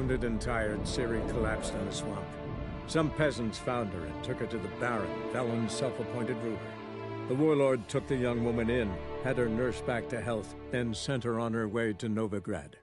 Wounded and tired, Ciri collapsed in a swamp. Some peasants found her and took her to the Baron, Velen's self-appointed ruler. The warlord took the young woman in, had her nursed back to health, then sent her on her way to Novigrad.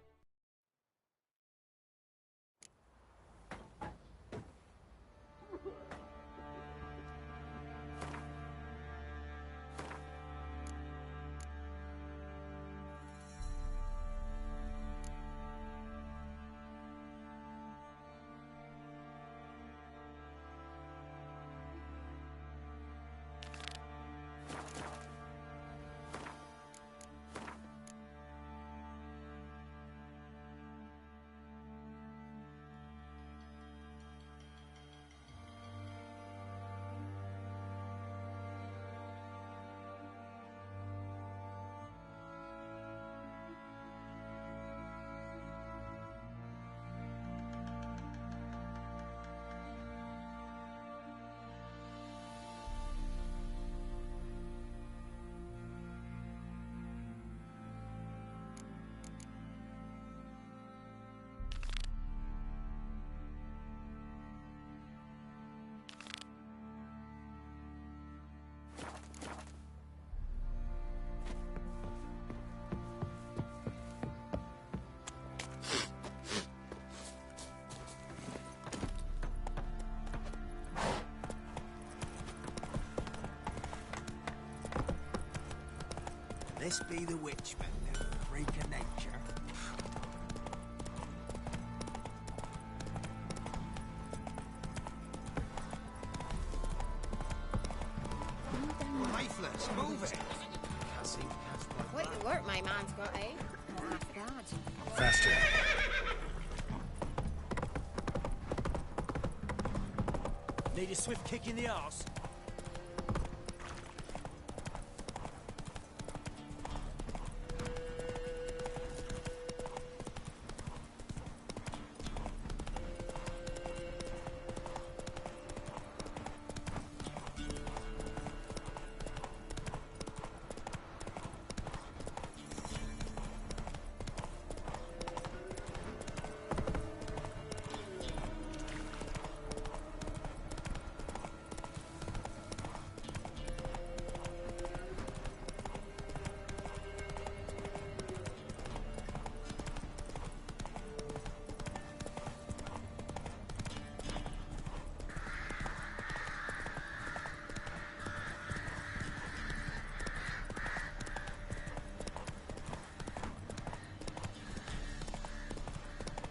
This be the witchman, the freak of nature. Lifeless, move it! Can't seem to catch my Quite the work my man's got, eh? Half bad. Faster. Need a swift kick in the arse.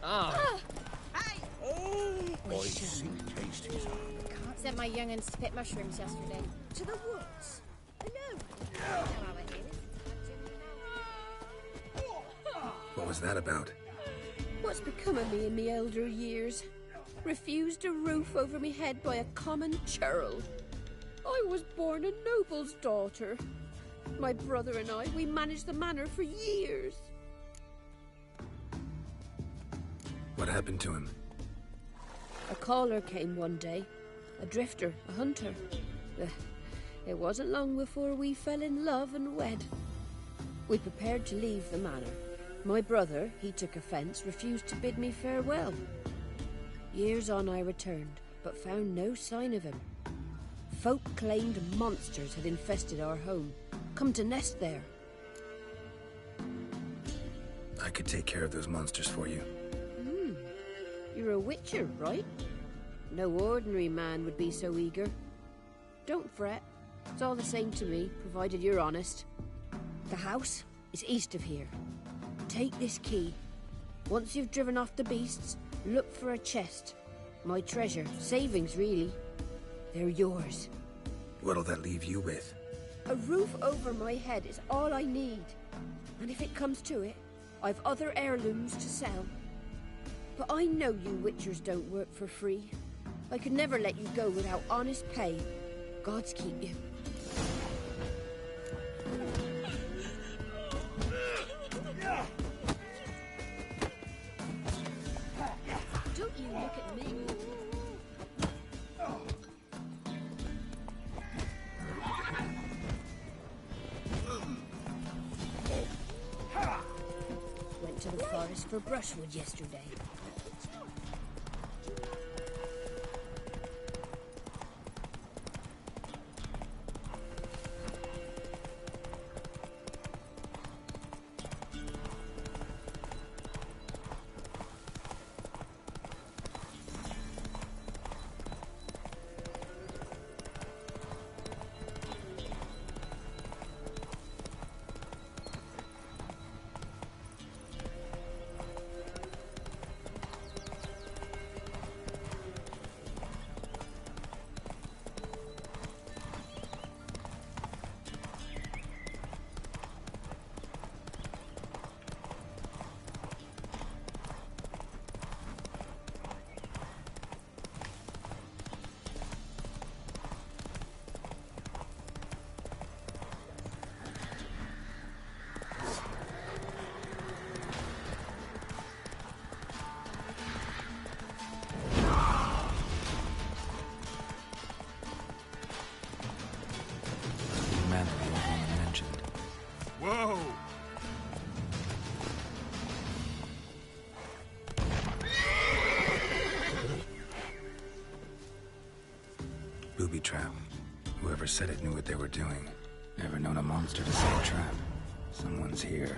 Oh. Hey! Boy, sink taste his arm. Sent my young'uns to pick mushrooms yesterday. To the woods? Alone? What was that about? What's become of me in me elder years? Refused a roof over me head by a common churl. I was born a noble's daughter. My brother and I, we managed the manor for years. What happened to him? A caller came one day. A drifter, a hunter. It wasn't long before we fell in love and wed. We prepared to leave the manor. My brother, he took offence, refused to bid me farewell. Years on I returned, but found no sign of him. Folk claimed monsters had infested our home, come to nest there. I could take care of those monsters for you. You're a witcher, right? No ordinary man would be so eager. Don't fret. It's all the same to me, provided you're honest. The house is east of here. Take this key. Once you've driven off the beasts, look for a chest. My treasure, savings really. They're yours. What'll that leave you with? A roof over my head is all I need. And if it comes to it, I've other heirlooms to sell. But I know you witchers don't work for free. I could never let you go without honest pay. Gods keep you. Don't you look at me. Went to the forest for brushwood yesterday. Whoever said it knew what they were doing. Never known a monster to set a trap. Someone's here.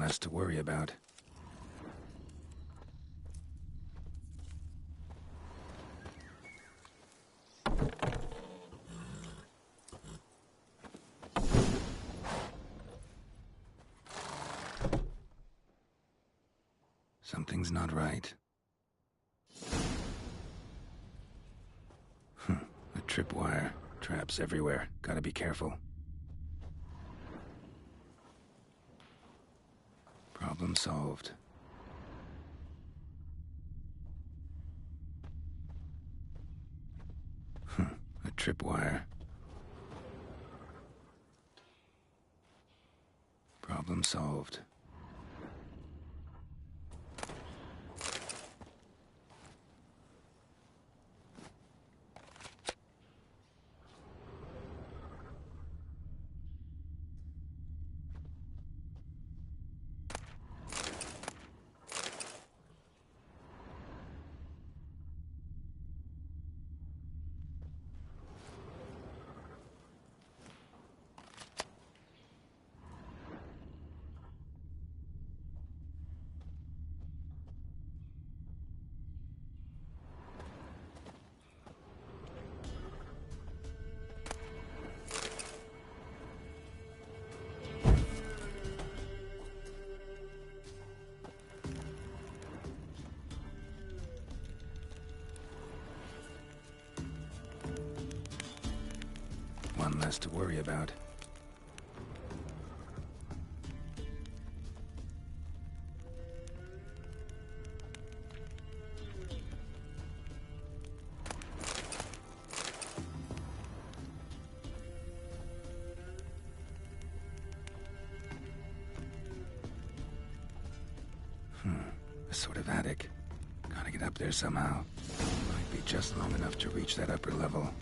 One less to worry about. Something's not right. A tripwire. Traps everywhere. Gotta be careful. Problem solved. A tripwire. Problem solved. One less to worry about. A sort of attic. Gotta get up there somehow. Might be just long enough to reach that upper level.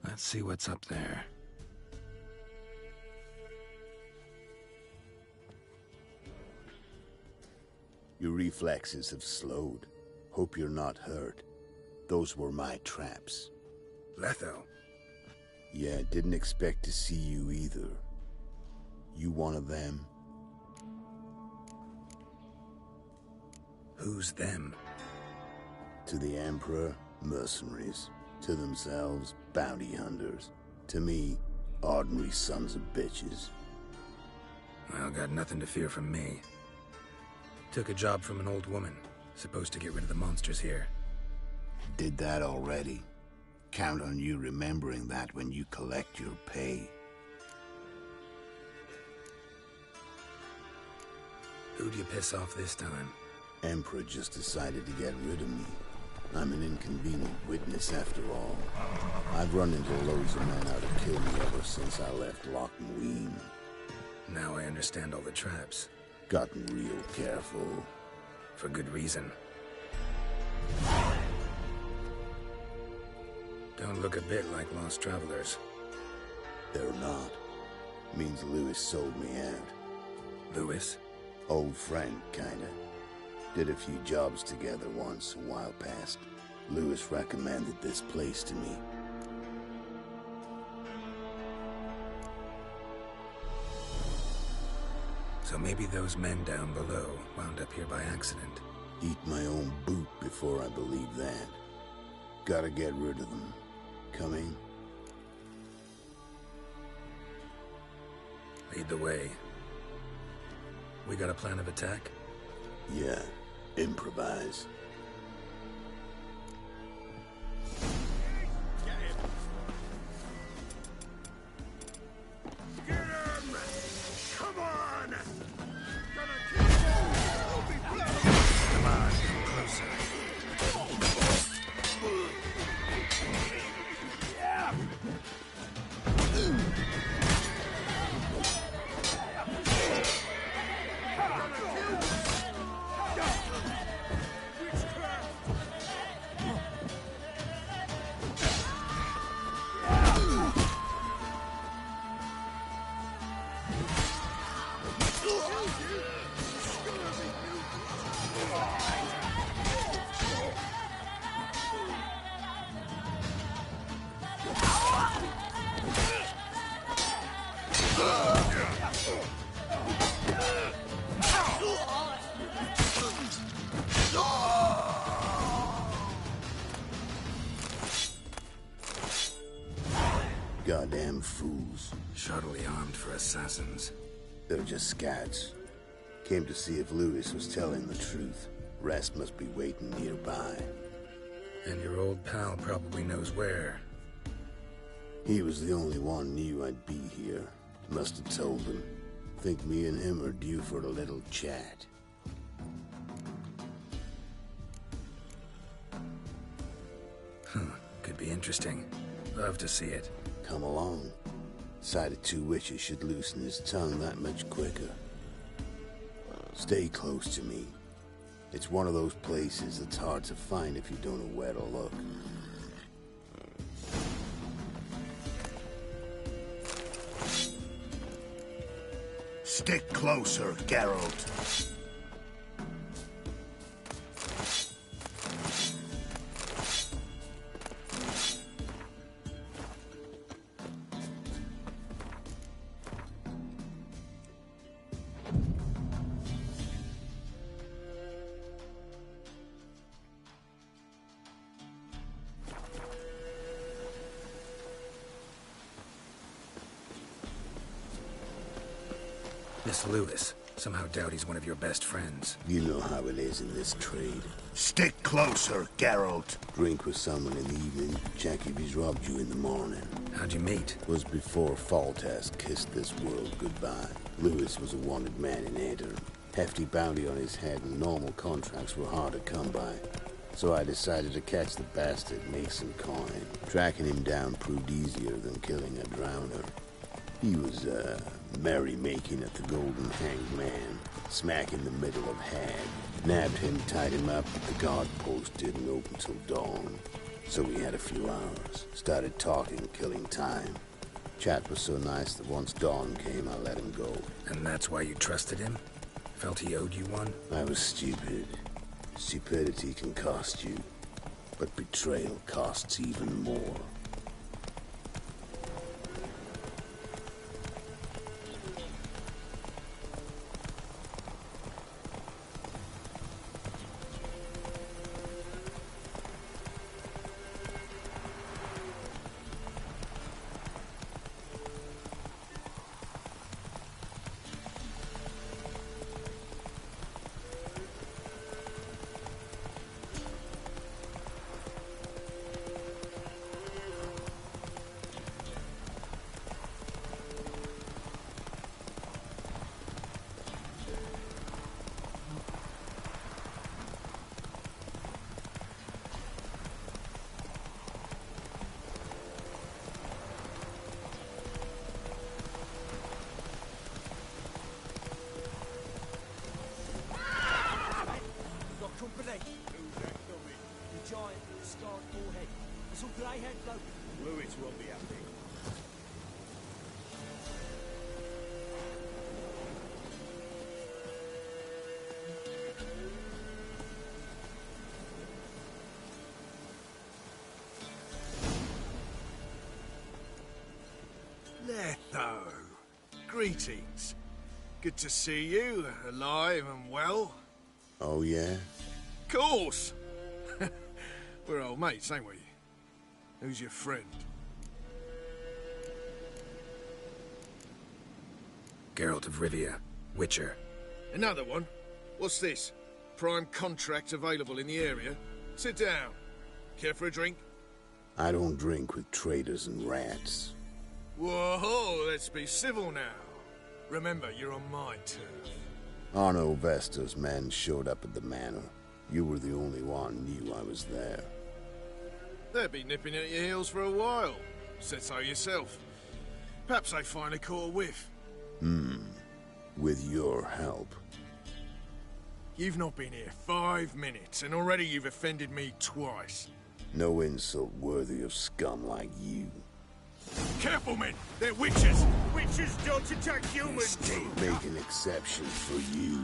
Let's see what's up there. Your reflexes have slowed. Hope you're not hurt. Those were my traps. Letho. Yeah, didn't expect to see you either. You one of them? Who's them? To the Emperor, mercenaries. To themselves, bounty hunters. To me, ordinary sons of bitches. Well, got nothing to fear from me. Took a job from an old woman. Supposed to get rid of the monsters here. Did that already. Count on you remembering that when you collect your pay. Who'd you piss off this time? Emperor just decided to get rid of me. I'm an inconvenient witness after all. I've run into loads of men out to kill me ever since I left Loch Muin. Now I understand all the traps. Gotten real careful. For good reason. Don't look a bit like lost travelers. They're not. Means Lewis sold me out. Lewis? Old friend, kinda. Did a few jobs together once, a while past. Lewis recommended this place to me. So maybe those men down below wound up here by accident. Eat my own boot before I believe that. Gotta get rid of them. Coming? Lead the way. We got a plan of attack? Yeah. Improvise. Goddamn fools. Shoddily armed for assassins. They're just scouts. Came to see if Lewis was telling the truth. Rest must be waiting nearby. And your old pal probably knows where. He was the only one knew I'd be here. Must have told him. Think me and him are due for a little chat. Could be interesting. Love to see it. Come along. Sight of two witches should loosen his tongue that much quicker. Stay close to me. It's one of those places that's hard to find if you don't know where to look. Stick closer, Geralt. This Lewis. Somehow doubt he's one of your best friends. You know how it is in this trade. Stick closer, Geralt. Drink with someone in the evening, check if he's robbed you in the morning. How'd you meet? Was before Foltest kissed this world goodbye. Lewis was a wanted man in Eder. Hefty bounty on his head and normal contracts were hard to come by. So I decided to catch the bastard, make some coin. Tracking him down proved easier than killing a drowner. He was, merrymaking at the Golden Hanged Man, smack in the middle of Hag. Nabbed him, tied him up, but the guard post didn't open till dawn. So we had a few hours. Started talking, killing time. Chat was so nice that once dawn came, I let him go. And that's why you trusted him? Felt he owed you one? I was stupid. Stupidity can cost you, but betrayal costs even more. Company. Who's that coming? The giant with the scarred forehead. It's all grey-haired bloke. Lewis won't be happy. Letho. Greetings. Good to see you, alive and well. Oh, yeah? Course! We're old mates, ain't we? Who's your friend? Geralt of Rivia, Witcher. Another one? What's this? Prime contract available in the area? Sit down. Care for a drink? I don't drink with traitors and rats. Whoa, let's be civil now. Remember, you're on my turf. Arno Vestor's men showed up at the manor. You were the only one knew I was there. They'll be nipping at your heels for a while. Said so yourself. Perhaps they finally caught a whiff. With your help. You've not been here 5 minutes, and already you've offended me twice. No insult worthy of scum like you. Careful, men! They're witches! Witches don't attack humans! Make an exception for you.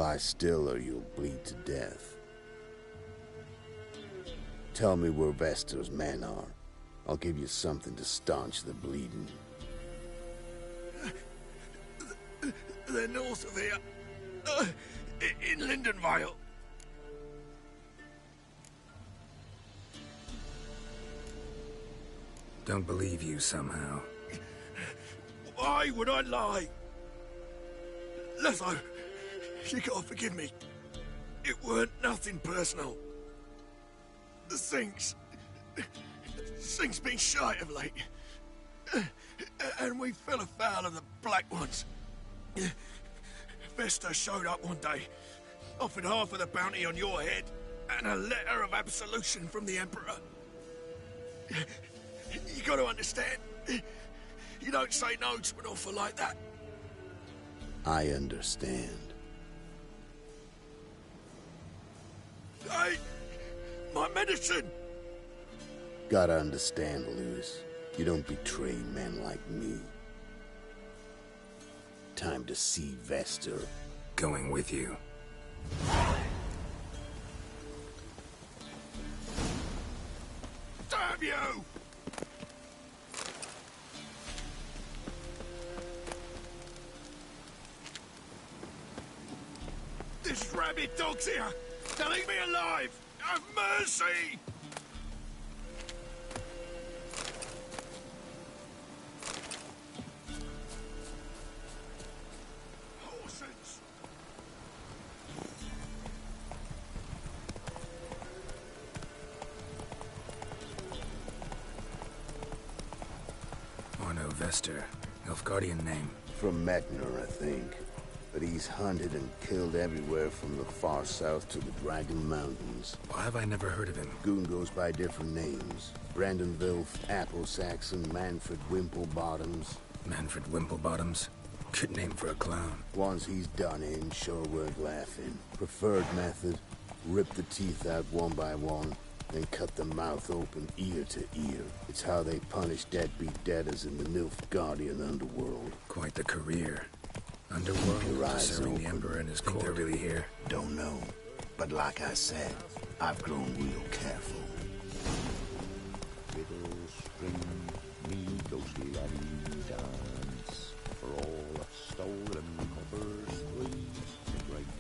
Lie still or you'll bleed to death. Tell me where Vester's men are. I'll give you something to staunch the bleeding. They're north of here. In Lindenvale. Don't believe you somehow. Why would I lie? Letho, you gotta forgive me. It weren't nothing personal. The Sinks been shite of late. And we fell afoul of the Black Ones. Vesta showed up one day, offered half of the bounty on your head, and a letter of absolution from the Emperor. You gotta understand, you don't say no to an offer like that. I understand. Hey, my medicine! Gotta understand, Lewis. You don't betray men like me. Time to see Vester. Going with you. Damn you! This rabid dog's here! Now leave me alive! Have mercy! Horses! Arno Vester. Nilfgaardian name. From Metner, I think. But he's hunted and killed everywhere from the far south to the Dragon Mountains. Why have I never heard of him? Goon goes by different names. Brandon Vilf, Apple Saxon, Manfred Wimplebottoms. Manfred Wimplebottoms? Good name for a clown. Ones he's done in sure weren't laughing. Preferred method, rip the teeth out one by one, then cut the mouth open ear to ear. It's how they punish deadbeat debtors in the Nilfgaardian underworld. Quite the career. Underworld, Keep your eyes serving the open. Emperor and his Think court. they're really here? Don't know. But like I said, I've grown real careful. Little string, me ghostly laddie dance for all the stolen coppers, please. The great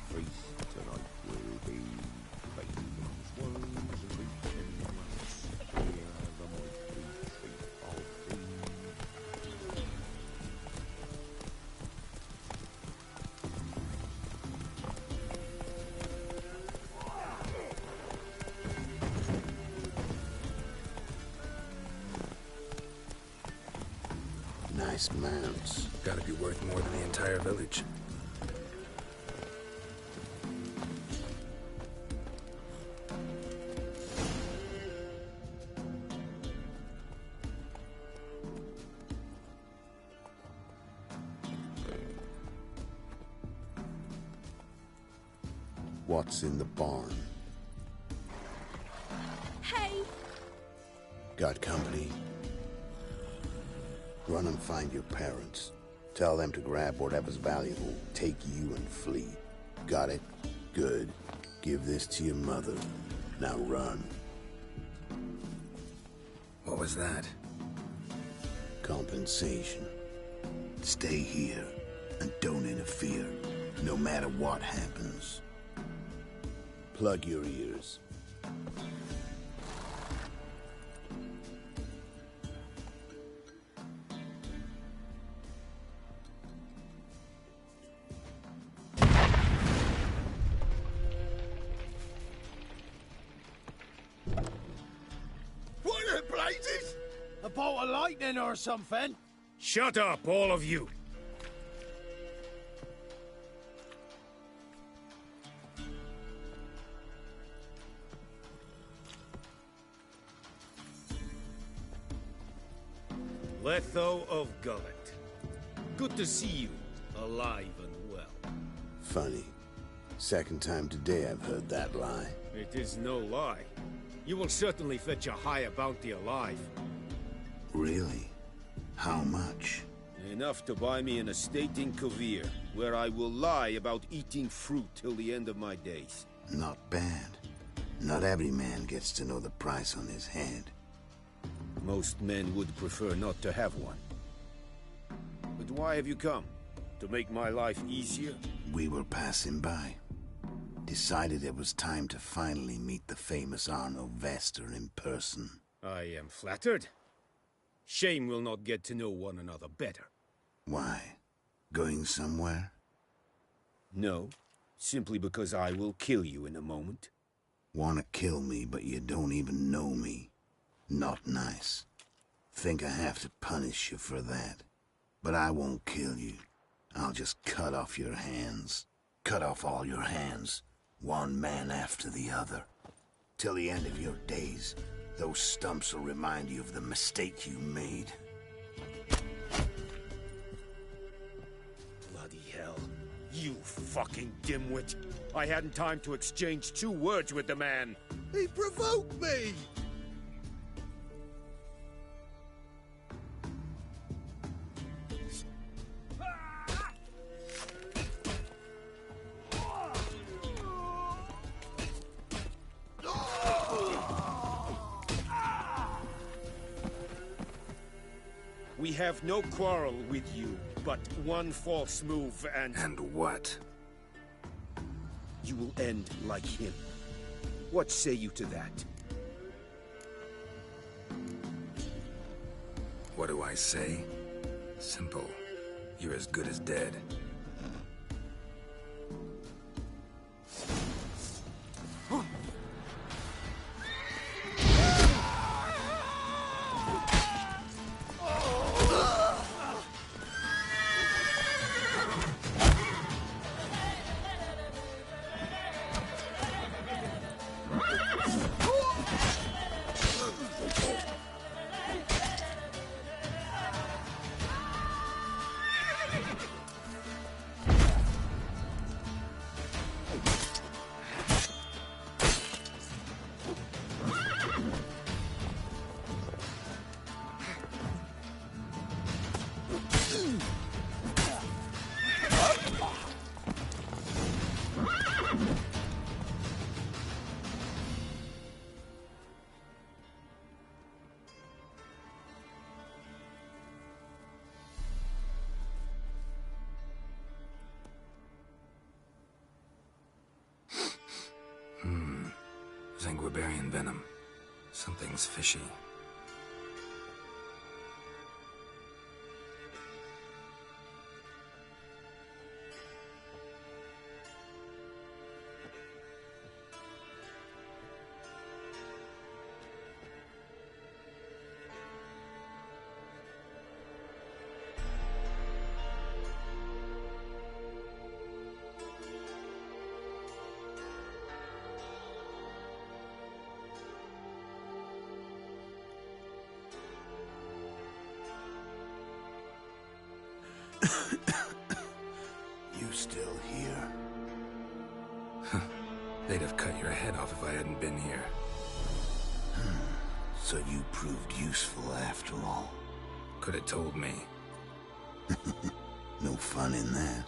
feast tonight will be babies, worms, and weekends. Here the mighty treat of thee. Nice mounts. Gotta be worth more than the entire village. What's in the barn? Hey! Got company? Run and find your parents. Tell them to grab whatever's valuable, take you and flee. Got it? Good. Give this to your mother. Now run. What was that? Compensation. Stay here and don't interfere, no matter what happens. Plug your ears. What the blazes? A bolt of lightning or something? Shut up, all of you! Letho of Gullet. Good to see you, alive and well. Funny. Second time today I've heard that lie. It is no lie. You will certainly fetch a higher bounty alive. Really? How much? Enough to buy me an estate in Kavir, where I will lie about eating fruit till the end of my days. Not bad. Not every man gets to know the price on his head. Most men would prefer not to have one. But why have you come? To make my life easier? We were passing by. Decided it was time to finally meet the famous Arno Vester in person. I am flattered. Shame we'll not get to know one another better. Why? Going somewhere? No, simply because I will kill you in a moment. Wanna kill me, but you don't even know me. Not nice. Think I have to punish you for that. But I won't kill you. I'll just cut off your hands. Cut off all your hands, one man after the other. Till the end of your days, those stumps will remind you of the mistake you made. Bloody hell. You fucking dimwit. I hadn't time to exchange 2 words with the man. He provoked me! We have no quarrel with you, but one false move and... And what? You will end like him. What say you to that? What do I say? Simple. You're as good as dead. Zanguibarian venom. Something's fishy. You still here? They'd have cut your head off if I hadn't been here. So you proved useful after all. Could have told me. No fun in that.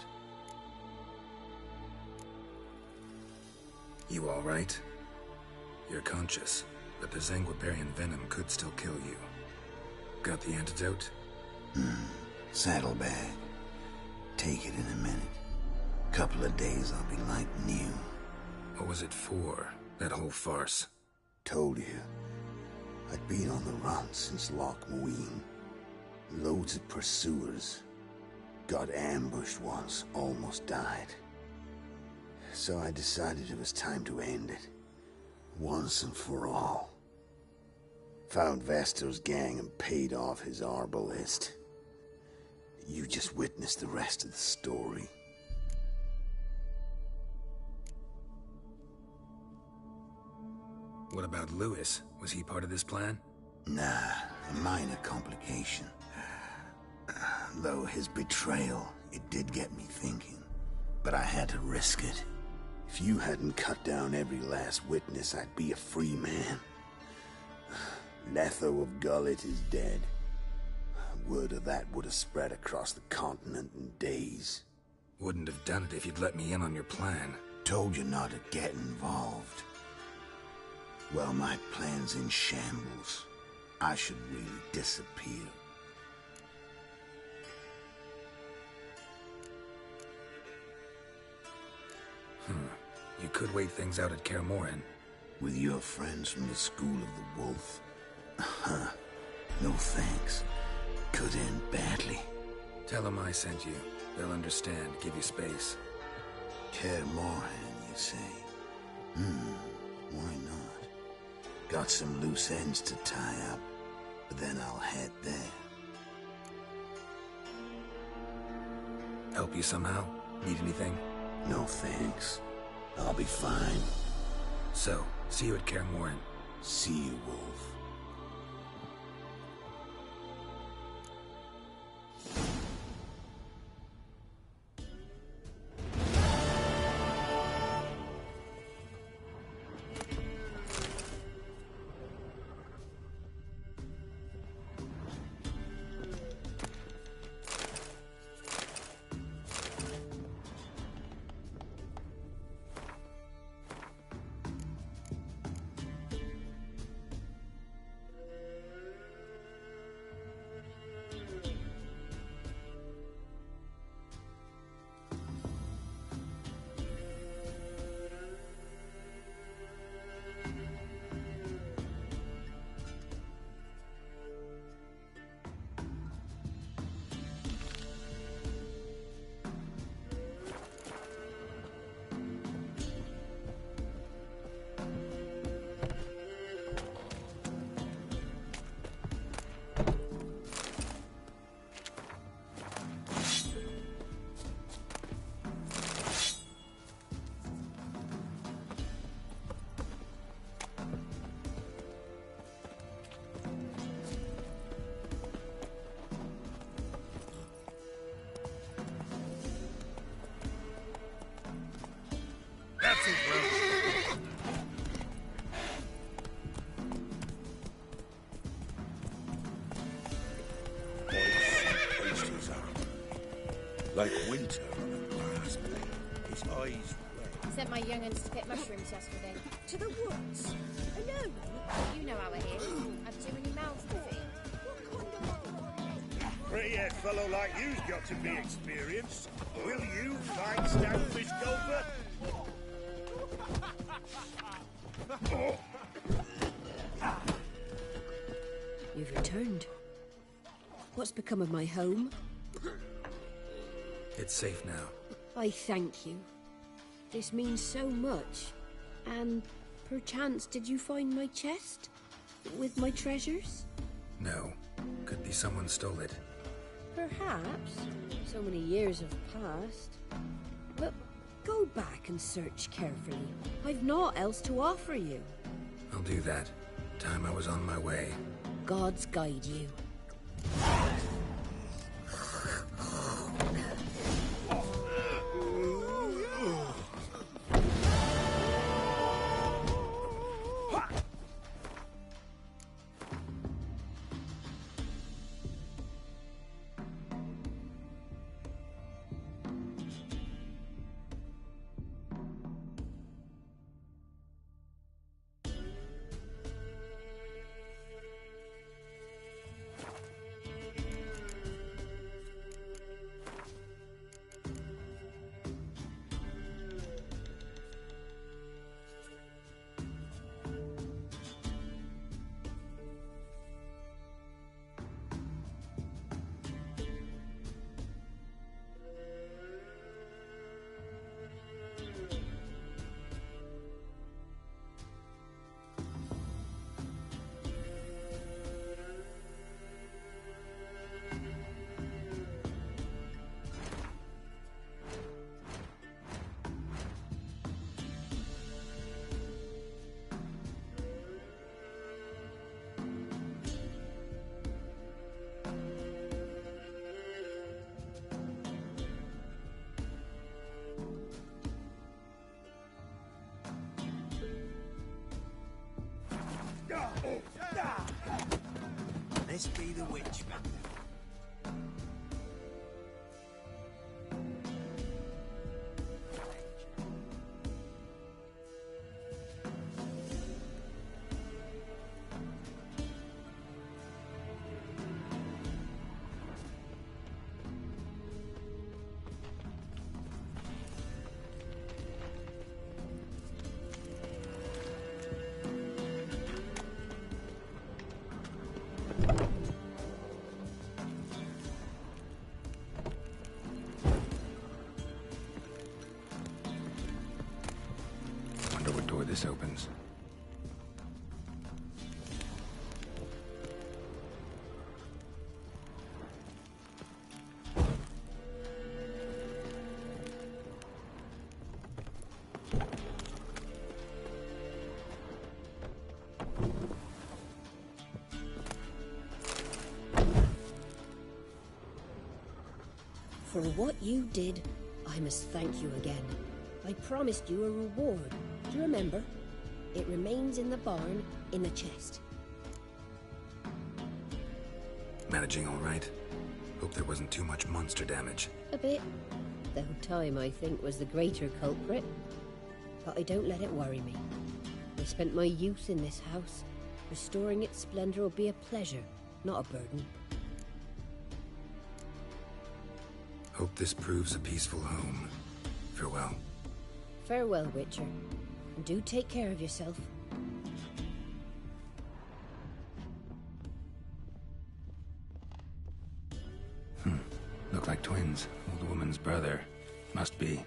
You all right? You're conscious, but the Zanguibarian venom could still kill you. Got the antidote? Saddlebag. Take it in a minute. Couple of days I'll be like new. What was it for, that whole farce? Told you. I'd been on the run since Loch Muin. Loads of pursuers. Got ambushed once, almost died. So I decided it was time to end it. Once and for all. Found Vester's gang and paid off his arbalist. You just witnessed the rest of the story. What about Lewis? Was he part of this plan? Nah, a minor complication. Though his betrayal, it did get me thinking. But I had to risk it. If you hadn't cut down every last witness, I'd be a free man. Letho of Gullet is dead. Word of that would have spread across the continent in days. Wouldn't have done it if you'd let me in on your plan. Told you not to get involved. Well, my plan's in shambles. I should really disappear. You could wait things out at Kaer Morhen. With your friends from the School of the Wolf? No thanks. Could end badly. Tell them I sent you. They'll understand, give you space. Kaer Morhen, you say? Why not? Got some loose ends to tie up, but then I'll head there. Help you somehow? Need anything? No thanks. I'll be fine. So, see you at Kaer Morhen. See you, Wolf. That's it, bro. Placed his arm, like winter on a grass blade. His eyes red. Sent my young'uns to pick mushrooms yesterday. To the woods? Alone? You know how it is. I've too many mouths to feed. Pretty-haired fellow like you's got to be experienced. Will you, fine stoutfish gulper? You've returned. What's become of my home? It's safe now. I thank you. This means so much. And perchance did you find my chest? With my treasures? No. Could be someone stole it. Perhaps. So many years have passed. But go back and search carefully. I've naught else to offer you. I'll do that. Time I was on my way. Gods guide you. This be the witch. this opens. For what you did, I must thank you again. I promised you a reward. Do you remember? It remains in the barn, in the chest. Managing all right? Hope there wasn't too much monster damage. A bit. Though time, I think, was the greater culprit. But I don't let it worry me. I spent my youth in this house. Restoring its splendor will be a pleasure, not a burden. Hope this proves a peaceful home. Farewell. Farewell, Witcher. And do take care of yourself. Look like twins. Old woman's brother. Must be.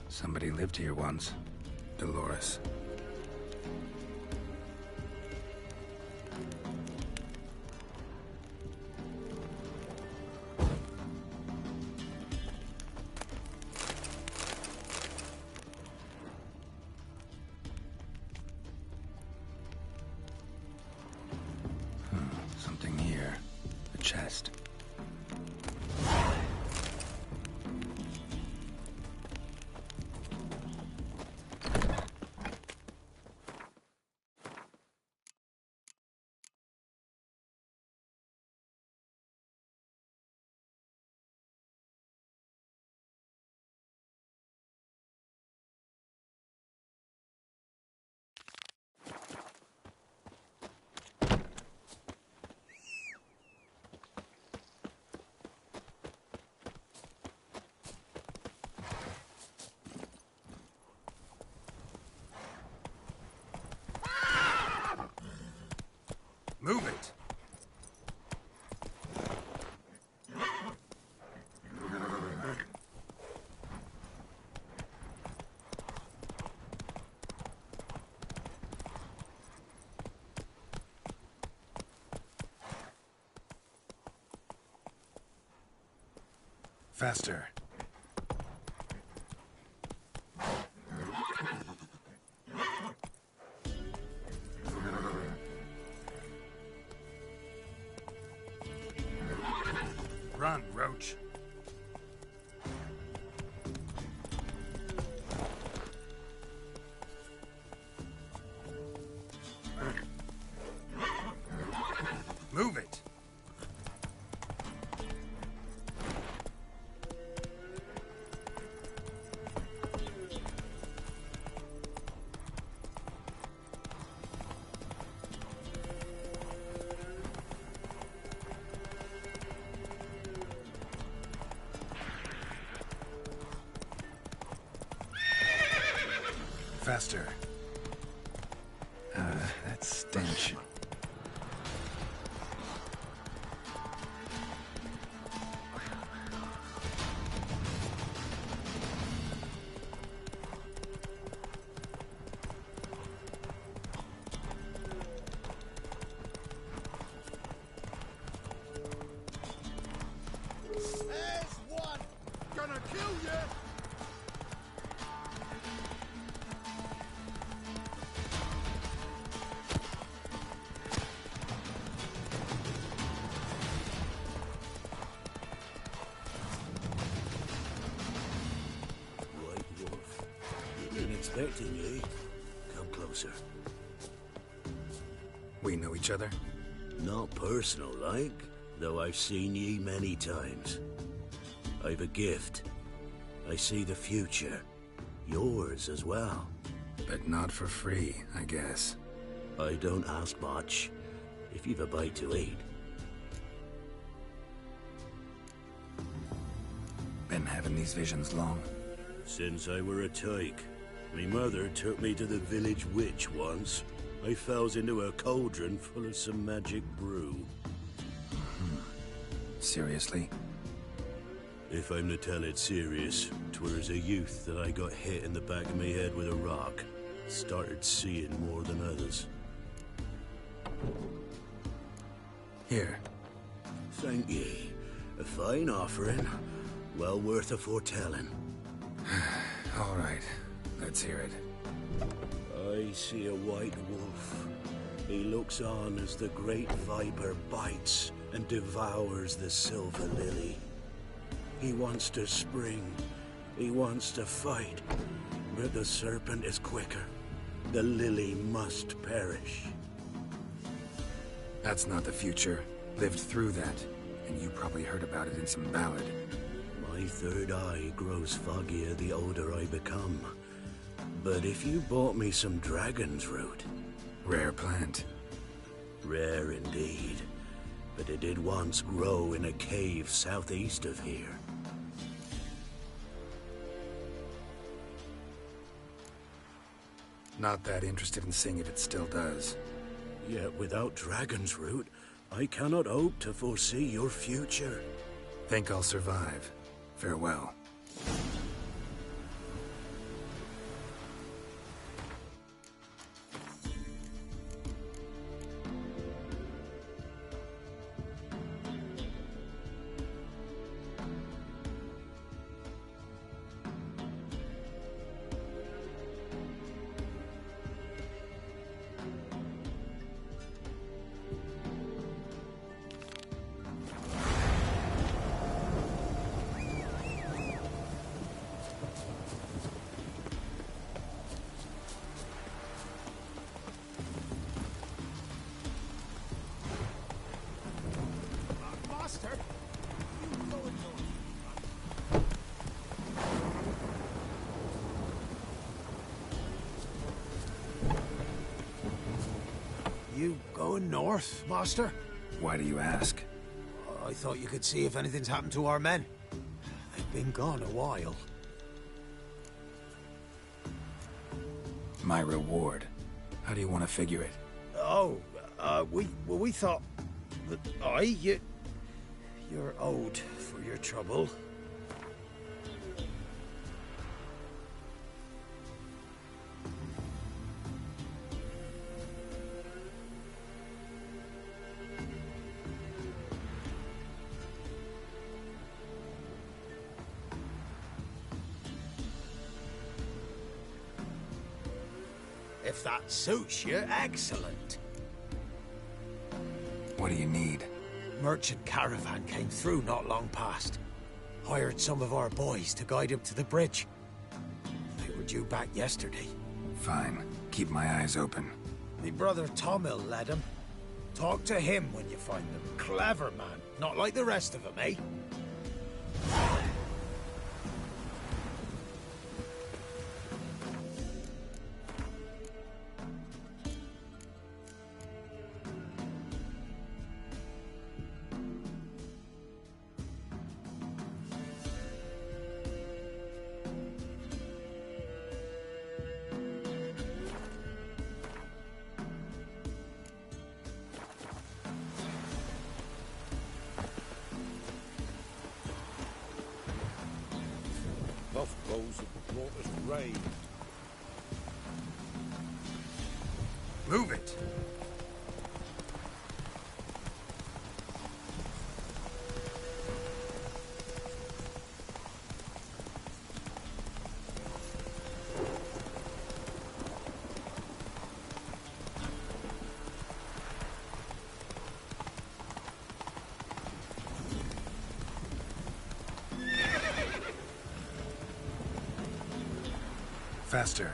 Somebody lived here once. Dolores. Something here. A chest. Move it! Faster. Faster. That stench. There's one! Gonna kill you! White Wolf. Been expecting ye. Come closer. We know each other? Not personal, like, though I've seen ye many times. I've a gift. I see the future. Yours as well. But not for free, I guess. I don't ask much, if you've a bite to eat. Been having these visions long? Since I were a tyke. Me mother took me to the village witch once. I fells into a cauldron full of some magic brew. Seriously? If I'm to tell it serious, 'twere as a youth that I got hit in the back of me head with a rock. Started seeing more than others. Here. Thank ye. A fine offering. Well worth a foretelling. All right. Let's hear it. I see a white wolf. He looks on as the great viper bites and devours the silver lily. He wants to spring. He wants to fight. But the serpent is quicker. The lily must perish. That's not the future. Lived through that. And you probably heard about it in some ballad. My third eye grows foggier the older I become. But if you bought me some dragon's root... Rare plant. Rare indeed. But it did once grow in a cave southeast of here. Not that interested in seeing if it still does. Yet without dragon's root, I cannot hope to foresee your future. Think I'll survive. Farewell. You going north, Master? Why do you ask? I thought you could see if anything's happened to our men. They've been gone a while. My reward. How do you want to figure it? Oh, we thought that you're owed for your trouble. If that suits you, excellent. What do you need? Merchant caravan came through not long past. Hired some of our boys to guide him to the bridge. They were due back yesterday. Fine. Keep my eyes open. Me brother Tom'll led him. Talk to him when you find them. Clever man. Not like the rest of them, eh? Those have brought us raid. Move it! Faster.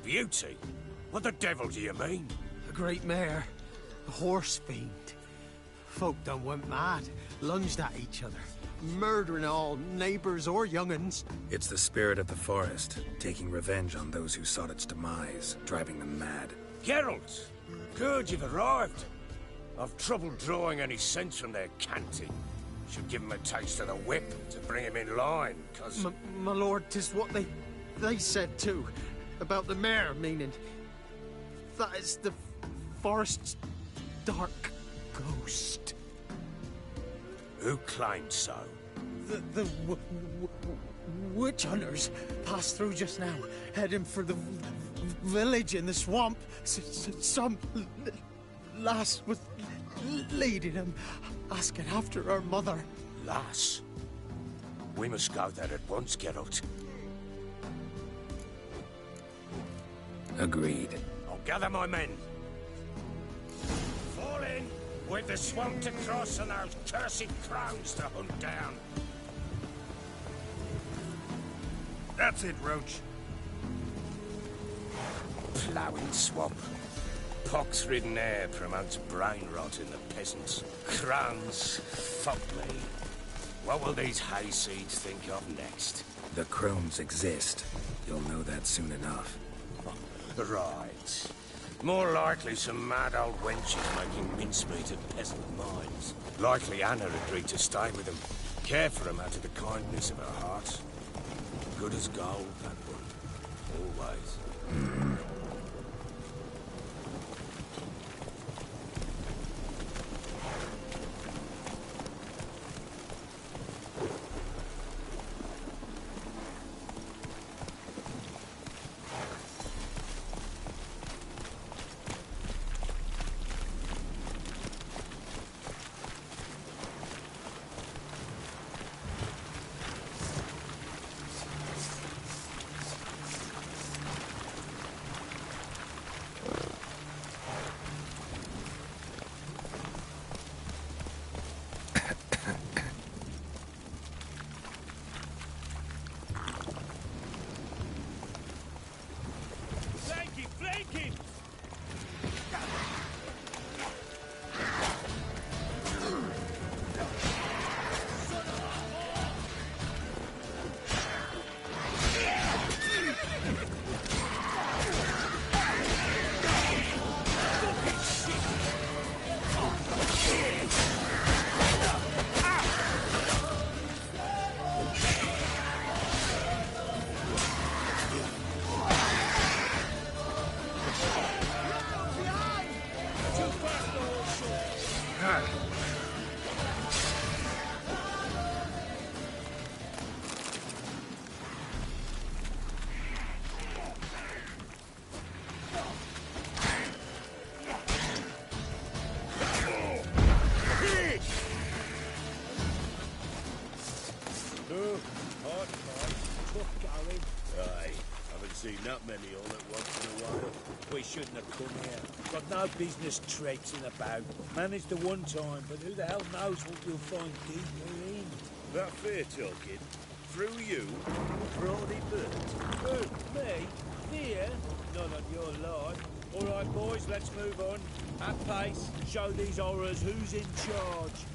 Beauty? What the devil do you mean? A great mare. A horse fiend. Folk done went mad, lunged at each other, murdering all neighbours or young'uns. It's the spirit of the forest, taking revenge on those who sought its demise, driving them mad. Geralt! Good, you've arrived. I've trouble drawing any sense from their canting. Should give him a taste of the whip to bring him in line, cause... My lord, 'tis what they said too. About the mare, meaning that is the forest's dark ghost. Who claimed so? The witch hunters passed through just now, heading for the village in the swamp. Some lass was leading them, asking after her mother. Lass? We must go there at once, Geralt. Agreed. I'll gather my men. Fall in! We've the swamp to cross and those cursed crows to hunt down. That's it, Roach. Ploughing swamp. Pox-ridden air promotes brain rot in the peasants. Crones, fuck me. What will these hayseeds think of next? The crones exist. You'll know that soon enough. Right. More likely some mad old wenches making mincemeat of peasant minds. Likely Anna agreed to stay with them, care for them out of the kindness of her heart. Good as gold, that one. Always. Haven't seen that many all at once in a while. We shouldn't have come here. Got no business traipsing about. Managed the one time, but who the hell knows what we'll find deeper in? That fair talking. Through you, Brody Burt. Who? Me? Fear? Not on your life. All right, boys, let's move on. At pace. Show these horrors who's in charge.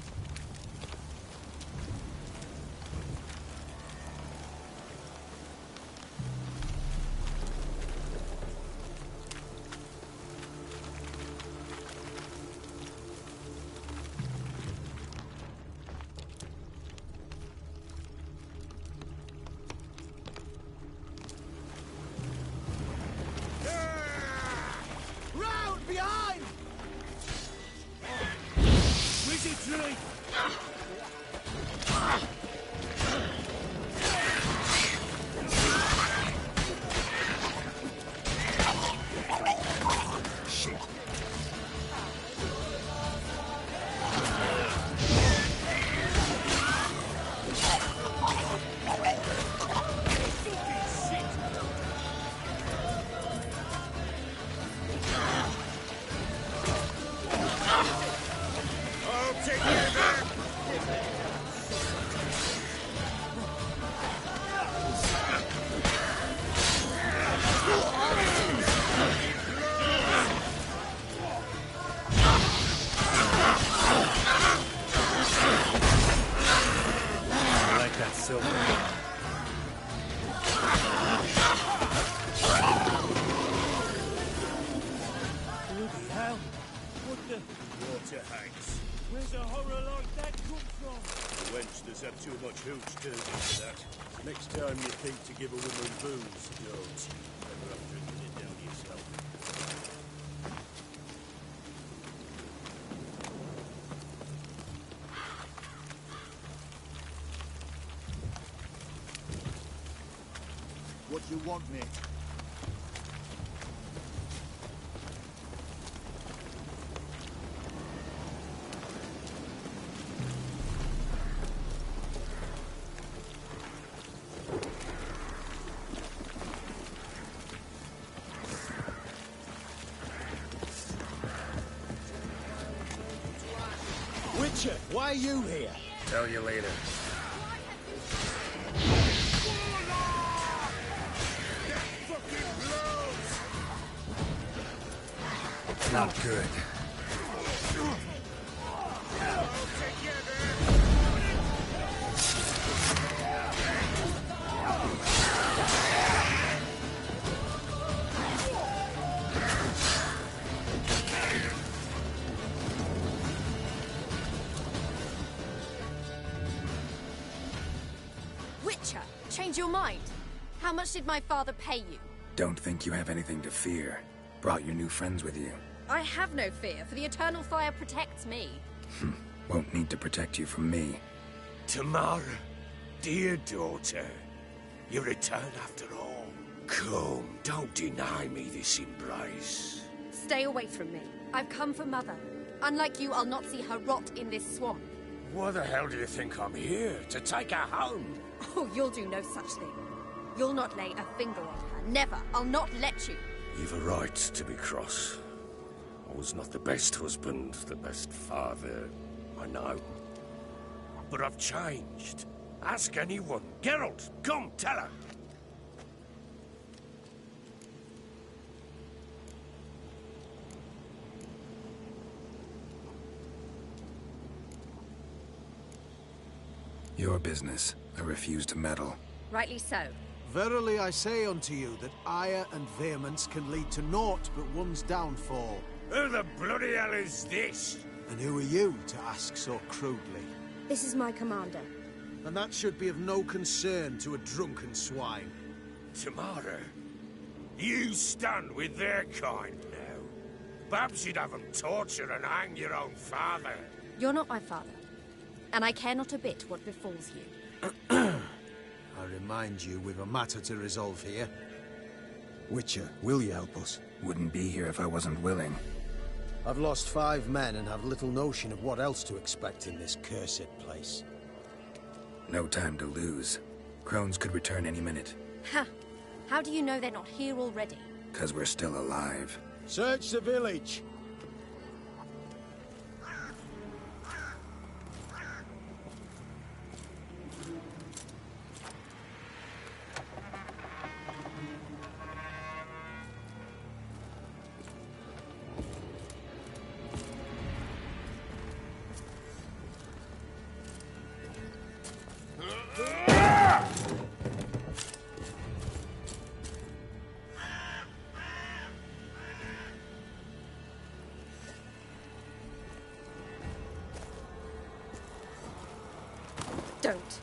Next time you think to give a woman booze, don't. Better off drinking it down yourself. What you want, mate? Why are you here? Tell you later. Not good. Change your mind? How much did my father pay you? Don't think you have anything to fear. Brought your new friends with you. I have no fear, for the eternal fire protects me. Won't need to protect you from me. Tamara, dear daughter, you return after all. Come, don't deny me this embrace. Stay away from me. I've come for Mother. Unlike you, I'll not see her rot in this swamp. Why the hell do you think I'm here? To take her home? Oh, you'll do no such thing. You'll not lay a finger on her. Never. I'll not let you. You've a right to be cross. I was not the best husband, the best father, I know. But I've changed. Ask anyone. Geralt, come, tell her. Your business. I refuse to meddle. Rightly so. Verily I say unto you that ire and vehemence can lead to naught but one's downfall. Who the bloody hell is this? And who are you to ask so crudely? This is my commander. And that should be of no concern to a drunken swine. Tamara, you stand with their kind now. Perhaps you'd have them torture and hang your own father. You're not my father, and I care not a bit what befalls you. I remind you, we've a matter to resolve here. Witcher, will you help us? Wouldn't be here if I wasn't willing. I've lost 5 men and have little notion of what else to expect in this cursed place. No time to lose. Crones could return any minute. Ha! How do you know they're not here already? 'Cause we're still alive. Search the village. Don't.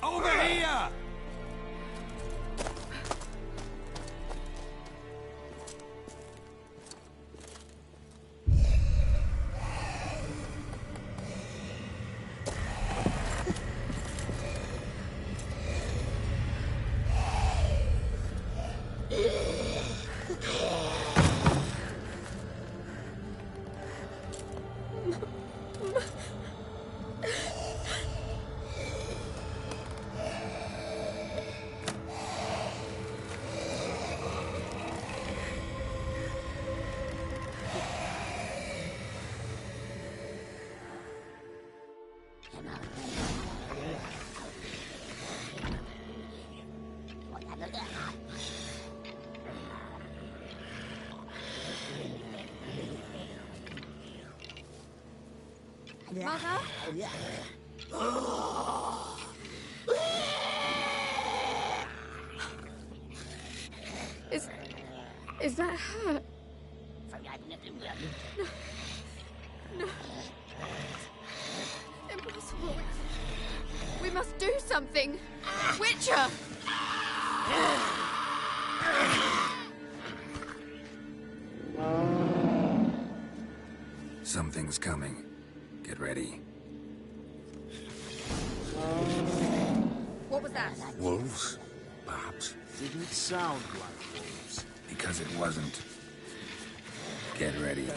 Over here! Mother? Is that her? No. Impossible. We must do something. Witcher! Something's coming. Get ready. What was that? Wolves? Perhaps. Didn't sound like wolves. Because it wasn't. Get ready.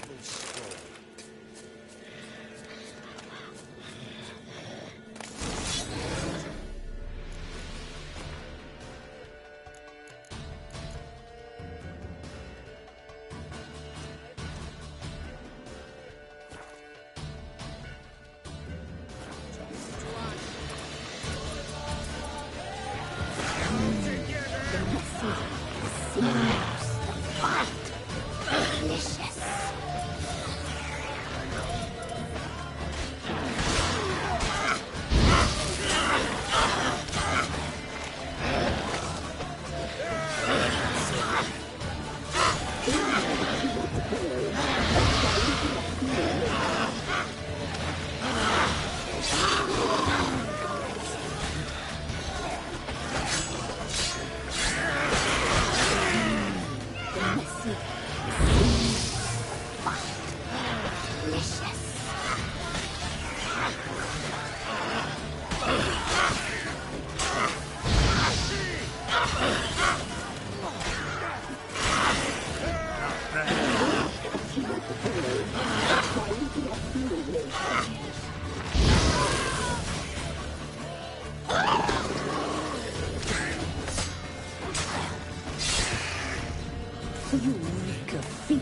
You reek of fear.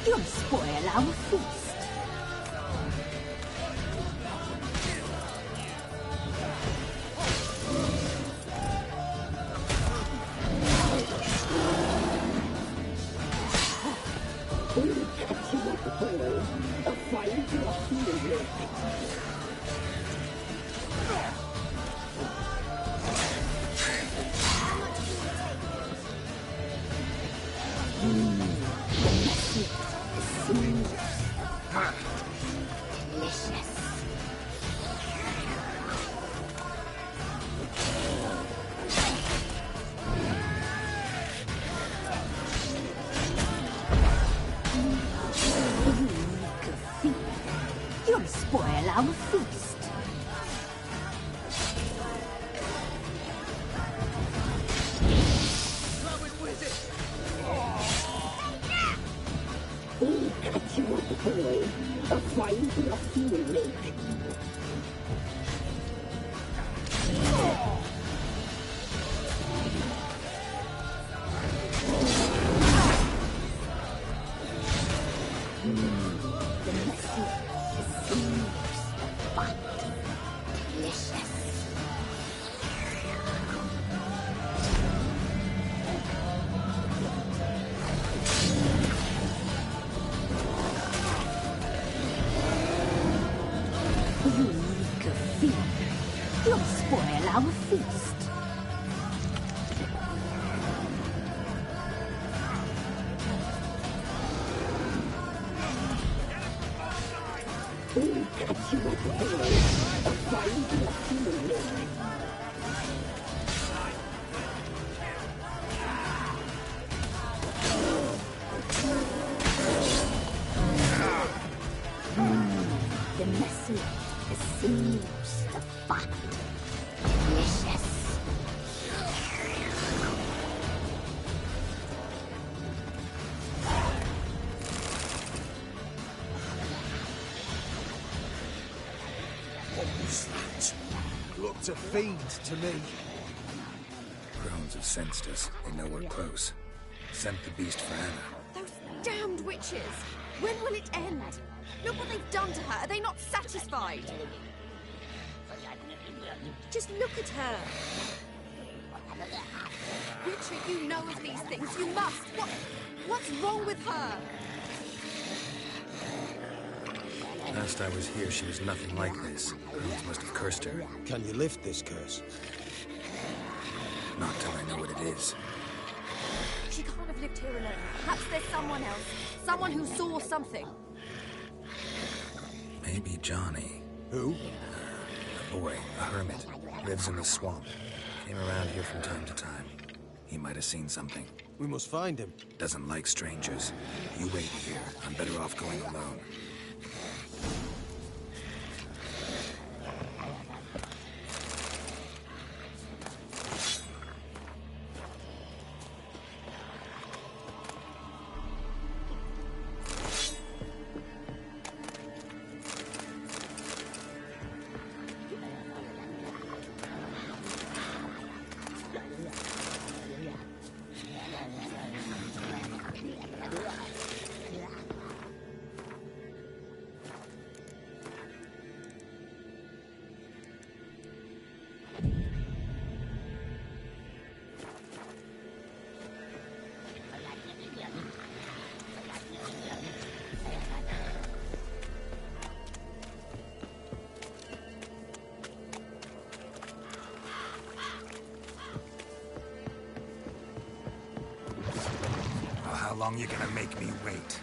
You'll spoil our feast. You'll spoil our feast. We'll catch you up, boy. A find your feeling. You'll spoil our feast. We'll catch you up, boy. A find your feeling. The message seems to find delicious. What was that? Looked a fiend to me. Crones have sensed us. They know we're close. Sent the beast for Anna. Those damned witches! When will it end? Look what they've done to her. Are they not satisfied? Just look at her. Witcher, you know of these things. You must. What's wrong with her? Last I was here, she was nothing like this. Crones must have cursed her. Can you lift this curse? Not till I know what it is. She can't have lived here alone. Perhaps there's someone else. Someone who saw something. Maybe Johnny. Who? A boy, a hermit. Lives in the swamp. Came around here from time to time. He might have seen something. We must find him. Doesn't like strangers. You wait here. I'm better off going alone. How long you gonna make me wait?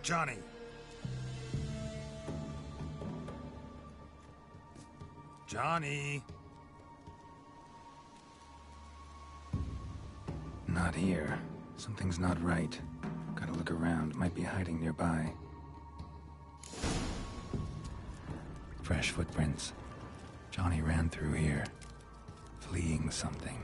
Johnny! Johnny! Not here. Something's not right. Gotta look around. Might be hiding nearby. Fresh footprints. Johnny ran through here, fleeing something.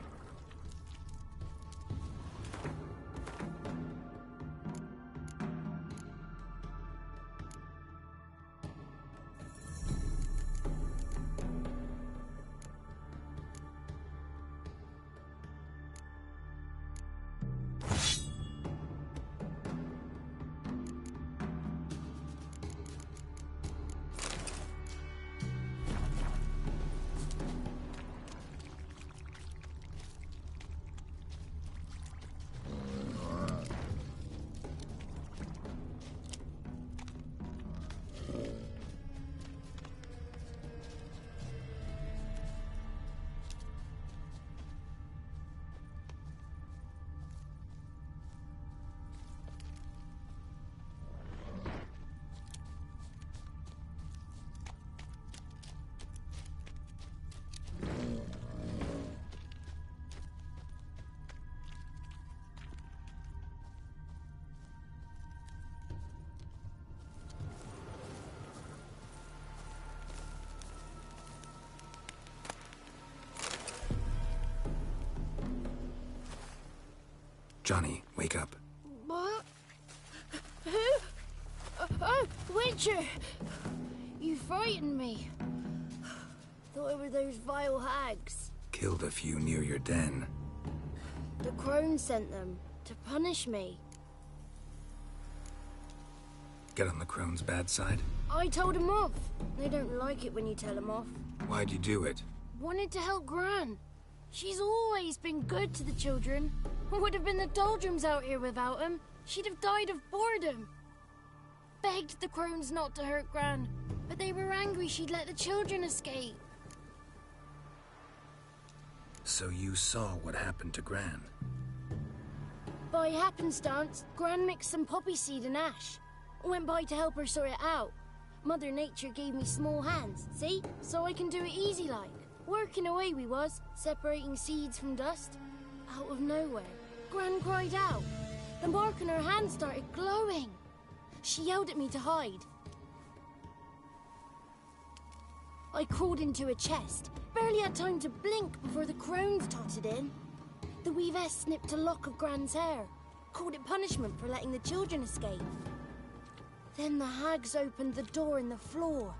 Johnny, wake up. What? Who? Oh, Witcher! You frightened me. Thought it were those vile hags. Killed a few near your den. The crone sent them to punish me. Get on the crone's bad side? I told them off. They don't like it when you tell them off. Why'd you do it? Wanted to help Gran. She's always been good to the children. Would have been the doldrums out here without him. She'd have died of boredom. Begged the crones not to hurt Gran, but they were angry she'd let the children escape. So you saw what happened to Gran? By happenstance, Gran mixed some poppy seed and ash. Went by to help her sort it out. Mother Nature gave me small hands, see? So I can do it easy like. Working away we was, separating seeds from dust. Out of nowhere, Gran cried out. The mark on her hand started glowing. She yelled at me to hide. I crawled into a chest, barely had time to blink before the crones totted in. The weavess snipped a lock of Gran's hair, called it punishment for letting the children escape. Then the hags opened the door in the floor.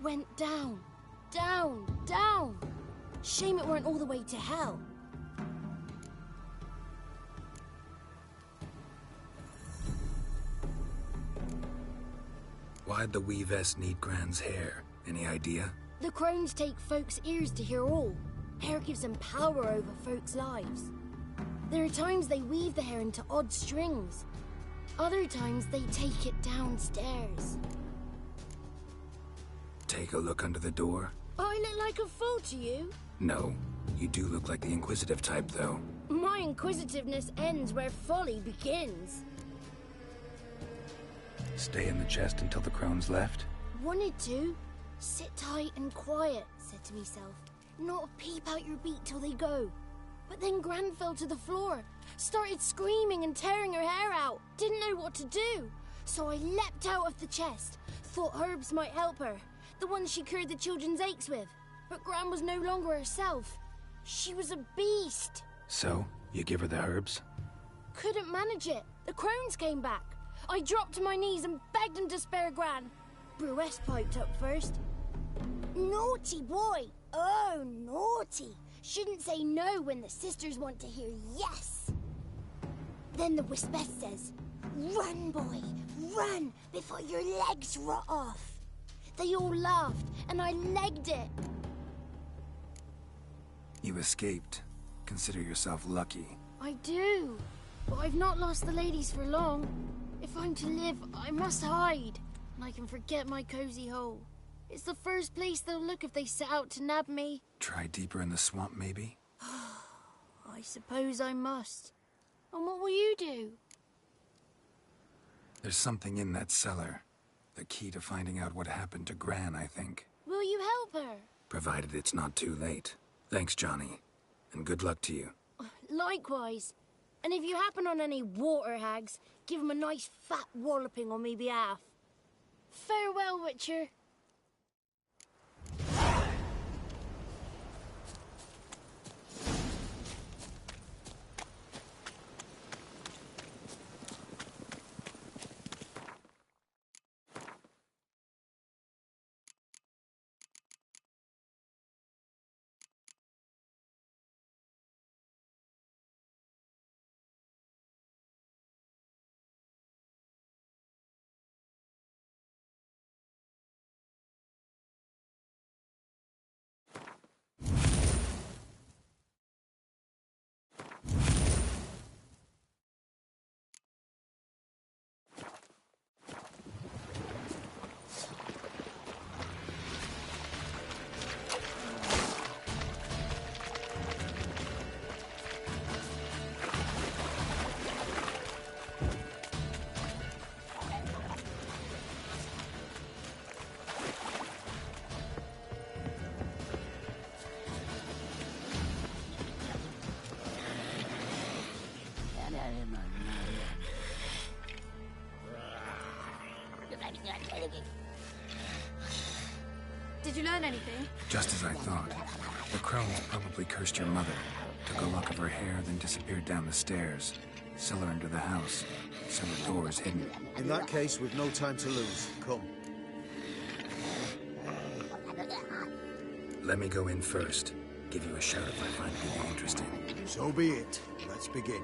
Went down, down, down. Shame it weren't all the way to hell. Why'd the weavess need Gran's hair? Any idea? The crones take folks' ears to hear all. Hair gives them power over folks' lives. There are times they weave the hair into odd strings. Other times they take it downstairs. Take a look under the door? I look like a fool to you? No. You do look like the inquisitive type, though. My inquisitiveness ends where folly begins. Stay in the chest until the crones left? Wanted to. Sit tight and quiet, said to myself. Not a peep out your beat till they go. But then Gran fell to the floor, started screaming and tearing her hair out. Didn't know what to do. So I leapt out of the chest. Thought herbs might help her. The ones she cured the children's aches with. But Gran was no longer herself. She was a beast. So, you give her the herbs? Couldn't manage it. The crones came back. I dropped to my knees and begged them to spare Gran. Bruess piped up first. Naughty boy. Oh, naughty. Shouldn't say no when the sisters want to hear yes. Then the Wispess says, run, boy, run before your legs rot off. They all laughed, and I legged it. You escaped. Consider yourself lucky. I do, but I've not lost the ladies for long. If I'm to live, I must hide, and I can forget my cozy hole. It's the first place they'll look if they set out to nab me. Try deeper in the swamp, maybe? I suppose I must. And what will you do? There's something in that cellar. The key to finding out what happened to Gran, I think. Will you help her? Provided it's not too late. Thanks, Johnny. And good luck to you. Likewise. And if you happen on any water hags, give them a nice fat walloping on me behalf. Farewell, Witcher. Did you learn anything? Just as I thought. The crones probably cursed your mother. Took a lock of her hair, then disappeared down the stairs. Cellar under the house. Cellar doors hidden. In that case, we've no time to lose. Come. Let me go in first. Give you a shout if I find anything interesting. So be it. Let's begin.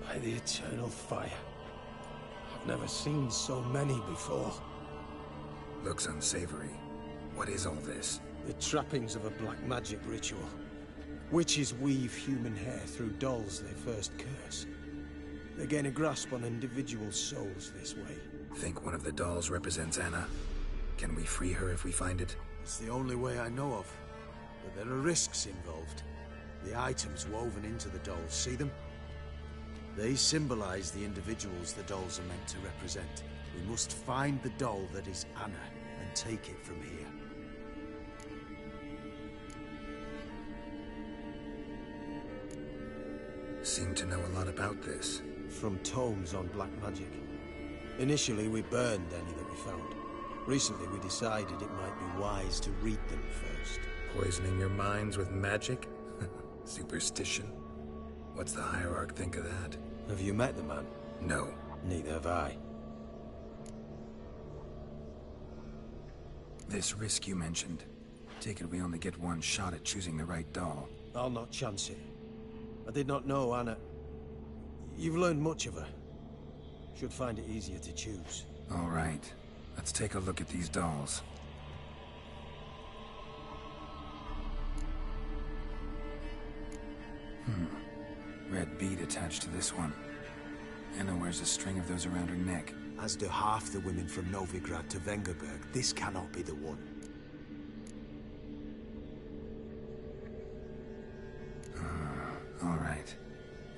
By the eternal fire. I've never seen so many before. Looks unsavory. What is all this? The trappings of a black magic ritual. Witches weave human hair through dolls they first curse. They gain a grasp on individual souls this way. Think one of the dolls represents Anna? Can we free her if we find it? It's the only way I know of. But there are risks involved. The items woven into the dolls, see them? They symbolize the individuals the dolls are meant to represent. We must find the doll that is Anna and take it from here. Seem to know a lot about this. From tomes on black magic. Initially, we burned any that we found. Recently, we decided it might be wise to read them first. Poisoning your minds with magic? Superstition? What's the Hierarch think of that? Have you met the man? No. Neither have I. This risk you mentioned. Take it we only get one shot at choosing the right doll. I'll not chance it. I did not know Anna. You've learned much of her. Should find it easier to choose. All right. Let's take a look at these dolls. Red bead attached to this one. Anna wears a string of those around her neck. As do half the women from Novigrad to Vengerberg. This cannot be the one.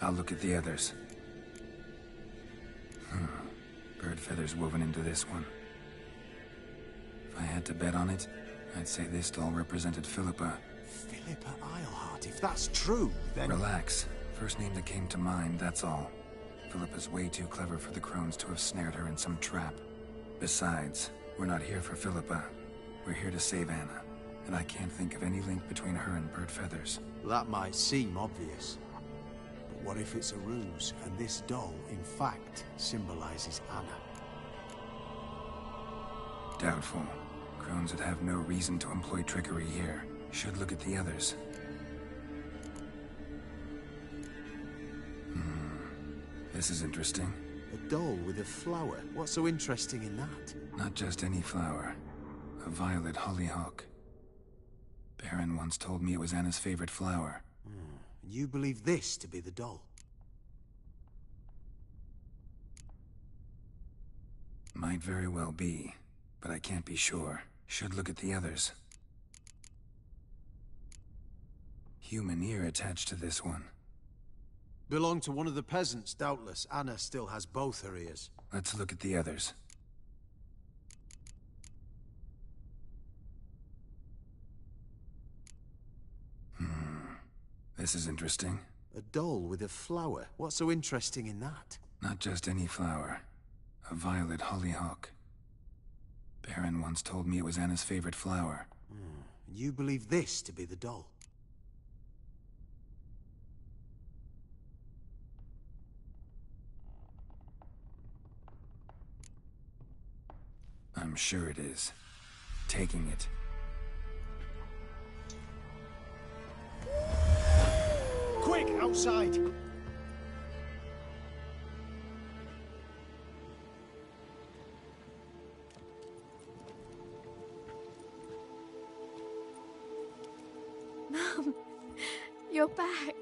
I'll look at the others. Bird feathers woven into this one. If I had to bet on it, I'd say this doll represented Philippa. Philippa Eilhart, if that's true, then... Relax. First name that came to mind, that's all. Philippa's way too clever for the crones to have snared her in some trap. Besides, we're not here for Philippa. We're here to save Anna. And I can't think of any link between her and Bird Feathers. That might seem obvious. But what if it's a ruse, and this doll, in fact, symbolizes Anna? Doubtful. Crones would have no reason to employ trickery here. Should look at the others. This is interesting. A doll with a flower? What's so interesting in that? Not just any flower. A violet hollyhock. Baron once told me it was Anna's favorite flower. And you believe this to be the doll? Might very well be, but I can't be sure. Should look at the others. Human ear attached to this one. Belonged to one of the peasants, doubtless. Anna still has both her ears. Let's look at the others. This is interesting. A doll with a flower? What's so interesting in that? Not just any flower. A violet hollyhock. Baron once told me it was Anna's favorite flower. And you believe this to be the doll? I'm sure it is. Taking it. Quick, outside! Mum, you're back.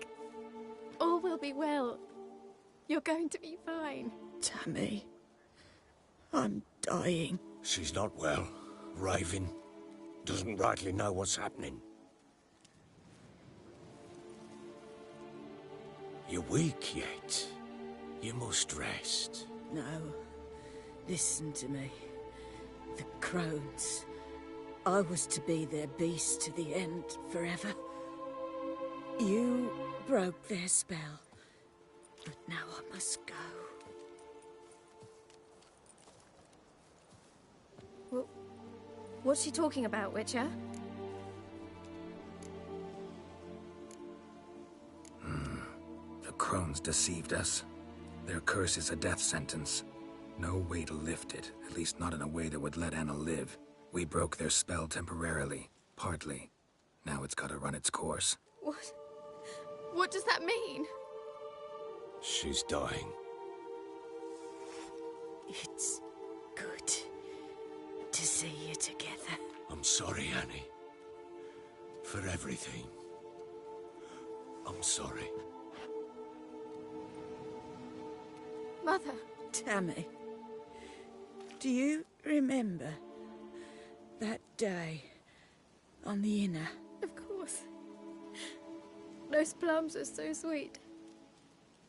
All will be well. You're going to be fine. Tammy, I'm dying. She's not well. Raving. Doesn't rightly know what's happening. You're weak yet. You must rest. No. Listen to me. The crones. I was to be their beast to the end, forever. You broke their spell. But now I must go. Well, what's she talking about, Witcher? The crones deceived us. Their curse is a death sentence. No way to lift it, at least not in a way that would let Anna live. We broke their spell temporarily, partly. Now it's gotta run its course. What? What does that mean? She's dying. It's good to see you together. I'm sorry, Annie. For everything. I'm sorry. Mother. Tammy, do you remember that day on the Inner? Of course. Those plums are so sweet.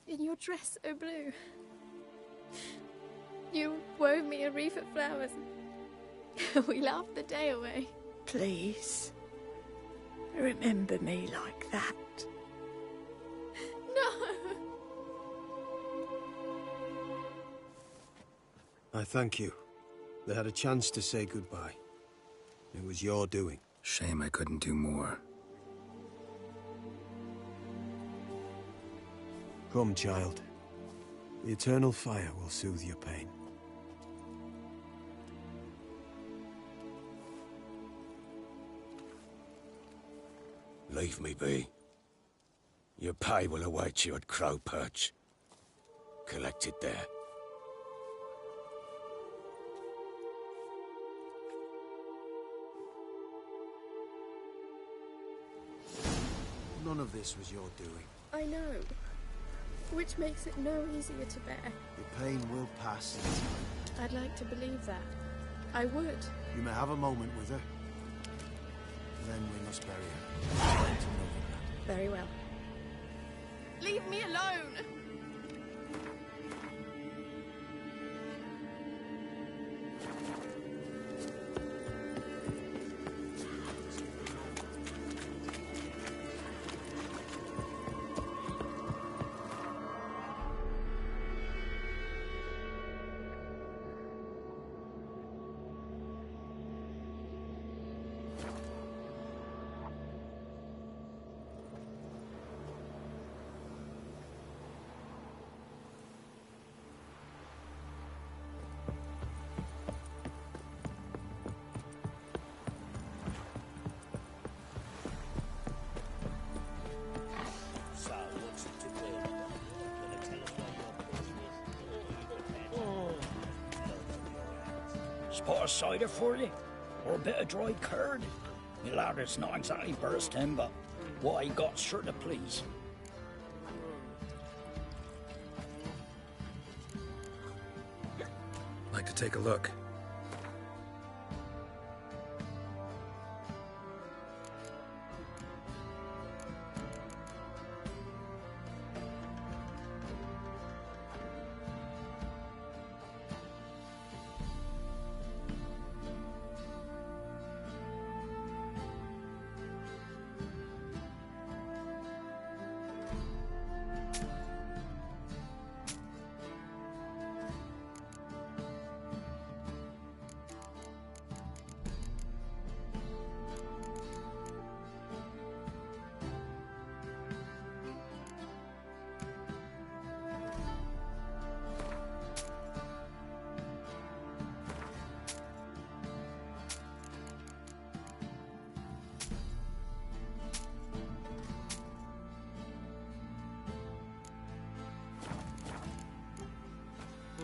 In your dress so blue. You wove me a wreath of flowers. We laughed the day away. Please, remember me like that. No! I thank you. They had a chance to say goodbye. It was your doing. Shame I couldn't do more. Come, child. The eternal fire will soothe your pain. Leave me be. Your pay will await you at Crow Perch. Collect it there. None of this was your doing. I know. Which makes it no easier to bear. The pain will pass in time. I'd like to believe that. I would. You may have a moment with her. Then we must bury her. Very well. Leave me alone! Spot of cider for you? Or a bit of dried curd? My lad, it's not exactly bursting, but what I got's sure to please. Like to take a look.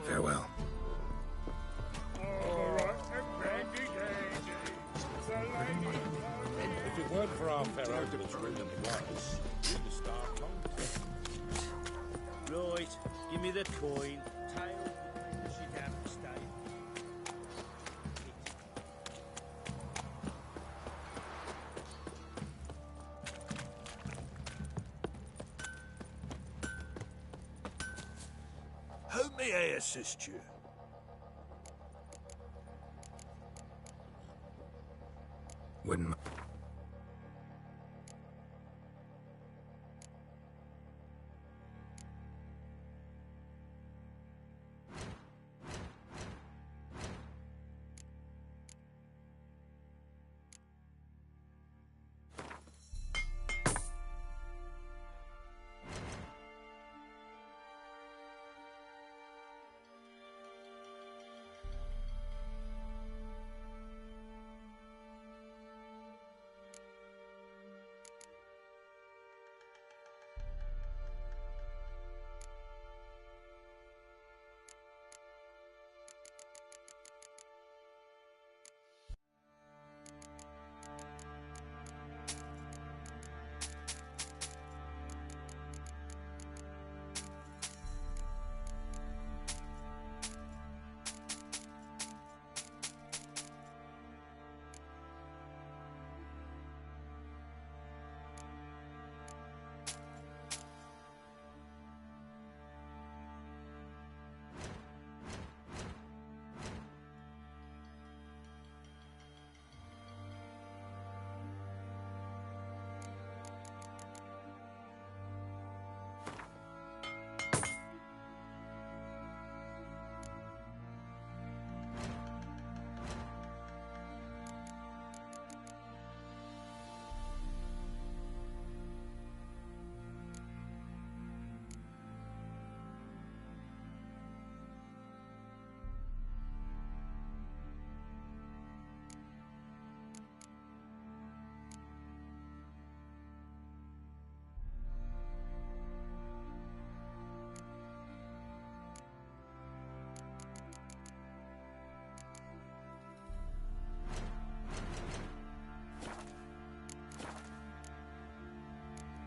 Farewell. If it weren't for our fellow that was ruling the was, we'd have starved long. Right, give me the coin. Tail, she'd have to stay. How may I assist you? Wouldn't...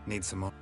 Need some more.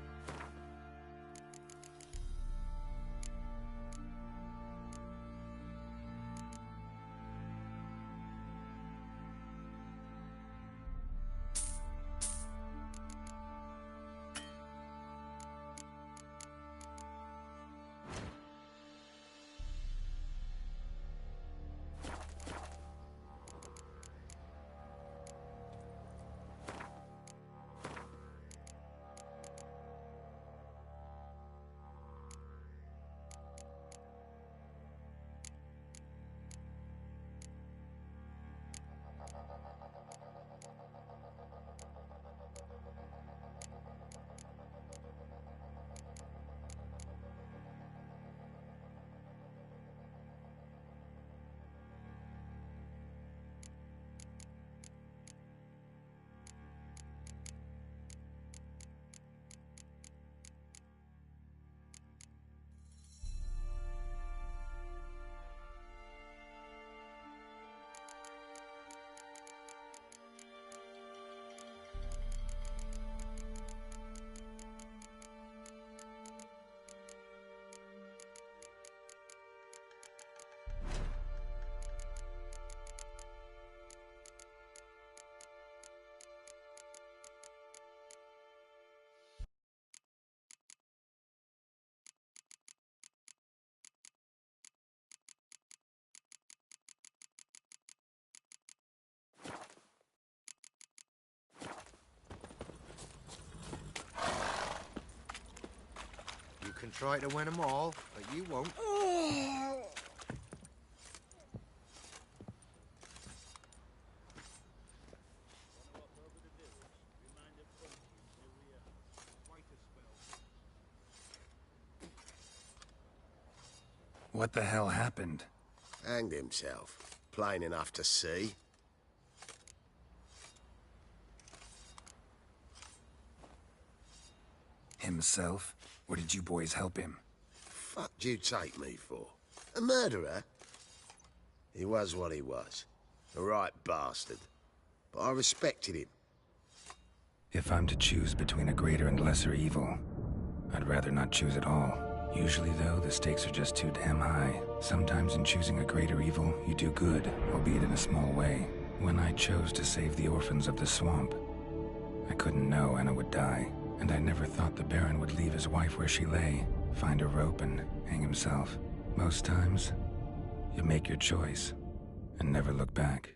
try to win them all, but you won't. What the hell happened? Hanged himself. Plain enough to see. Himself? Or did you boys help him? Fuck'd you take me for? A murderer? He was what he was. A right bastard. But I respected him. If I'm to choose between a greater and lesser evil, I'd rather not choose at all. Usually, though, the stakes are just too damn high. Sometimes in choosing a greater evil, you do good, albeit in a small way. When I chose to save the orphans of the swamp, I couldn't know Anna would die, and I never thought the Baron would leave his wife where she lay, find a rope and hang himself. Most times, you make your choice and never look back.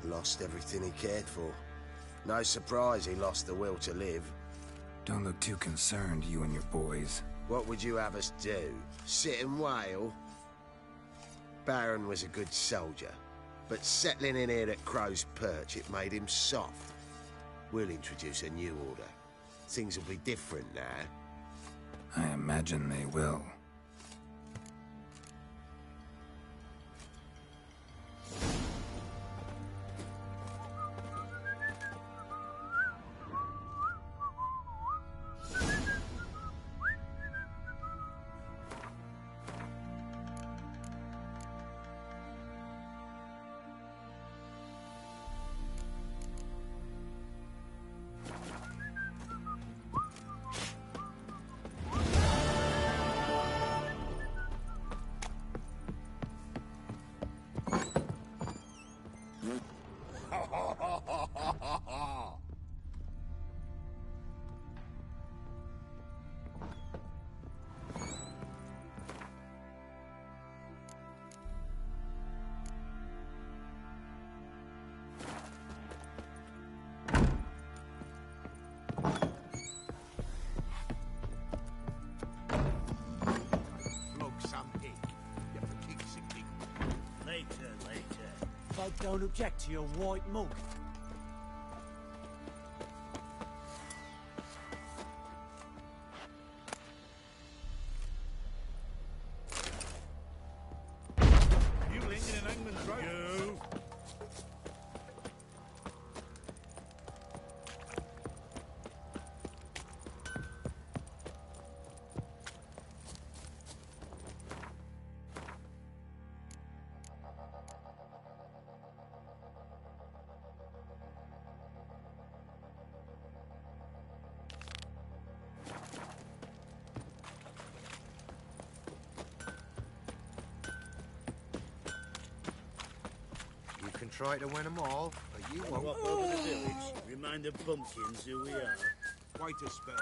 Lost everything he cared for. No surprise he lost the will to live. Don't look too concerned, you and your boys. What would you have us do? Sit and wail? Baron was a good soldier, but settling in here at Crow's Perch, it made him soft. We'll introduce a new order. Things will be different now. I imagine they will. Don't object to your white mug. You lingering in England's road? You. Try to win them all, but you won't. Walk over the village. Remind the pumpkins who we are. Wait a spell.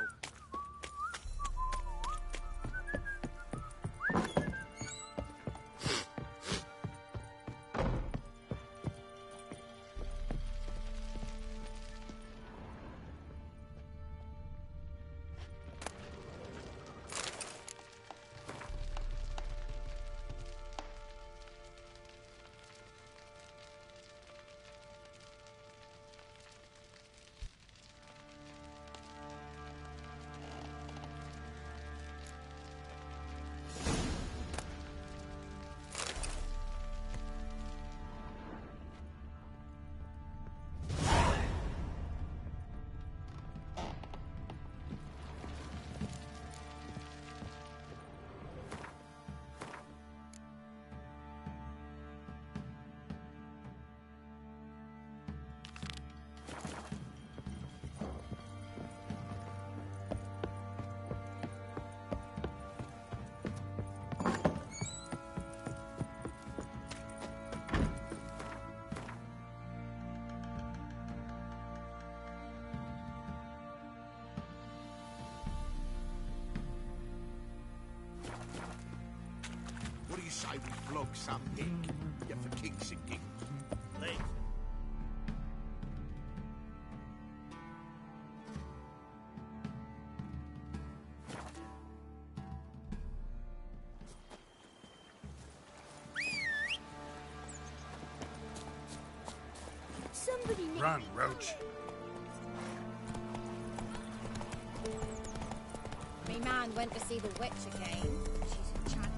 What do you say we flog some pig? Yeah, for kicks and giggles. Late. Run, Roach. Me man went to see the witch again. She's a chat.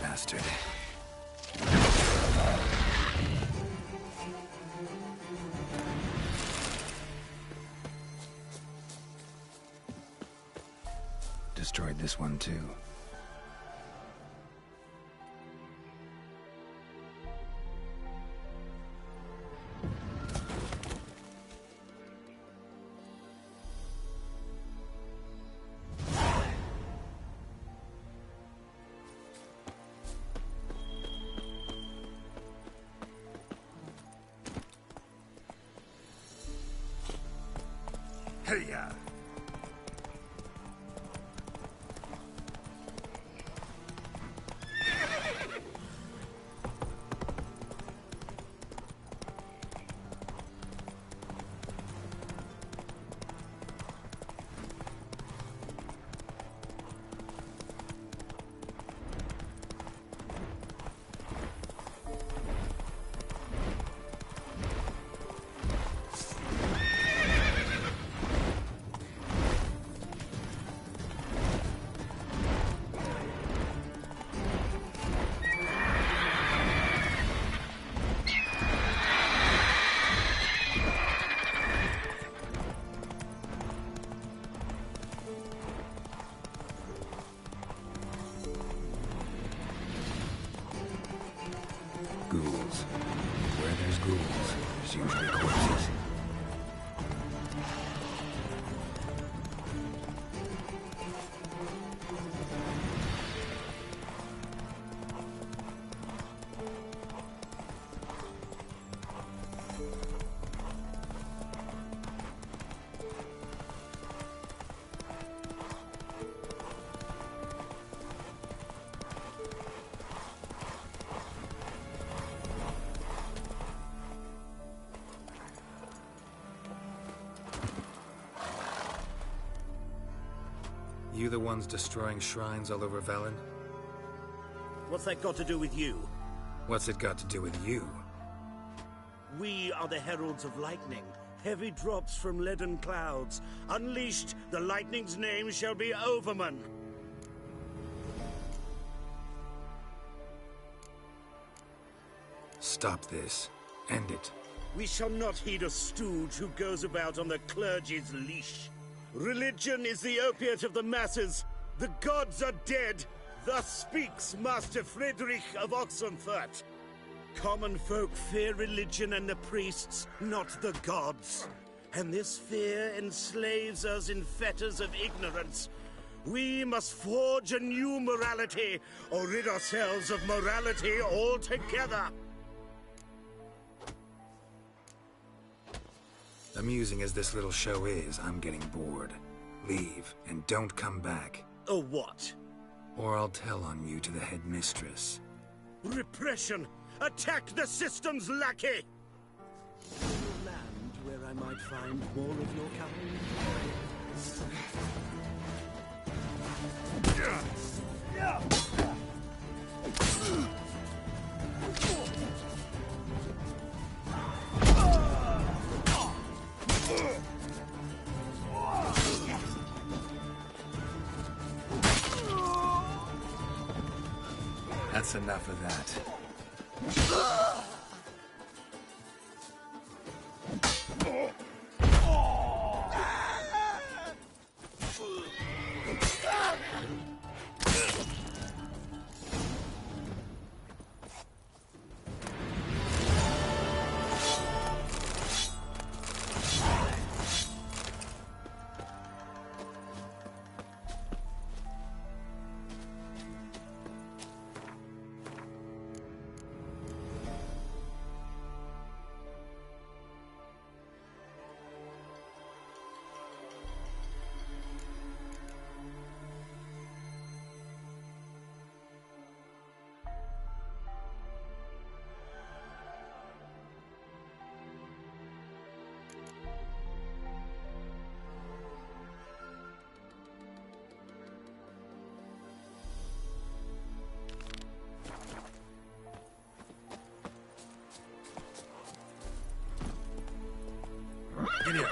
Bastard. Destroyed this one too. Hey-ya! Ghouls. Where there's ghouls, there's usually corpses. You the ones destroying shrines all over Velen? What's that got to do with you? What's it got to do with you? We are the heralds of lightning. Heavy drops from leaden clouds. Unleashed, the lightning's name shall be Overman. Stop this. End it. We shall not heed a stooge who goes about on the clergy's leash. Religion is the opiate of the masses. The gods are dead. Thus speaks Master Friedrich of Oxenfurt. Common folk fear religion and the priests, not the gods. And this fear enslaves us in fetters of ignorance. We must forge a new morality, or rid ourselves of morality altogether. Amusing as this little show is, I'm getting bored. Leave, and don't come back. Or what? Or I'll tell on you to the headmistress. Repression! Attack the system's lackey! Land where I might find more of your kind? That's enough of that. Get here.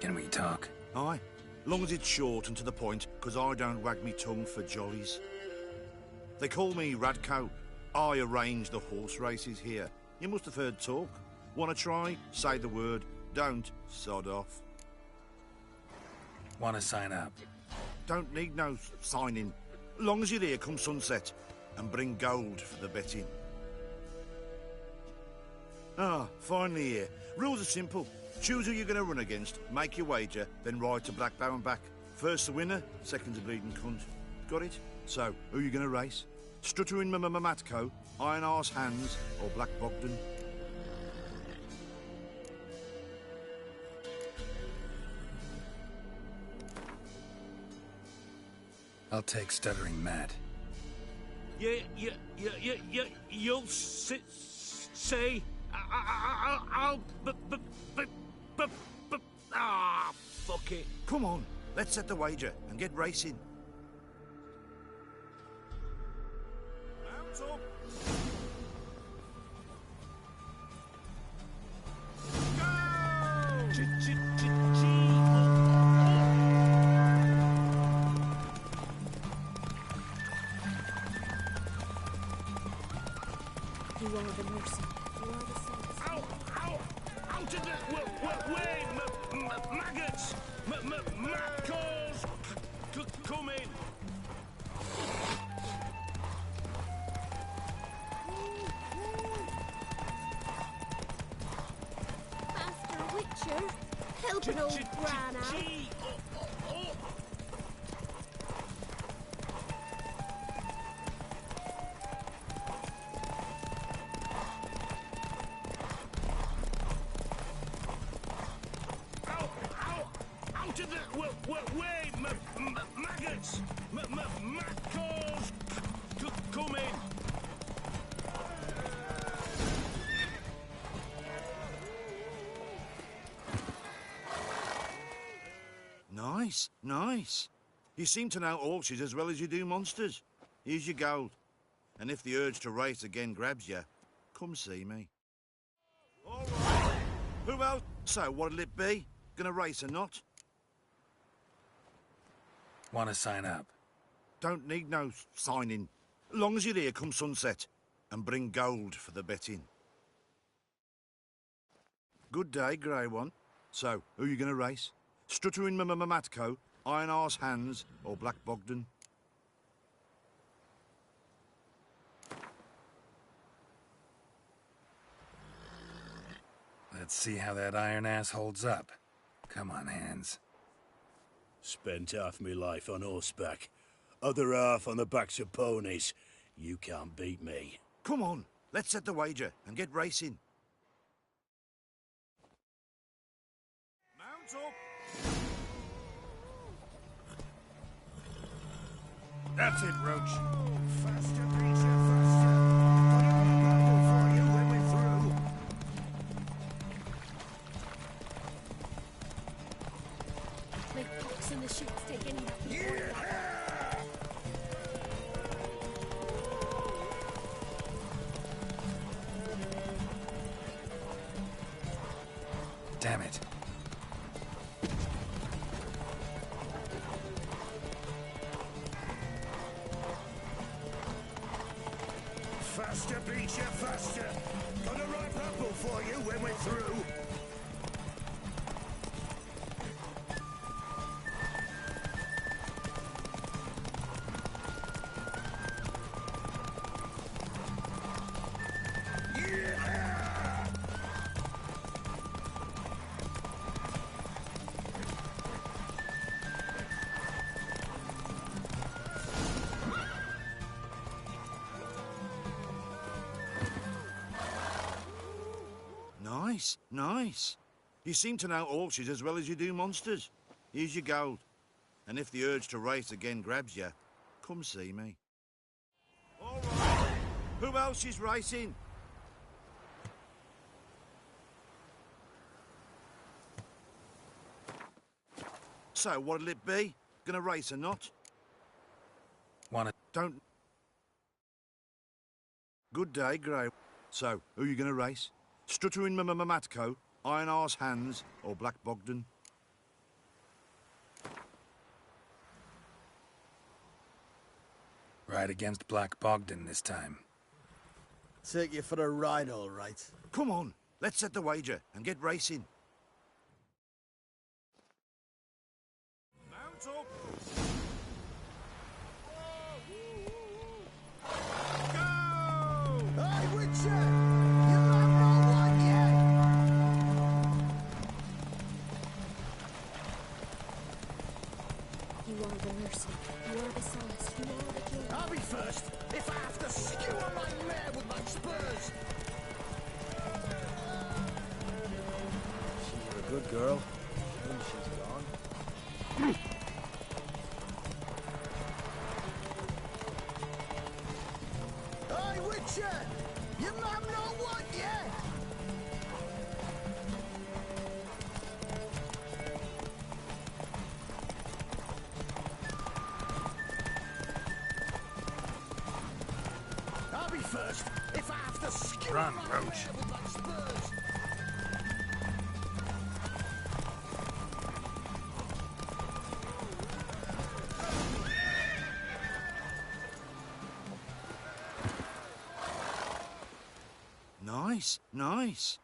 Can we talk? Aye. Long as it's short and to the point, 'cause I don't wag me tongue for jollies. They call me Radcoat. I arrange the horse races here. You must have heard talk. Want to try? Say the word. Don't. Sod off. Want to sign up? Don't need no signing. Long as you're here come sunset. And bring gold for the betting. Ah, finally here. Rules are simple. Choose who you're going to run against, make your wager, then ride to Blackbow and back. First the winner, second the bleeding cunt. Got it? So, who are you going to race? Stuttering Matko, Iron Arse Hands, or Black Bogdan? I'll take Stuttering Matt. You'll say, I'll, fuck it. Come on, let's set the wager and get racing. Mount up. You are the mercy. You are the saints. Ow! Out of the way, maggots! Maccals! Come in! Master Witcher, help an old Bran out. Out of the way, maggots! Maccals! Come in! Nice. You seem to know horses as well as you do monsters. Here's your gold. And if the urge to race again grabs you, come see me. All right. Who else? So, what'll it be? Gonna race or not? Want to sign up? Don't need no signing. Long as you're here come sunset. And bring gold for the betting. Good day, Grey One. So, who you gonna race? Stuttering Matko, Iron Arse Hands, or Black Bogdan? Let's see how that iron ass holds up. Come on, Hands. Spent half my life on horseback. Other half on the backs of ponies. You can't beat me. Come on, let's set the wager and get racing. Mount up! That's it, Roach. Faster, Peter, faster. Got a for you when we're through. Make pox in the sheets take any before you. Damn it. Faster, Beecher, faster! Got a ripe apple for you when we're through. Nice. You seem to know horses as well as you do monsters. Here's your gold. And if the urge to race again grabs you, come see me. All right. Who else is racing? So, what'll it be? Gonna race or not? Want to... Don't... Good day, Grey. So, who you gonna race? Stuttering Matko, Iron Arse Hands, or Black Bogdan? Ride against Black Bogdan this time. Take you for a ride, all right. Come on, let's set the wager and get racing. Good girl. When she's gone. Hey, Witcher! Your mum not what yet? I'll be first if I have to skew Run, my Roach. way with my spurs. Nice, nice.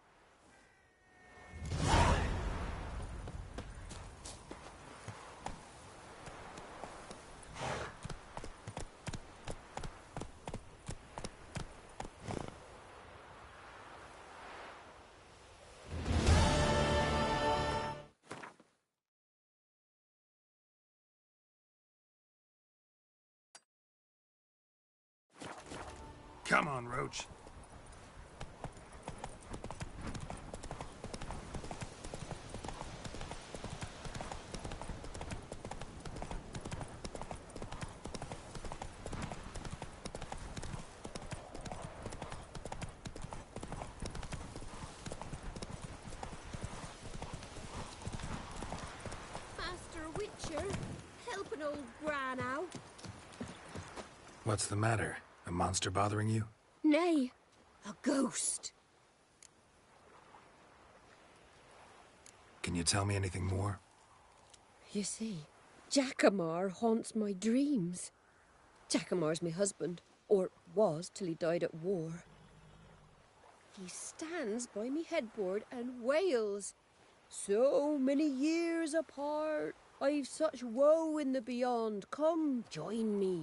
Come on, Roach. Master Witcher, help an old gran out. What's the matter? A monster bothering you? Nay, a ghost. Can you tell me anything more? You see, Jackamar haunts my dreams. Jackamar's my husband, or was till he died at war. He stands by me headboard and wails. So many years apart, I've such woe in the beyond. Come, join me.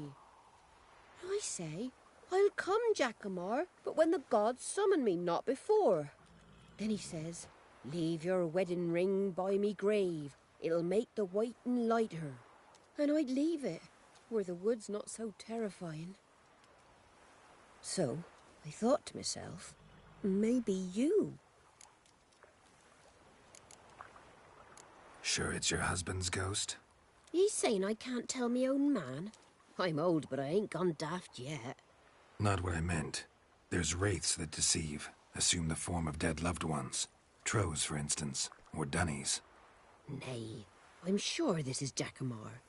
I say, I'll come, Jackamar, but when the gods summon me, not before. Then he says, leave your wedding ring by me grave. It'll make the waiting lighter. And I'd leave it, where the wood's not so terrifying. So, I thought to myself, maybe you. Sure it's your husband's ghost? He's saying I can't tell me own man. I'm old, but I ain't gone daft yet. Not what I meant. There's wraiths that deceive, assume the form of dead loved ones. Trows, for instance, or dunnies. Nay, I'm sure this is Jackamar.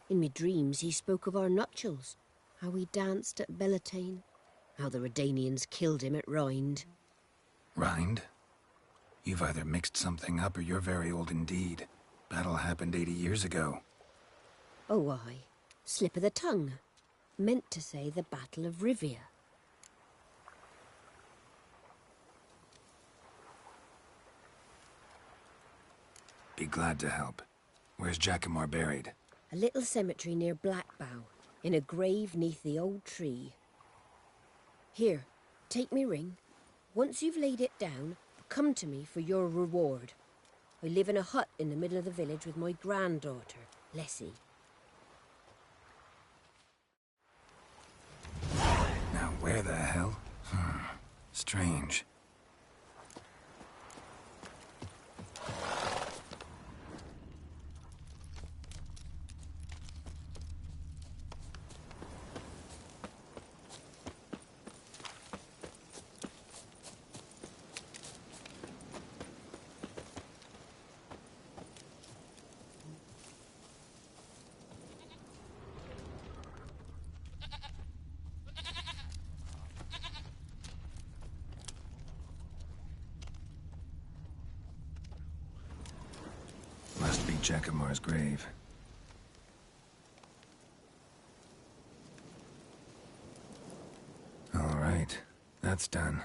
In me dreams he spoke of our nuptials, how we danced at Bellatane, how the Redanians killed him at Rind. Rind? You've either mixed something up or you're very old indeed. Battle happened 80 years ago. Oh, aye. Slip of the tongue. Meant to say the Battle of Rivia. Be glad to help. Where's Jackamar buried? A little cemetery near Blackbough, in a grave neath the old tree. Here, take me ring. Once you've laid it down, come to me for your reward. I live in a hut in the middle of the village with my granddaughter, Lessie. Now where the hell? Strange. Must be Jackamar's grave. All right, that's done.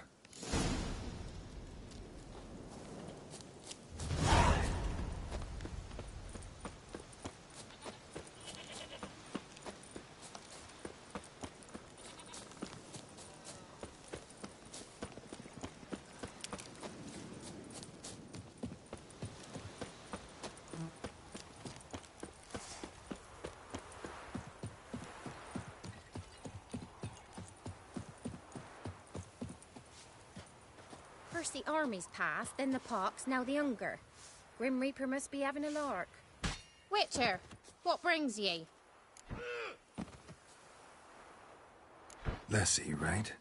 First the armies passed, then the pox, now the hunger. Grim Reaper must be having a lark. Witcher, what brings ye? Lessie, right?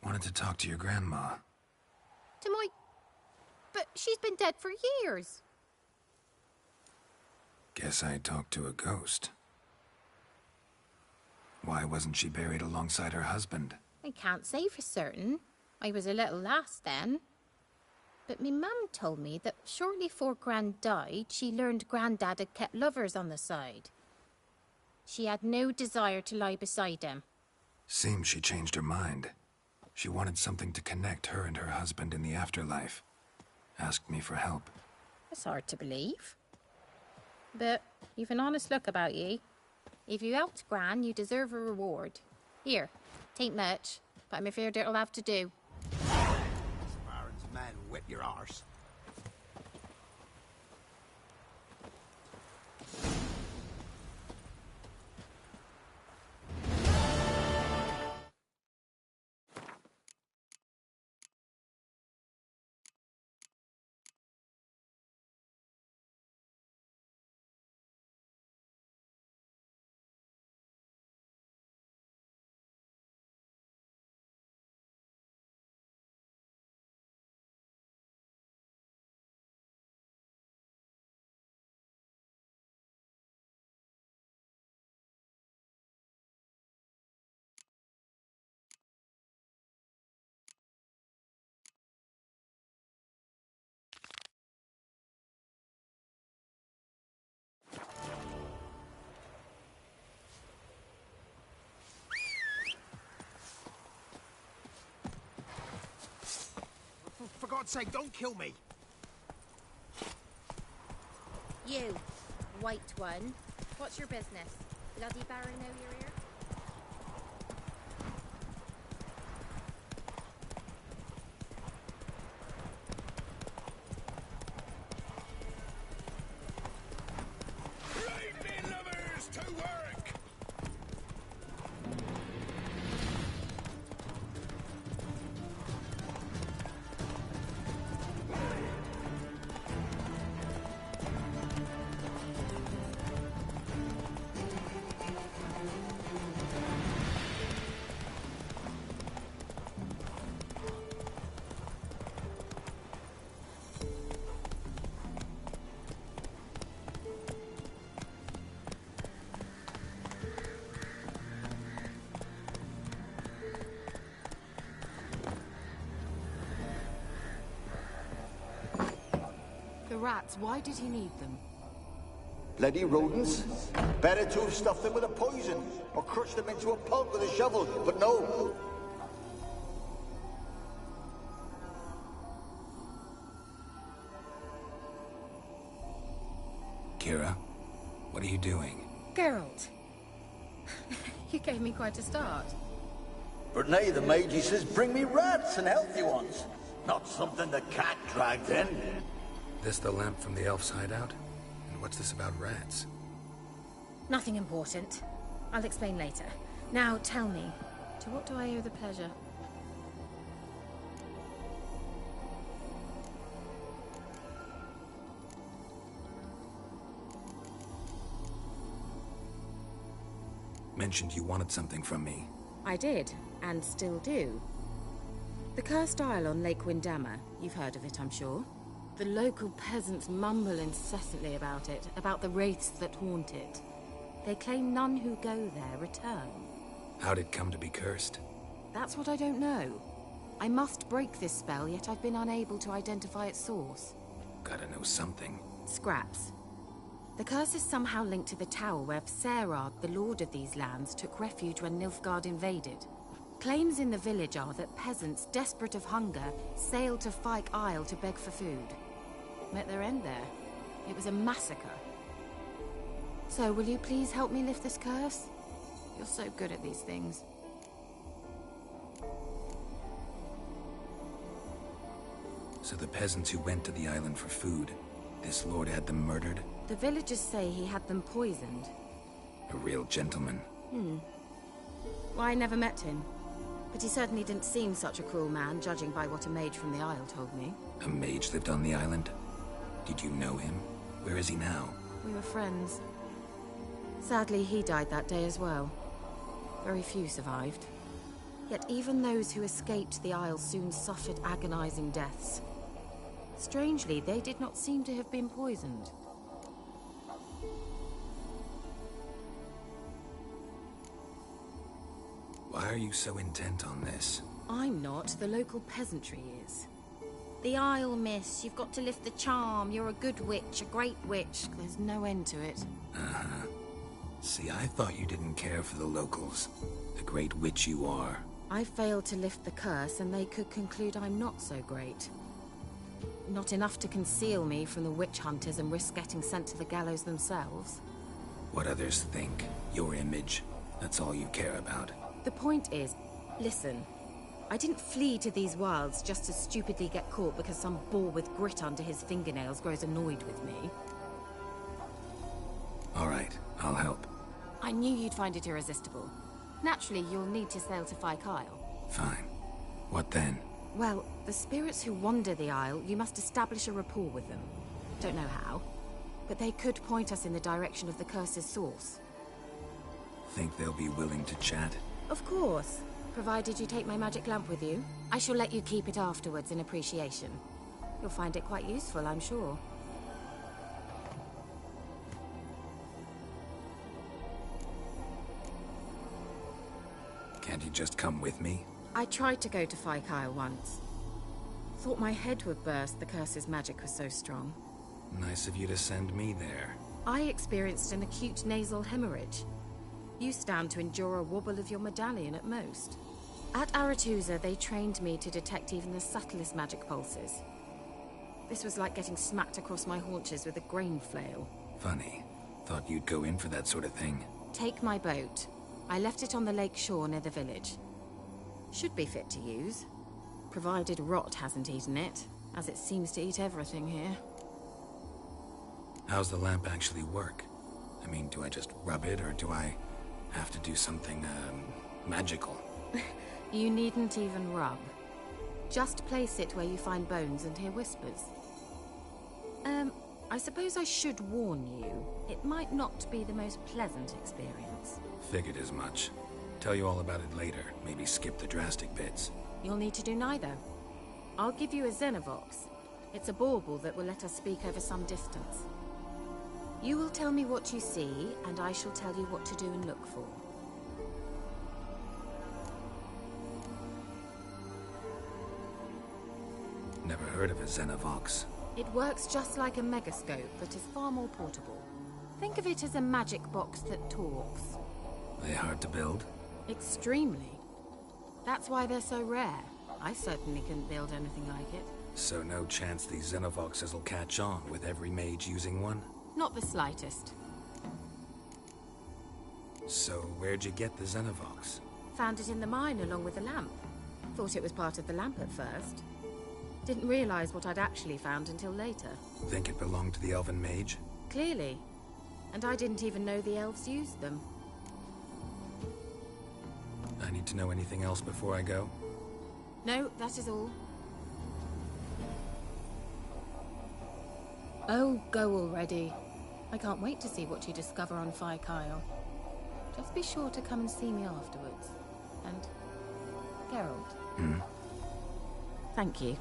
Wanted to talk to your grandma. To my... But she's been dead for years. Guess I talked to a ghost. Why wasn't she buried alongside her husband? I can't say for certain. I was a little lass then. But me mum told me that shortly before Gran died, she learned Grandad had kept lovers on the side. She had no desire to lie beside him. Seems she changed her mind. She wanted something to connect her and her husband in the afterlife. Asked me for help. That's hard to believe. But you've an honest look about ye. If you helped Gran, you deserve a reward. Here, tain't much, but I'm afraid it'll have to do. Baron's man wet your arse. For God's sake, don't kill me! You, white one, what's your business? Bloody Baron know you're here? Right me lovers to work! The rats, why did he need them? Bloody rodents. Better to have stuffed them with a poison, or crushed them into a pulp with a shovel, but no. Kira, what are you doing? Geralt. You gave me quite a start. But nay, the mage, he says, bring me rats and healthy ones. Not something the cat dragged in. This the lamp from the elf's hideout? And what's this about rats? Nothing important. I'll explain later. Now, tell me, to what do I owe the pleasure? Mentioned you wanted something from me. I did, and still do. The cursed isle on Lake Windammer. You've heard of it, I'm sure. The local peasants mumble incessantly about it, about the wraiths that haunt it. They claim none who go there return. How'd it come to be cursed? That's what I don't know. I must break this spell, yet I've been unable to identify its source. Gotta know something. Scraps. The curse is somehow linked to the tower where Serard, the lord of these lands, took refuge when Nilfgaard invaded. Claims in the village are that peasants, desperate of hunger, sailed to Fyke Isle to beg for food. Met their end there. It was a massacre. So, will you please help me lift this curse? You're so good at these things. So the peasants who went to the island for food, this lord had them murdered? The villagers say he had them poisoned. A real gentleman. Well, I never met him. But he certainly didn't seem such a cruel man, judging by what a mage from the Isle told me. A mage lived on the island? Did you know him? Where is he now? We were friends. Sadly, he died that day as well. Very few survived. Yet even those who escaped the Isle soon suffered agonizing deaths. Strangely, they did not seem to have been poisoned. Why are you so intent on this? I'm not. The local peasantry is. The Isle, miss. You've got to lift the charm. You're a good witch, a great witch. There's no end to it. Uh-huh. See, I thought you didn't care for the locals. The great witch you are. I failed to lift the curse, and they could conclude I'm not so great. Not enough to conceal me from the witch hunters and risk getting sent to the gallows themselves. What others think. Your image. That's all you care about. The point is, listen. I didn't flee to these wilds just to stupidly get caught because some boar with grit under his fingernails grows annoyed with me. All right, I'll help. I knew you'd find it irresistible. Naturally, you'll need to sail to Fyke Isle. Fine. What then? Well, the spirits who wander the Isle, you must establish a rapport with them. Don't know how, but they could point us in the direction of the curse's source. Think they'll be willing to chat? Of course. Provided you take my magic lamp with you. I shall let you keep it afterwards in appreciation. You'll find it quite useful, I'm sure. Can't you just come with me? I tried to go to Fyke Isle once. Thought my head would burst, the curse's magic was so strong. Nice of you to send me there. I experienced an acute nasal hemorrhage. You stand to endure a wobble of your medallion at most. At Aretusa, they trained me to detect even the subtlest magic pulses. This was like getting smacked across my haunches with a grain flail. Funny. Thought you'd go in for that sort of thing. Take my boat. I left it on the lake shore near the village. Should be fit to use. Provided rot hasn't eaten it, as it seems to eat everything here. How's the lamp actually work? I mean, do I just rub it, or do I have to do something, magical? You needn't even rub. Just place it where you find bones and hear whispers. I suppose I should warn you, it might not be the most pleasant experience. Figured as much. Tell you all about it later, maybe skip the drastic bits. You'll need to do neither. I'll give you a Xenovox. It's a bauble that will let us speak over some distance. You will tell me what you see, and I shall tell you what to do and look for. Never heard of a Xenovox. It works just like a megascope, but is far more portable. Think of it as a magic box that talks. They hard to build? Extremely. That's why they're so rare. I certainly couldn't build anything like it. So no chance these Xenovoxes will catch on with every mage using one? Not the slightest. So where'd you get the Xenovox? Found it in the mine along with the lamp. Thought it was part of the lamp at first. Didn't realize what I'd actually found until later. Think it belonged to the elven mage? Clearly. And I didn't even know the elves used them. I need to know anything else before I go? No, that is all. Oh, go already. I can't wait to see what you discover on Fyke Isle. Just be sure to come and see me afterwards. And... Geralt. Thank you.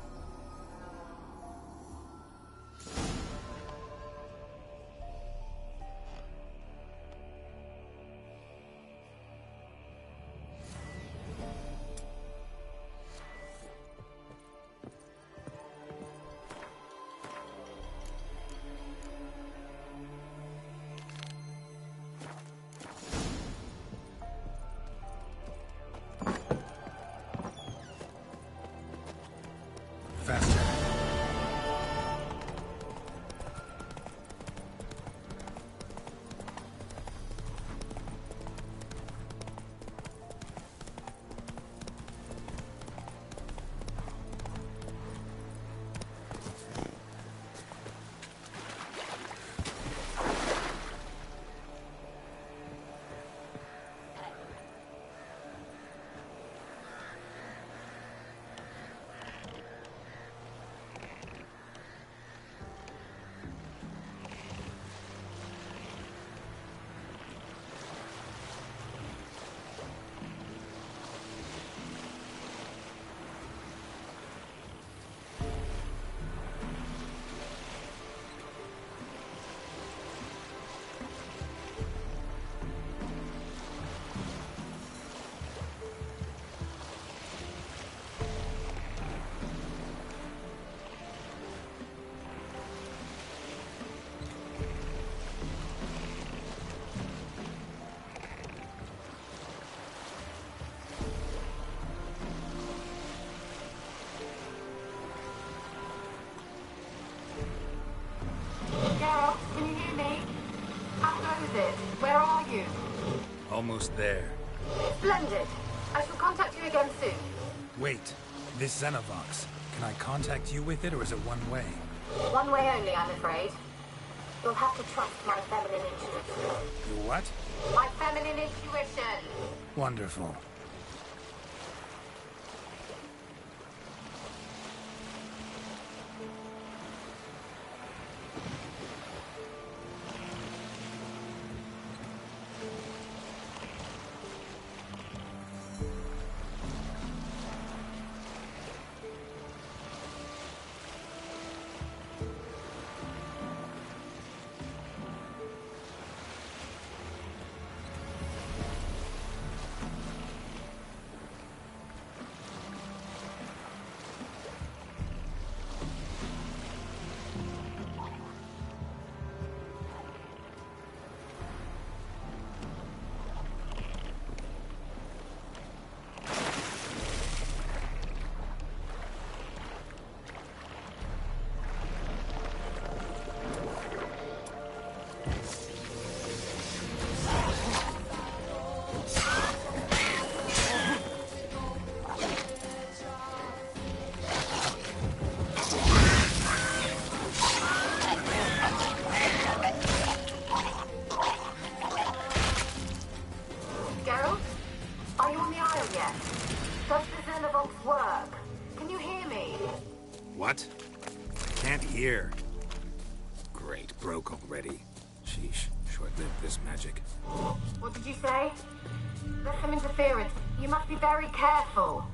almost there. Splendid. I shall contact you again soon. Wait, this Xenovox. Can I contact you with it, or is it one way? One way only, I'm afraid. You'll have to trust my feminine intuition. Your what? My feminine intuition. Wonderful. What? I can't hear. Great, broke already. Sheesh, short-lived this magic. What did you say? There's some interference. You must be very careful.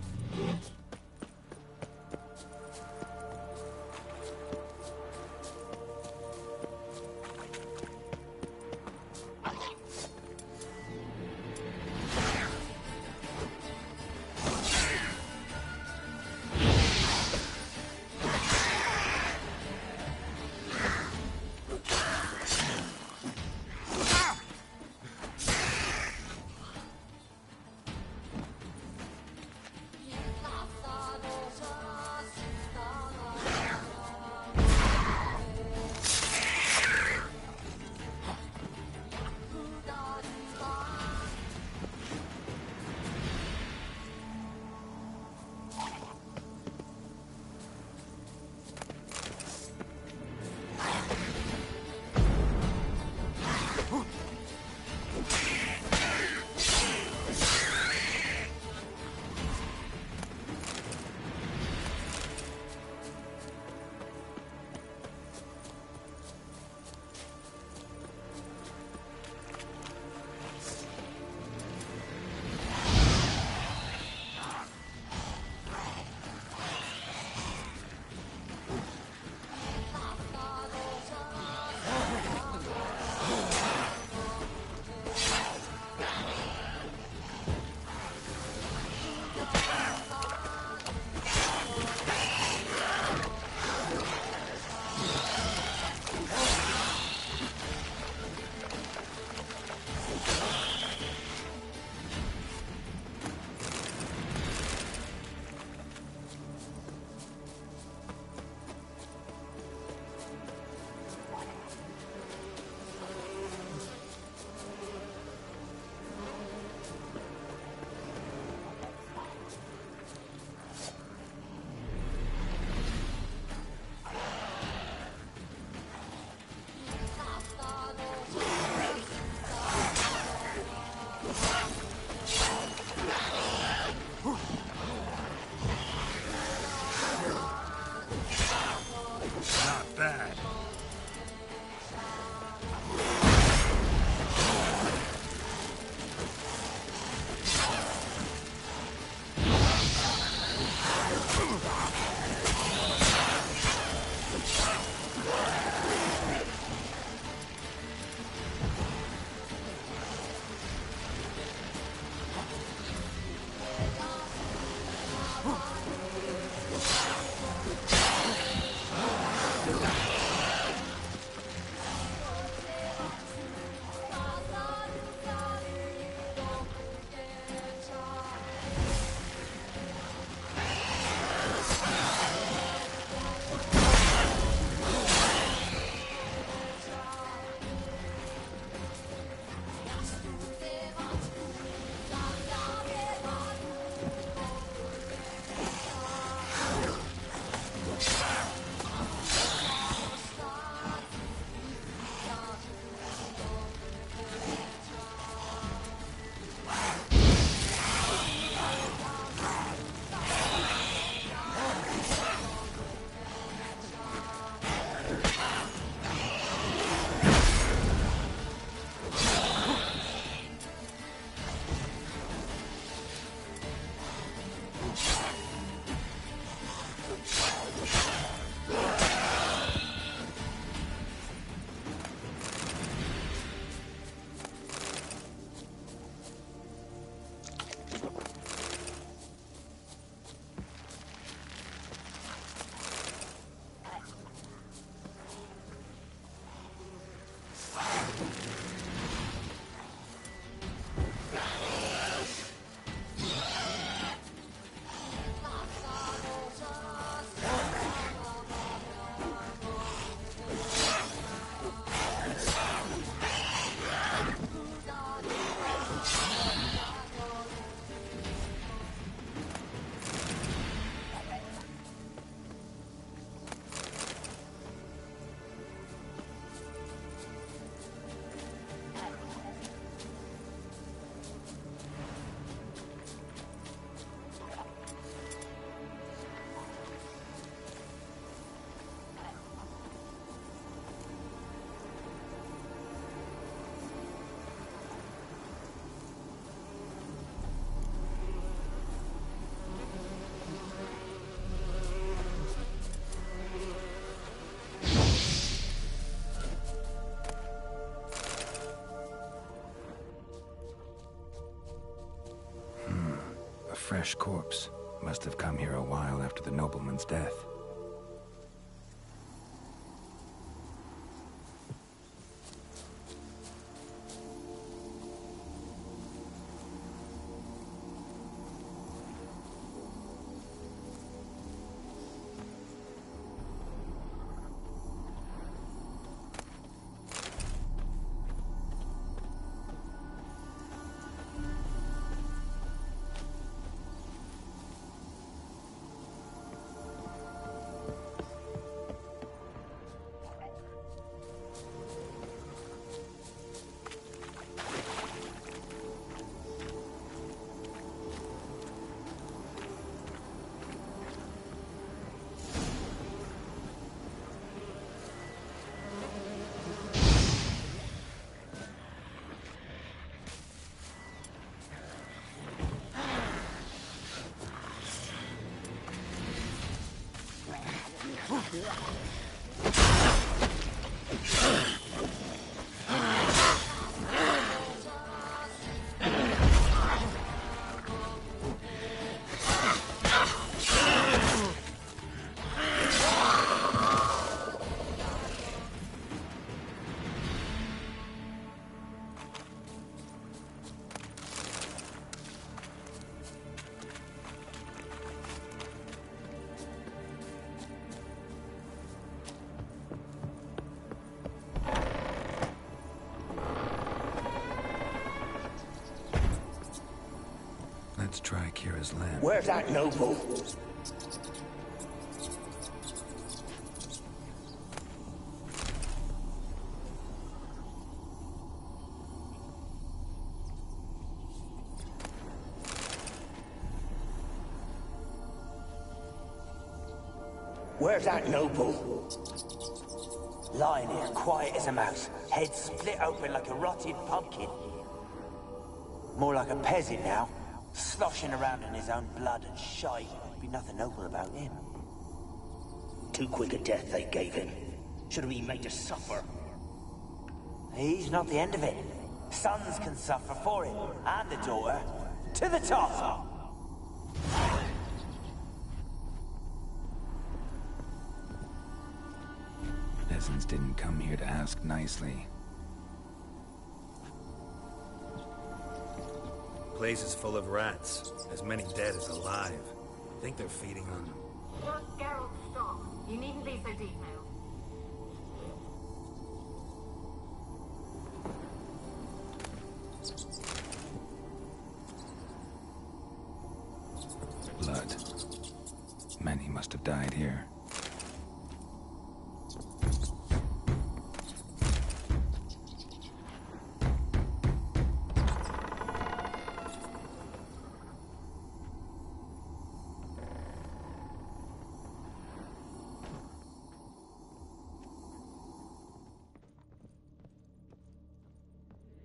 fresh corpse. Must have come here a while after the nobleman's death. Let's try Kira's lamp. Where's that noble? Where's that noble? Lying here, quiet as a mouse, head split open like a rotted pumpkin. More like a peasant now. Sloshing around in his own blood and shite. Be nothing noble about him. Too quick a death they gave him. Should have been made to suffer. He's not the end of it. Sons can suffer for it, and the daughter. To the top! Peasants didn't come here to ask nicely. Place is full of rats. As many dead as alive. Think they're feeding on them. Just Geralt, stop. You needn't be so detailed. Blood. Many must have died here.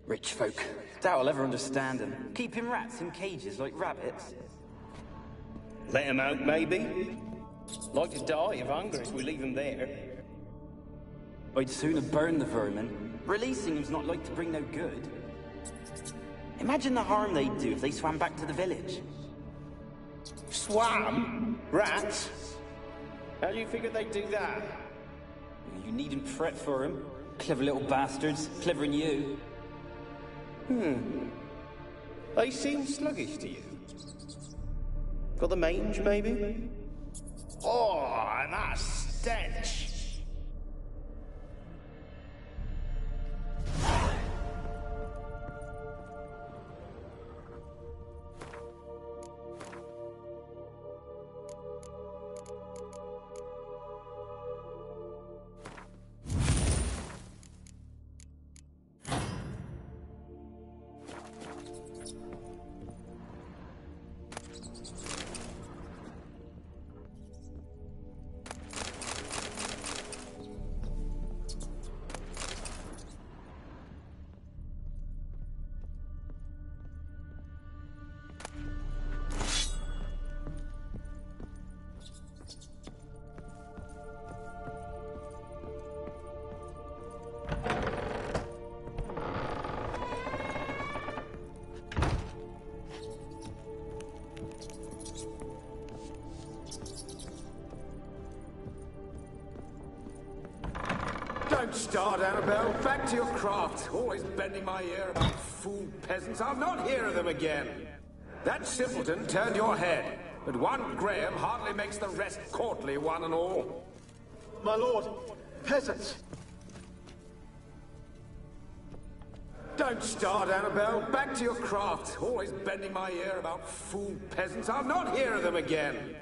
Rich folk. Doubt I'll ever understand them. Keeping rats in cages like rabbits. Let them out, maybe? Like to die of hunger if we leave them there. I'd sooner burn the vermin. Releasing them's not like to bring no good. Imagine the harm they'd do if they swam back to the village. Swam? Rats? How do you figure they'd do that? You needn't fret for them. Clever little bastards. Clever than you. They seem sluggish to you. Got the mange, maybe? Oh, and that stench! Don't start, Annabelle. Back to your craft. Always bending my ear about fool peasants. I'll not hear of them again. That simpleton turned your head, but one Graham hardly makes the rest courtly, one and all. My lord, peasants. Don't start, Annabelle. Back to your craft. Always bending my ear about fool peasants. I'll not hear of them again.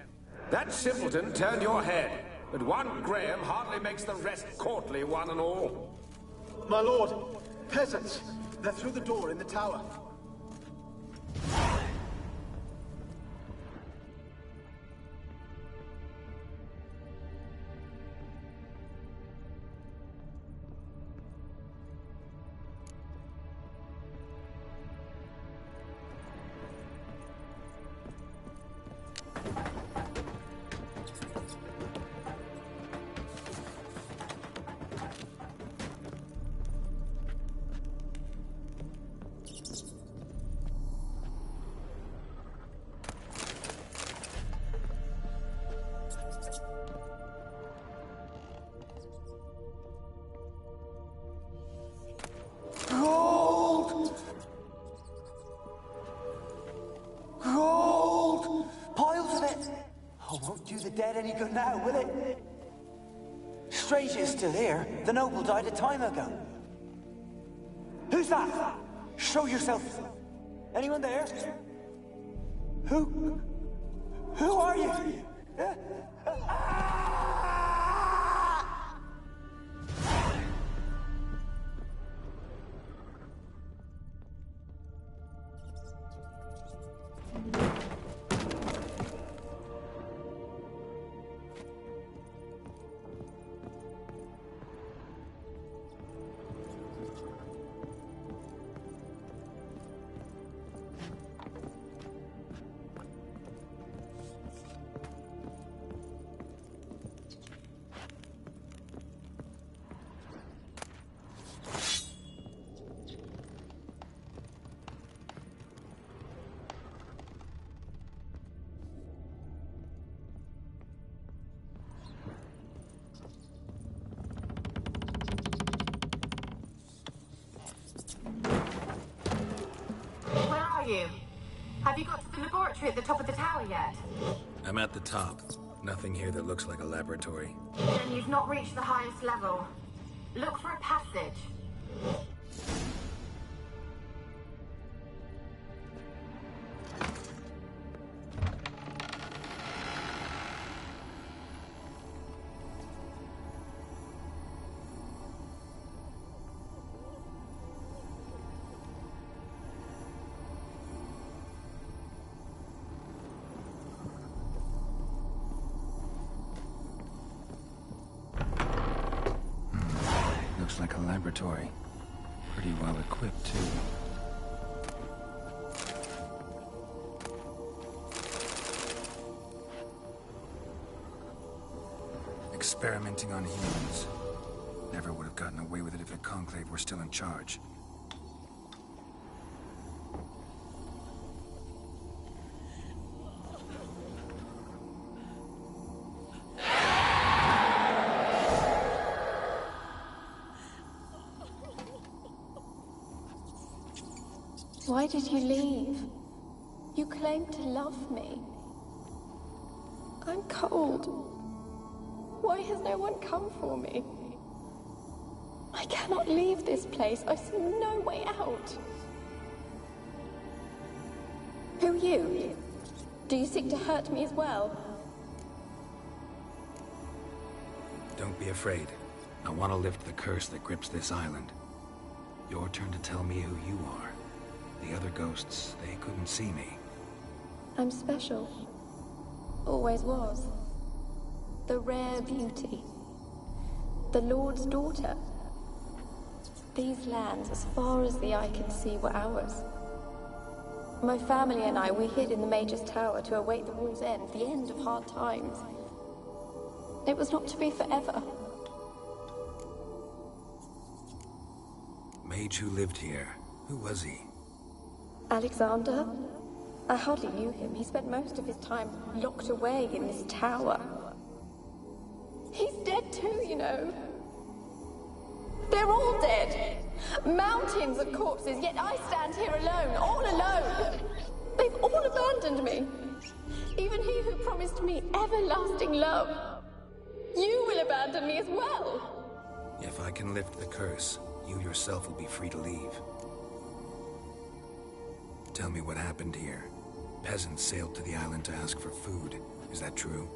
That simpleton turned your head, but one Graham hardly makes the rest courtly, one and all. My lord, peasants. They're through the door in the tower. Gold! Gold! Piles of it! Oh, won't do the dead any good now, will it? Strange it's still here. The noble died a time ago. Who's that? Show yourself. Anyone there? Who are you? You? Have you got to the laboratory at the top of the tower yet? I'm at the top. Nothing here that looks like a laboratory. Then you've not reached the highest level. Look for a passage. Looks like a laboratory. Pretty well equipped, too. Experimenting on humans. Never would have gotten away with it if the Conclave were still in charge. Why did you leave? You claimed to love me. I'm cold. Why has no one come for me? I cannot leave this place. I see no way out. Who are you? Do you seek to hurt me as well? Don't be afraid. I want to lift the curse that grips this island. Your turn to tell me who you are. The other ghosts, they couldn't see me. I'm special. Always was. The rare beauty. The Lord's daughter. These lands, as far as the eye can see, were ours. My family and I, we hid in the Mage's Tower to await the war's end, the end of hard times. It was not to be forever. Mage who lived here. Who was he? Alexander? I hardly knew him. He spent most of his time locked away in this tower. He's dead too, you know. They're all dead. Mountains of corpses, yet I stand here alone, all alone. They've all abandoned me. Even he who promised me everlasting love. You will abandon me as well. If I can lift the curse, you yourself will be free to leave. Tell me what happened here. Peasants sailed to the island to ask for food. Is that true?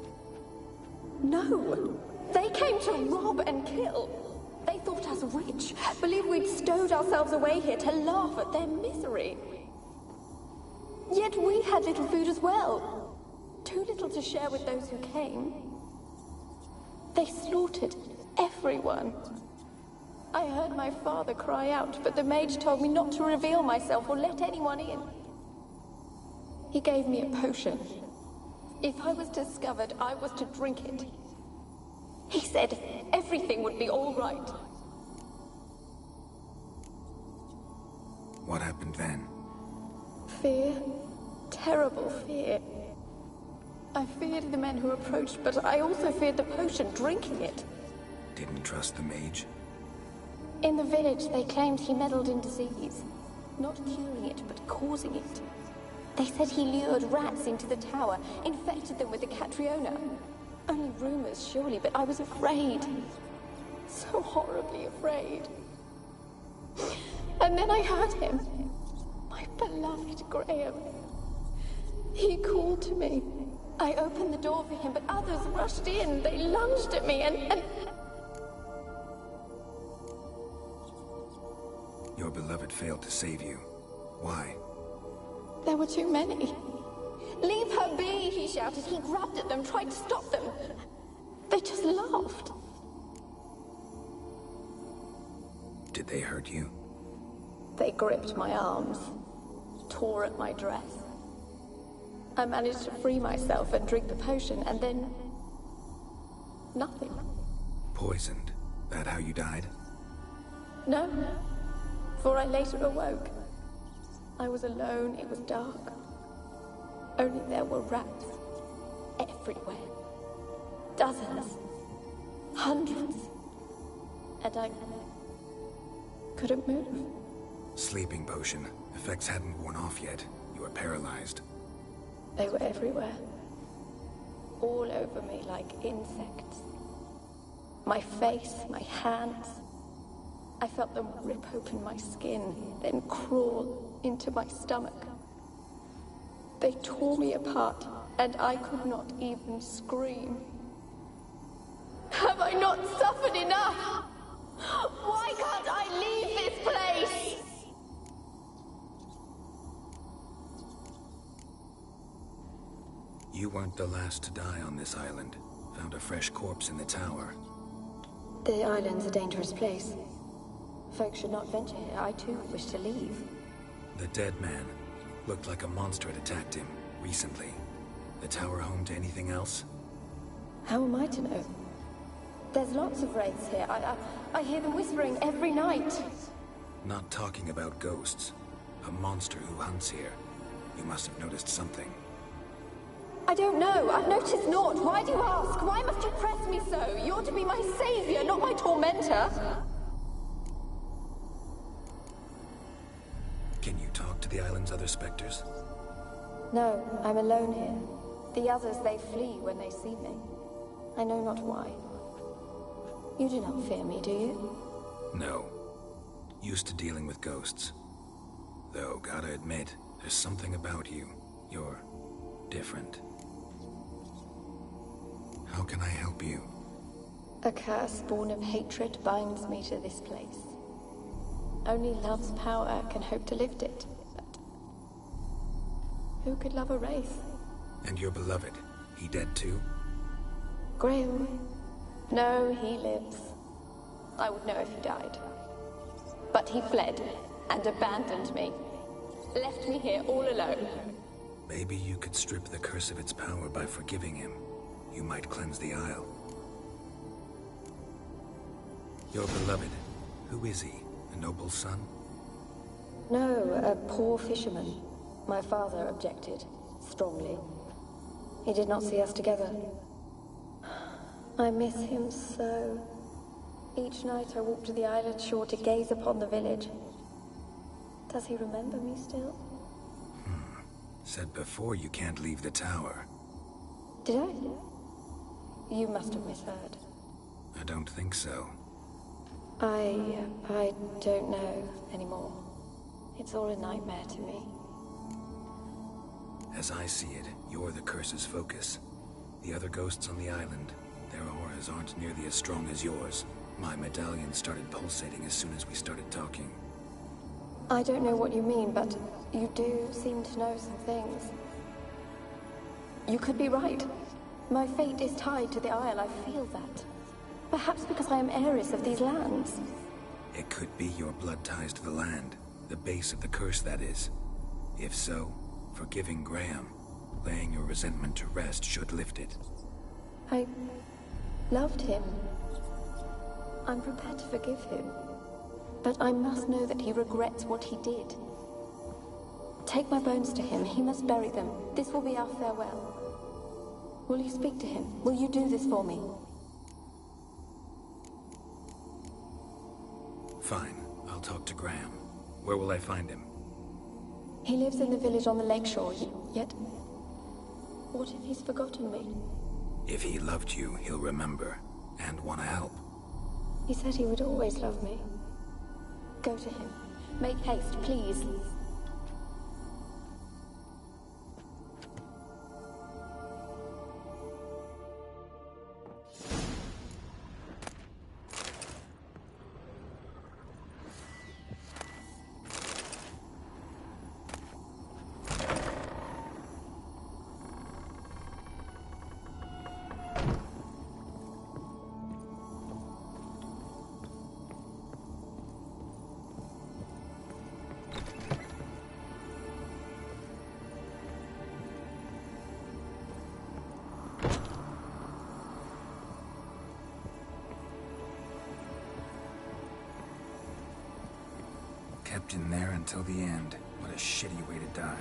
No. They came to rob and kill. They thought us rich, believed we'd stowed ourselves away here to laugh at their misery. Yet we had little food as well. Too little to share with those who came. They slaughtered everyone. I heard my father cry out, but the mage told me not to reveal myself or let anyone in. He gave me a potion. If I was discovered, I was to drink it. He said everything would be all right. What happened then? Fear. Terrible fear. I feared the men who approached, but I also feared the potion, drinking it. Didn't trust the mage? In the village, they claimed he meddled in disease. Not curing it, but causing it. They said he lured rats into the tower, infected them with the Catriona. Only rumors, surely, but I was afraid. So horribly afraid. And then I heard him. My beloved Graham. He called to me. I opened the door for him, but others rushed in. They lunged at me and... Your beloved failed to save you. Why? There were too many. Leave her be, he shouted. He grabbed at them, tried to stop them. They just laughed. Did they hurt you? They gripped my arms, tore at my dress. I managed to free myself and drink the potion, and then... nothing. Poisoned? That how you died? No, for I later awoke. I was alone, it was dark. Only there were rats everywhere. Dozens. Hundreds. And I couldn't move. Sleeping potion. Effects hadn't worn off yet. You were paralyzed. They were everywhere. All over me like insects. My face, my hands. I felt them rip open my skin, then crawl into my stomach. They tore me apart, and I could not even scream. Have I not suffered enough? Why can't I leave this place? You weren't the last to die on this island. Found a fresh corpse in the tower. The island's a dangerous place. Folks should not venture here. I too wish to leave. The dead man looked like a monster had attacked him recently. The tower home to anything else? How am I to know? There's lots of wraiths here. I hear them whispering every night. Not talking about ghosts. A monster who hunts here. You must have noticed something. I don't know. I've noticed naught. Why do you ask? Why must you press me so? You're to be my savior, not my tormentor. Can you talk to the island's other specters? No, I'm alone here. The others, they flee when they see me. I know not why. You do not fear me, do you? No. Used to dealing with ghosts. Though, gotta admit, there's something about you. You're different. How can I help you? A curse born of hatred binds me to this place. Only love's power can hope to lift it. But who could love a wraith? And your beloved, he dead too? Graham? No, he lives. I would know if he died. But he fled and abandoned me. Left me here all alone. Maybe you could strip the curse of its power by forgiving him. You might cleanse the isle. Your beloved, who is he? A noble son? No, a poor fisherman. My father objected, strongly. He did not see us together. I miss him so. Each night I walk to the island shore to gaze upon the village. Does he remember me still? Said before you can't leave the tower. Did I? You must have misheard. I don't think so. I don't know anymore. It's all a nightmare to me. As I see it, you're the curse's focus. The other ghosts on the island, their auras aren't nearly as strong as yours. My medallion started pulsating as soon as we started talking. I don't know what you mean, but you do seem to know some things. You could be right. My fate is tied to the Isle, I feel that. Perhaps because I am heiress of these lands. It could be your blood ties to the land. The base of the curse, that is. If so, forgiving Graham, laying your resentment to rest should lift it. I loved him. I'm prepared to forgive him. But I must know that he regrets what he did. Take my bones to him. He must bury them. This will be our farewell. Will you speak to him? Will you do this for me? Fine. I'll talk to Graham. Where will I find him? He lives in the village on the lakeshore, yet... What if he's forgotten me? If he loved you, he'll remember, and want to help. He said he would always love me. Go to him. Make haste, please. Kept in there until the end. What a shitty way to die.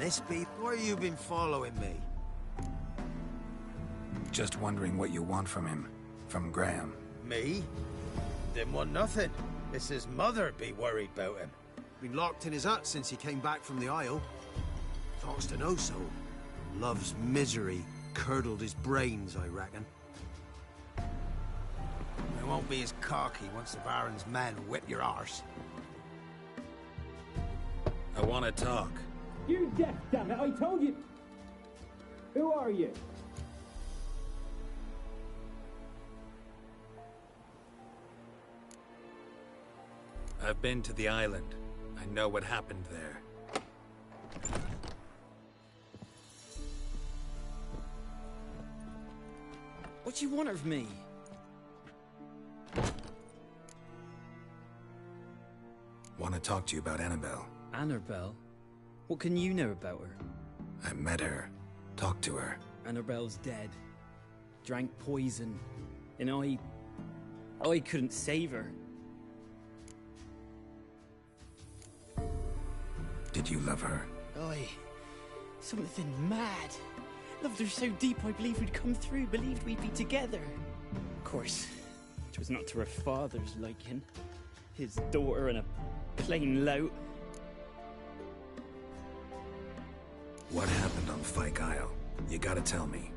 Espy, why you been following me? Just wondering what you want from him. From Graham. Me? Didn't want nothing. It's his mother be worried about him. Been locked in his hut since he came back from the Isle. Talks to no soul. Love's misery curdled his brains, I reckon. It won't be as cocky once the Baron's men whip your arse. I want to talk. You're deaf, damn it! I told you! Who are you? I've been to the island. I know what happened there. What do you want of me? Want to talk to you about Annabelle. Annabelle? What can you know about her? I met her. Talked to her. Annabelle's dead. Drank poison. And I couldn't save her. Did you love her? Something mad. Loved her so deep I believed we'd come through, believed we'd be together. Of course, it was not to her father's liking. His daughter and a plain lout. What happened on Fyke Isle? You gotta tell me.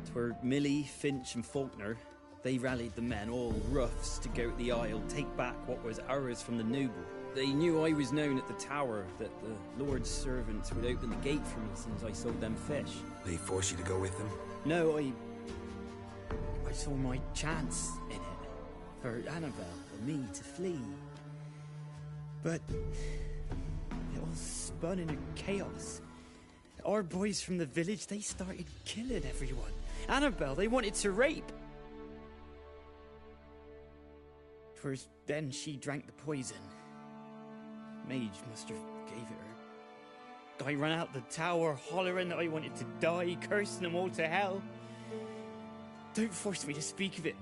'Twere Millie, Finch and Faulkner. They rallied the men, all roughs, to go to the Isle, take back what was ours from the noble. They knew I was known at the tower, that the Lord's servants would open the gate for me since I sold them fish. They forced you to go with them? No, I saw my chance in it. For Annabelle and me to flee. But it all spun into chaos. Our boys from the village, they started killing everyone. Annabelle, they wanted to rape. 'Twas then she drank the poison. Mage must have gave it her. I ran out the tower, hollering that I wanted to die, cursing them all to hell. Don't force me to speak of it.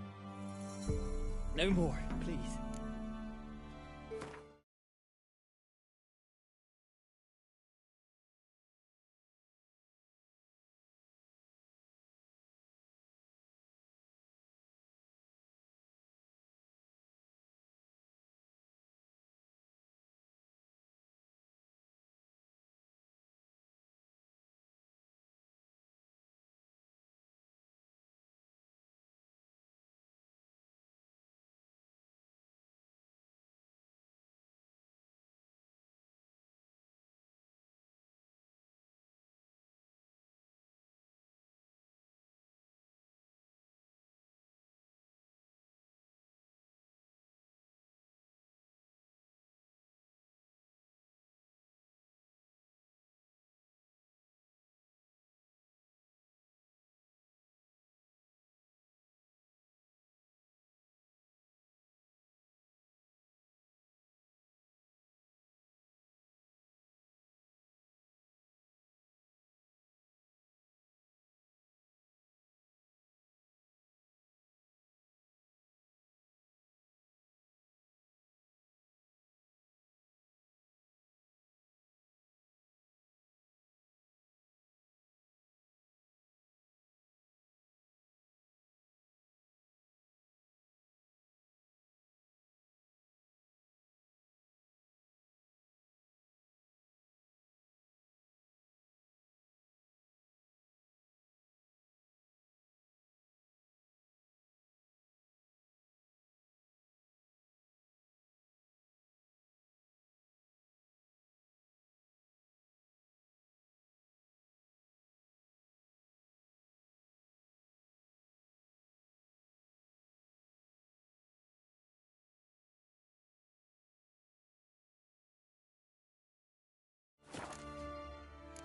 No more, please.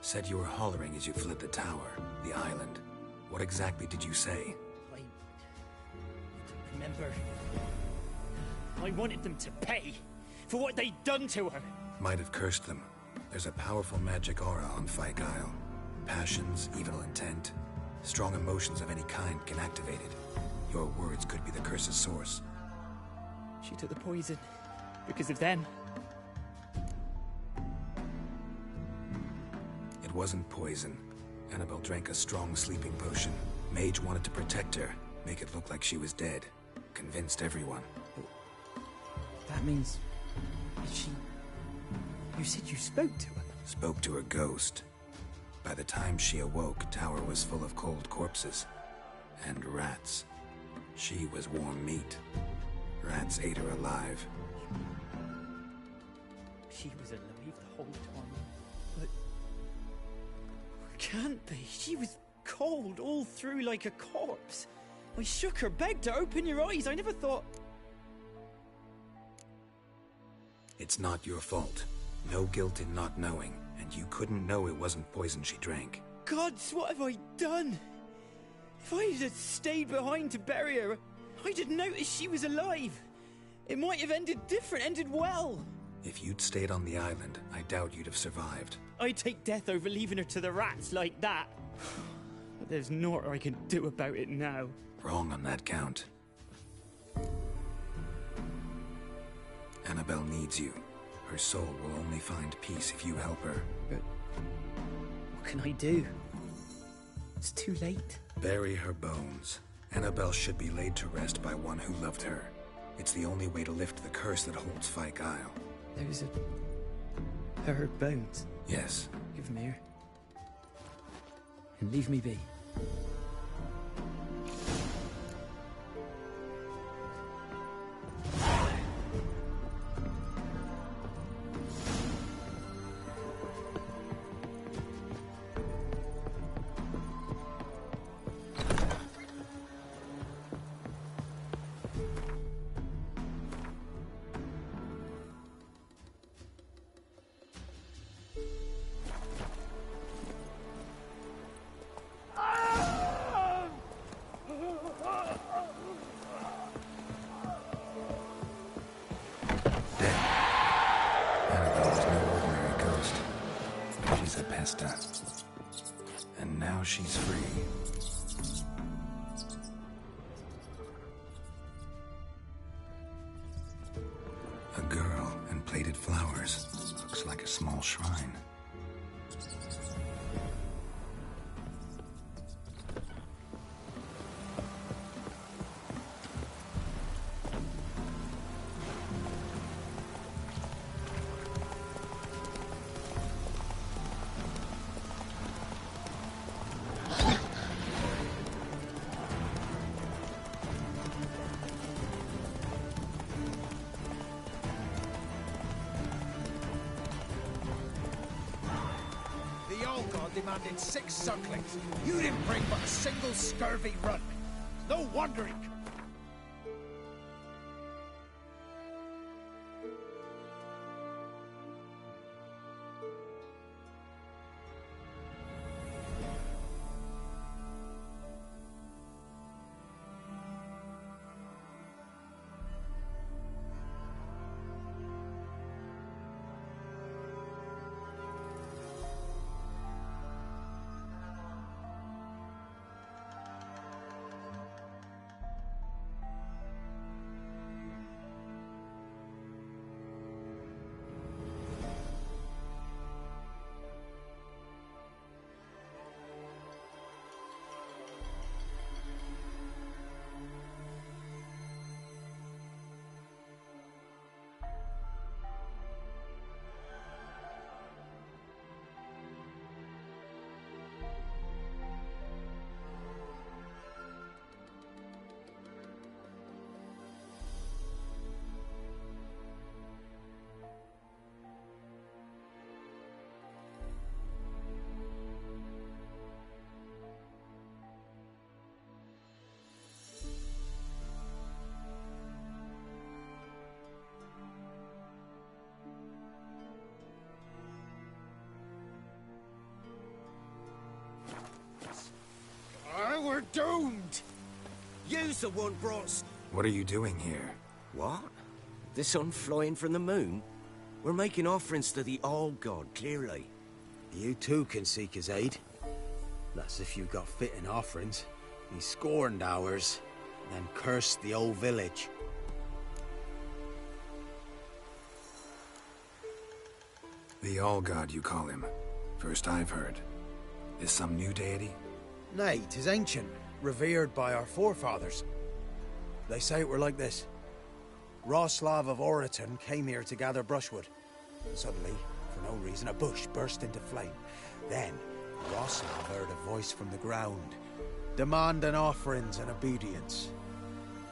Said you were hollering as you fled the tower, the island. What exactly did you say? I remember. I wanted them to pay for what they'd done to her. Might have cursed them. There's a powerful magic aura on Fyke Isle. Passions, evil intent, strong emotions of any kind can activate it. Your words could be the curse's source. She took the poison because of them. wasn't poison. Annabelle drank a strong sleeping potion. Mage wanted to protect her, make it look like she was dead. Convinced everyone. That means... she... You said you spoke to her? Spoke to her ghost. By the time she awoke, Tower was full of cold corpses. And rats. She was warm meat. Rats ate her alive. She was alive the whole time. But... Can't be. She was cold all through like a corpse. I shook her, begged her, open your eyes. I never thought... It's not your fault. No guilt in not knowing, and you couldn't know it wasn't poison she drank. Gods, what have I done? If I had stayed behind to bury her, I'd have noticed she was alive. It might have ended different, ended well. If you'd stayed on the island, I doubt you'd have survived. I'd take death over leaving her to the rats like that. But there's naught I can do about it now. Wrong on that count. Annabelle needs you. Her soul will only find peace if you help her. But what can I do? It's too late. Bury her bones. Annabelle should be laid to rest by one who loved her. It's the only way to lift the curse that holds Fyke Isle. Those are... her bones? Yes. Give them here. And leave me be. And now she's free. A girl and plated flowers. Looks like a small shrine. Demanded 6 sucklings. You didn't bring but a single scurvy runt. No wonder he... We're doomed! You's the one brought... What are you doing here? What? The sun flying from the moon? We're making offerings to the All-God, clearly. You too can seek his aid. That's if you got fitting offerings. He scorned ours, then cursed the old village. The All-God, you call him. First I've heard. Is some new deity? Nay, 'tis ancient, revered by our forefathers. They say it were like this. Roslav of Oriton came here to gather brushwood. Suddenly, for no reason, a bush burst into flame. Then, Roslav heard a voice from the ground, demanding offerings and obedience.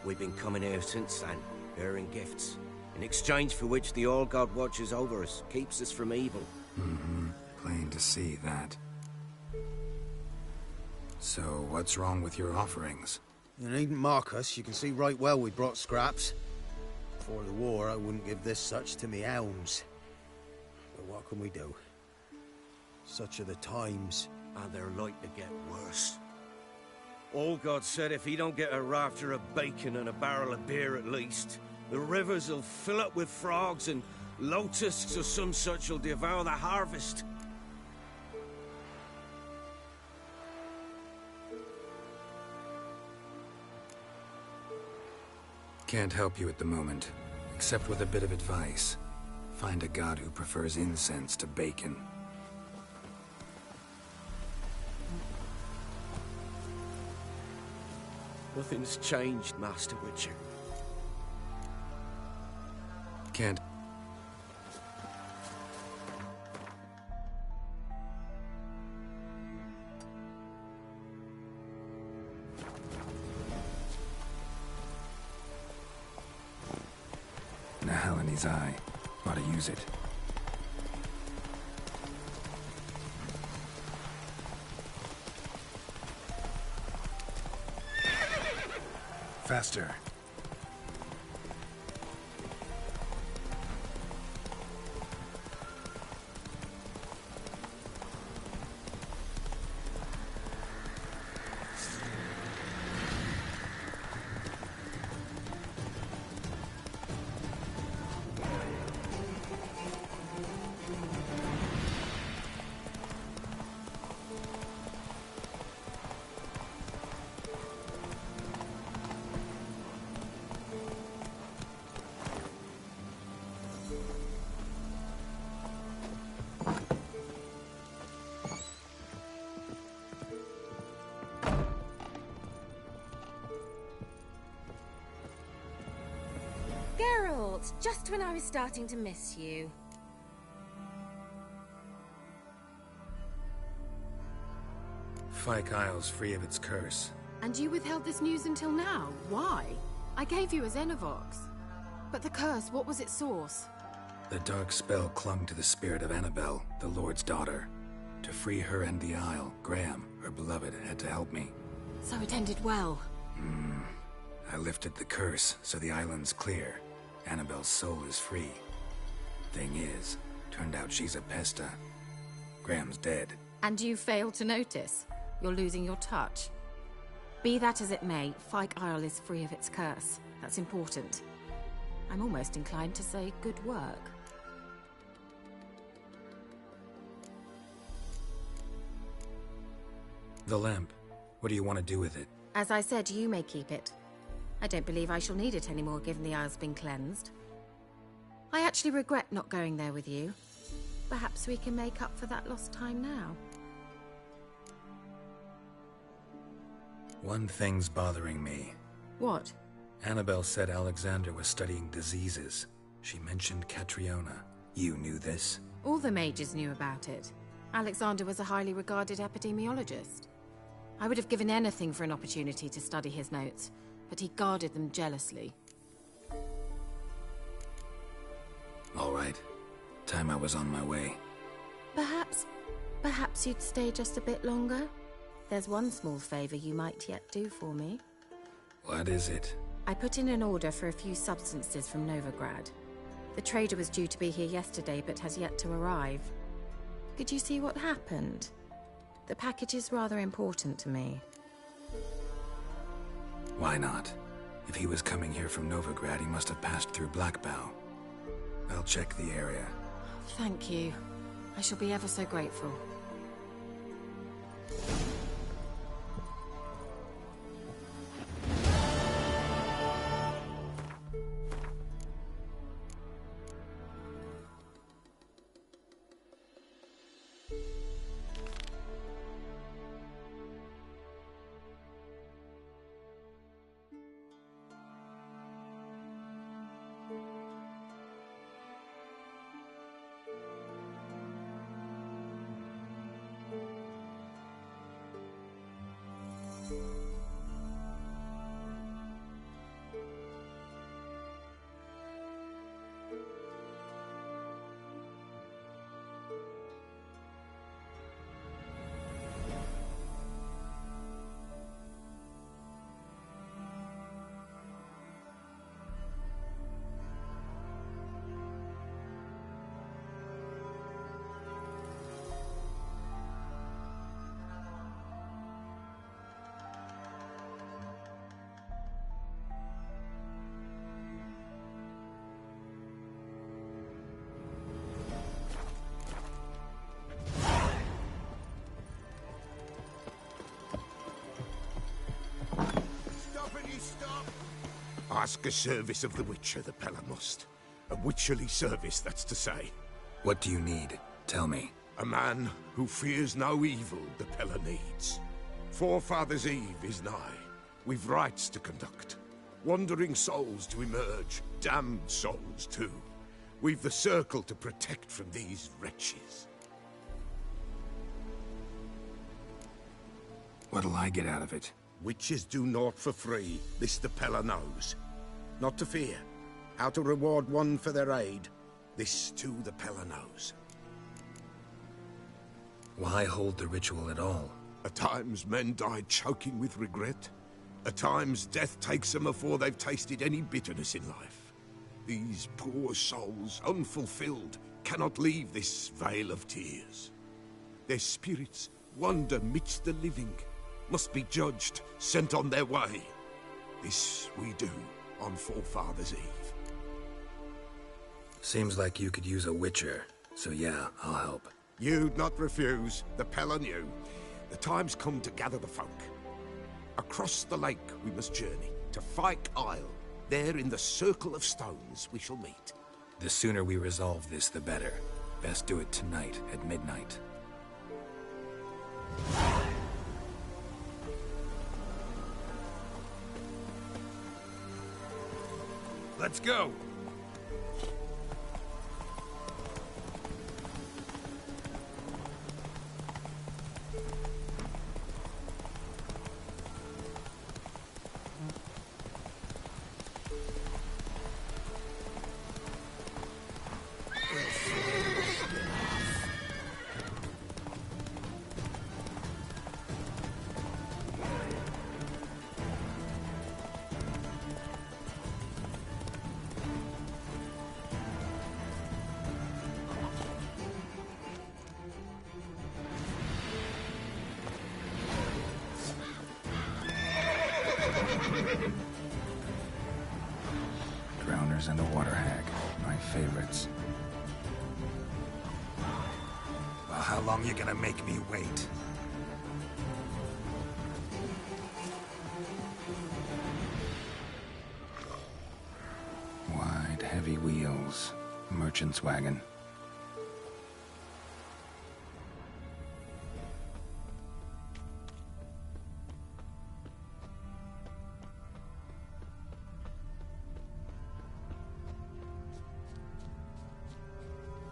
We've been coming here since then, bearing gifts, in exchange for which the All-God watches over us, keeps us from evil. Mm-hmm. Plain to see that. So, what's wrong with your offerings? You needn't mock us. You can see right well we brought scraps. Before the war, I wouldn't give this such to me hounds. But what can we do? Such are the times. And they're like to get worse. All-God said if he don't get a rafter of bacon and a barrel of beer at least, the rivers will fill up with frogs and locusts or some such will devour the harvest. Can't help you at the moment, except with a bit of advice. Find a god who prefers incense to bacon. Nothing's changed, Master Witcher. Can't... Nahalane's eye. Ought to use it. Faster. Geralt, just when I was starting to miss you. Fyke Isle's free of its curse. And you withheld this news until now? Why? I gave you a Xenovox. But the curse, what was its source? The dark spell clung to the spirit of Annabelle, the Lord's daughter. To free her and the Isle, Graham, her beloved, had to help me. So it ended well. I lifted the curse, so the island's clear. Annabelle's soul is free. Thing is, turned out she's a pesta. Graham's dead. And you failed to notice. You're losing your touch. Be that as it may, Fyke Isle is free of its curse. That's important. I'm almost inclined to say good work. The lamp. What do you want to do with it? As I said, you may keep it. I don't believe I shall need it anymore, given the Isle's been cleansed. I actually regret not going there with you. Perhaps we can make up for that lost time now. One thing's bothering me. What? Annabelle said Alexander was studying diseases. She mentioned Catriona. You knew this? All the mages knew about it. Alexander was a highly regarded epidemiologist. I would have given anything for an opportunity to study his notes, but he guarded them jealously. All right. Time I was on my way. Perhaps you'd stay just a bit longer? There's one small favor you might yet do for me. What is it? I put in an order for a few substances from Novigrad. The trader was due to be here yesterday, but has yet to arrive. Could you see what happened? The package is rather important to me. Why not? If he was coming here from Novigrad, he must have passed through Blackbough. I'll check the area. Thank you. I shall be ever so grateful. Ask a service of the Witcher, the Pella must. A witcherly service, that's to say. What do you need? Tell me. A man who fears no evil the Pella needs. Forefathers' Eve is nigh. We've rites to conduct. Wandering souls to emerge. Damned souls, too. We've the circle to protect from these wretches. What'll I get out of it? Witches do naught for free. This the Pella knows. Not to fear. How to reward one for their aid. This too the Pella knows. Why hold the ritual at all? At times men die choking with regret. At times death takes them before they've tasted any bitterness in life. These poor souls, unfulfilled, cannot leave this vale of tears. Their spirits wander midst the living, must be judged, sent on their way. This we do on Forefathers' Eve. Seems like you could use a witcher, so yeah, I'll help. You'd not refuse. The Pella knew. The time's come to gather the folk. Across the lake we must journey, to Fyke Isle. There in the circle of stones we shall meet. The sooner we resolve this, the better. Best do it tonight at midnight. Let's go! Drowners and a water hag, my favorites. Well, how long you gonna make me wait? Wide, heavy wheels. Merchant's wagon.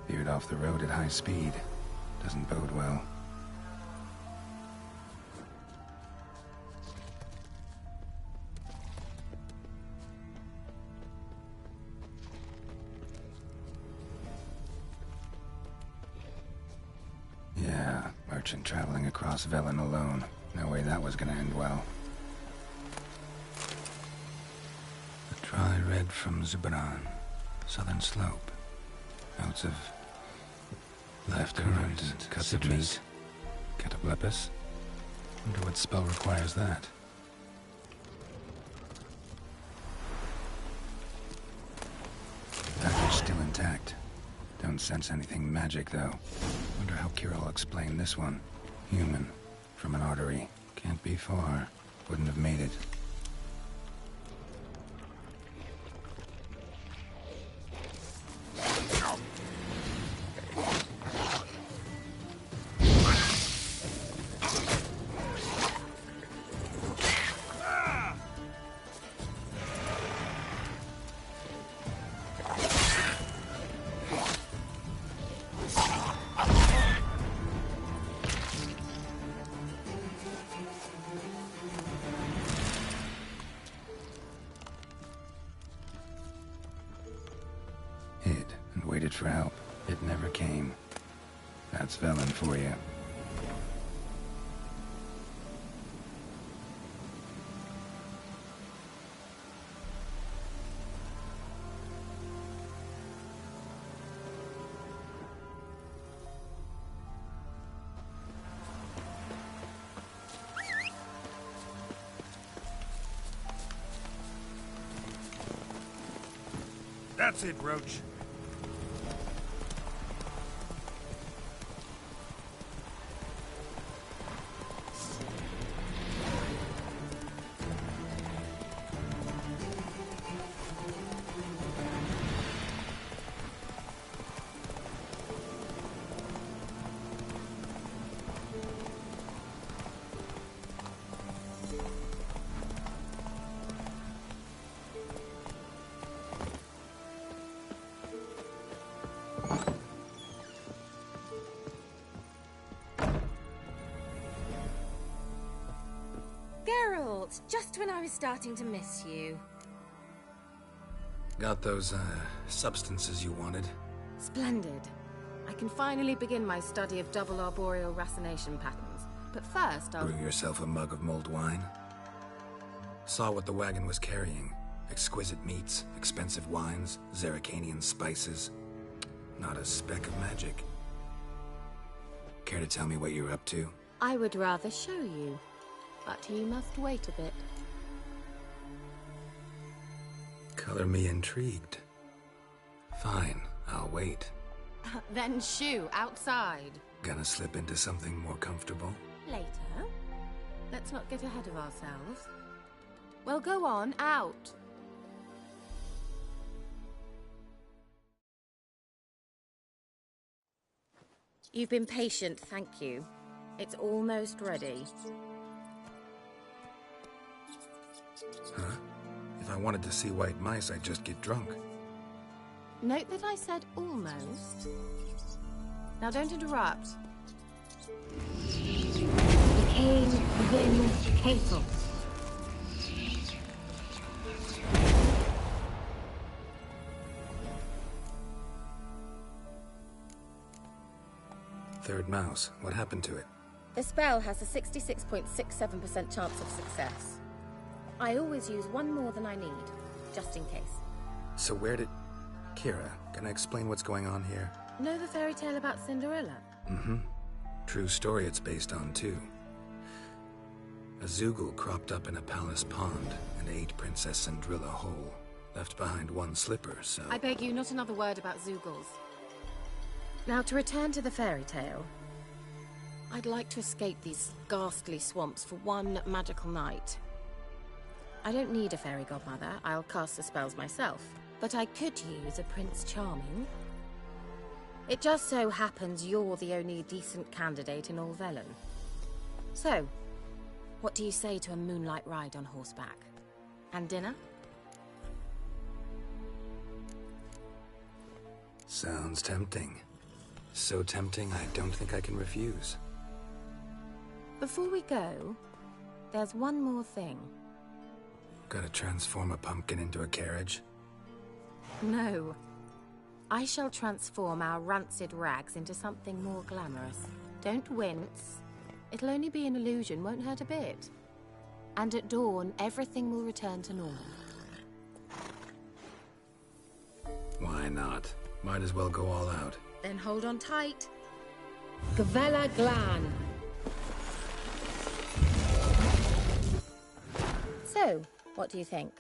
Veered off the road at high speed. Doesn't bode well. Yeah, merchant traveling across Velen alone. No way that was gonna end well. A dry red from Zubran. Southern slope. Notes of left current and cuts of meat. Cataplepis. Wonder what spell requires that. Package still intact. Don't sense anything magic, though. Wonder how Kirill'll explain this one. Human. From an artery. Can't be far. Wouldn't have made it. Hid and waited for help. It never came. That's Velen for you. That's it, Roach. fault, just when I was starting to miss you. Got those, substances you wanted? Splendid. I can finally begin my study of double arboreal racination patterns. But first, I'll... Brew yourself a mug of mulled wine? Saw what the wagon was carrying. Exquisite meats, expensive wines, Zerrikanian spices. Not a speck of magic. Care to tell me what you're up to? I would rather show you, but you must wait a bit. Color me intrigued. Fine, I'll wait. Then shoo, outside. Gonna slip into something more comfortable? Later. Let's not get ahead of ourselves. Well, go on, out. You've been patient, thank you. It's almost ready. Huh? If I wanted to see white mice, I'd just get drunk. Note that I said almost. Now don't interrupt. Decaying within Castle. Third mouse. What happened to it? The spell has a 66.67% chance of success. I always use one more than I need, just in case. So where did... Kira, can I explain what's going on here? Know the fairy tale about Cinderella? Mm-hmm. True story it's based on, too. A Zoogle cropped up in a palace pond and ate Princess Cinderella whole. Left behind one slipper, so... I beg you, not another word about Zoogles. Now, to return to the fairy tale, I'd like to escape these ghastly swamps for one magical night. I don't need a fairy godmother, I'll cast the spells myself. But I could use a Prince Charming. It just so happens you're the only decent candidate in all Velen. So, what do you say to a moonlight ride on horseback? And dinner? Sounds tempting. So tempting, I don't think I can refuse. Before we go, there's one more thing. Gotta transform a pumpkin into a carriage? No. I shall transform our rancid rags into something more glamorous. Don't wince. It'll only be an illusion, won't hurt a bit. And at dawn, everything will return to normal. Why not? Might as well go all out. Then hold on tight. Gavella Glan. So, what do you think?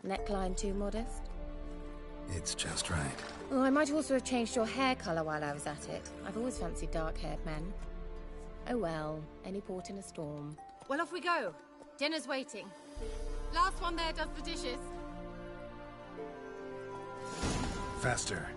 Neckline too modest? It's just right. Oh, I might also have changed your hair colour while I was at it. I've always fancied dark-haired men. Oh well, any port in a storm. Well, off we go. Dinner's waiting. Last one there does the dishes. Faster.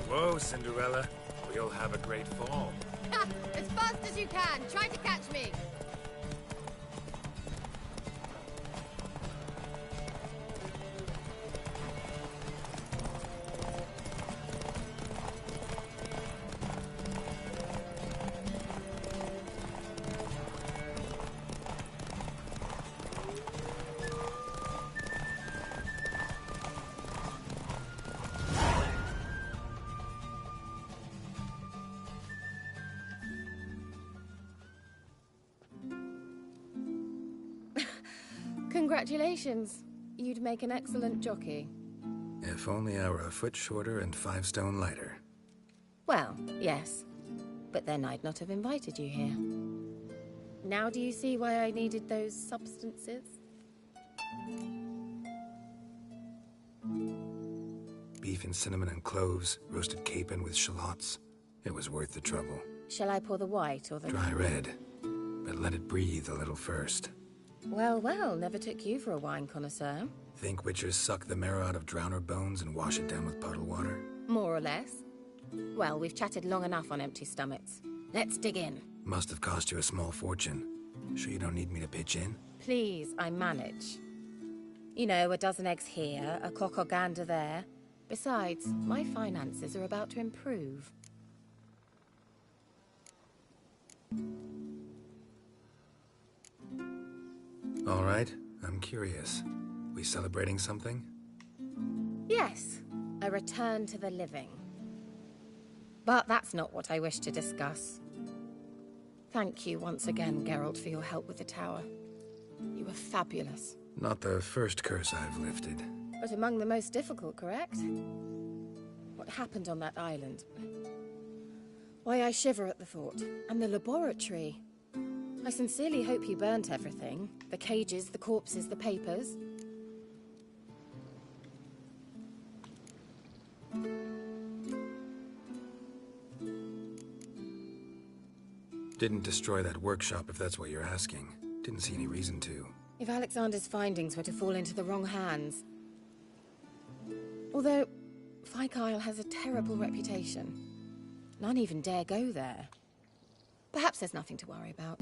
Whoa, Cinderella. We'll have a great fall. As fast as you can. Try to catch me. Congratulations. You'd make an excellent jockey. If only I were a foot shorter and 5 stone lighter. Well, yes. But then I'd not have invited you here. Now do you see why I needed those substances? Beef and cinnamon and cloves, roasted capon with shallots. It was worth the trouble. Shall I pour the white or the... Try red, but let it breathe a little first. Well, well, never took you for a wine connoisseur. Think witchers suck the marrow out of drowner bones and wash it down with puddle water? More or less. Well, we've chatted long enough on empty stomachs. Let's dig in. Must have cost you a small fortune. Sure you don't need me to pitch in? Please, I manage. You know, a dozen eggs here, a cock or gander there. Besides, my finances are about to improve. All right, I'm curious. We celebrating something? Yes, a return to the living. But that's not what I wish to discuss. Thank you once again, Geralt, for your help with the tower. You were fabulous. Not the first curse I've lifted. But among the most difficult, correct? What happened on that island? Why, I shiver at the thought. And the laboratory. I sincerely hope you burnt everything. The cages, the corpses, the papers. Didn't destroy that workshop, if that's what you're asking. Didn't see any reason to. If Alexander's findings were to fall into the wrong hands... Although, Fyke Isle has a terrible reputation. None even dare go there. Perhaps there's nothing to worry about.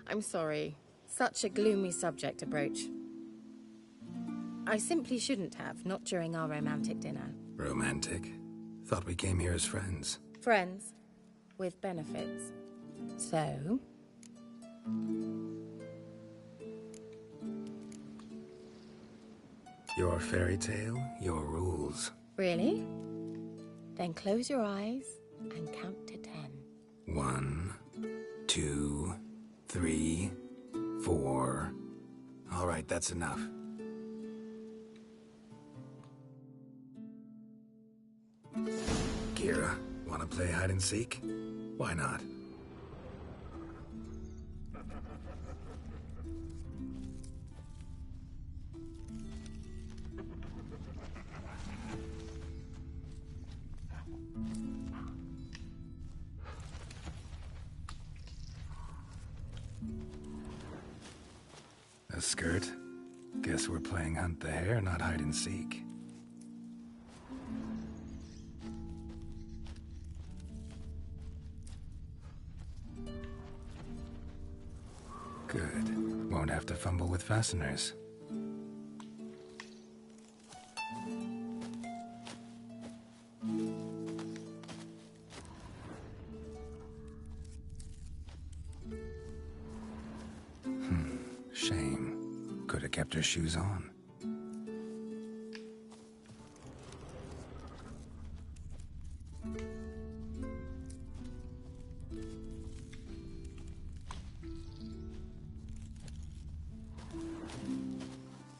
I'm sorry. Such a gloomy subject to broach. I simply shouldn't have, not during our romantic dinner. Romantic? Thought we came here as friends. Friends. With benefits. So... Your fairy tale, your rules. Really? Then close your eyes and count to 10. 1, 2, 3, 4. All right, that's enough. Kira, wanna play hide and seek? Why not? A skirt? Guess we're playing hunt the hare, not hide and seek. Good. Won't have to fumble with fasteners. Shame. Could have kept her shoes on.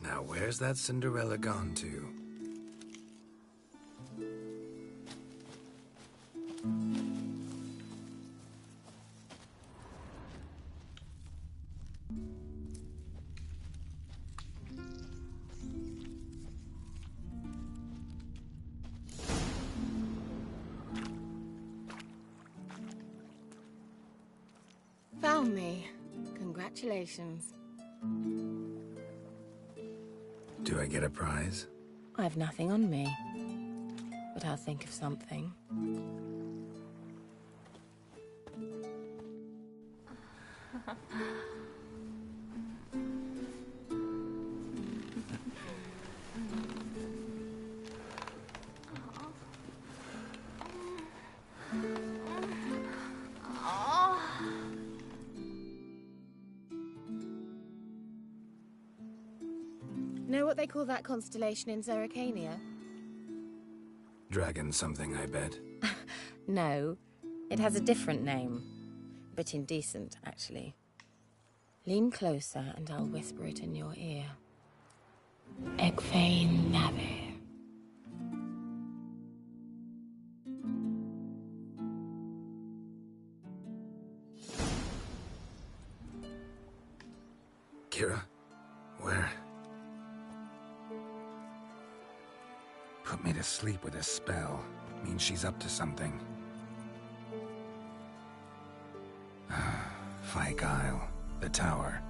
Now where's that Cinderella gone to? Found me. Congratulations. Do I get a prize? I've nothing on me. But I'll think of something. Know what they call that constellation in Zerrikania? Dragon something, I bet. No, it has a different name. But indecent, actually. Lean closer and I'll whisper it in your ear. Egfain Navir. Kira, where? Put me to sleep with a spell. Means she's up to something. Fyke Isle, the tower.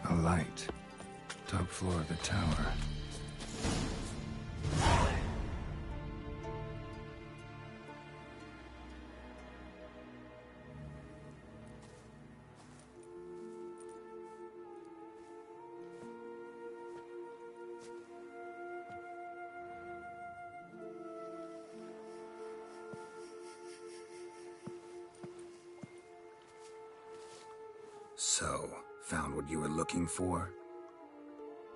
A light. Top floor of the tower. So, found what you were looking for?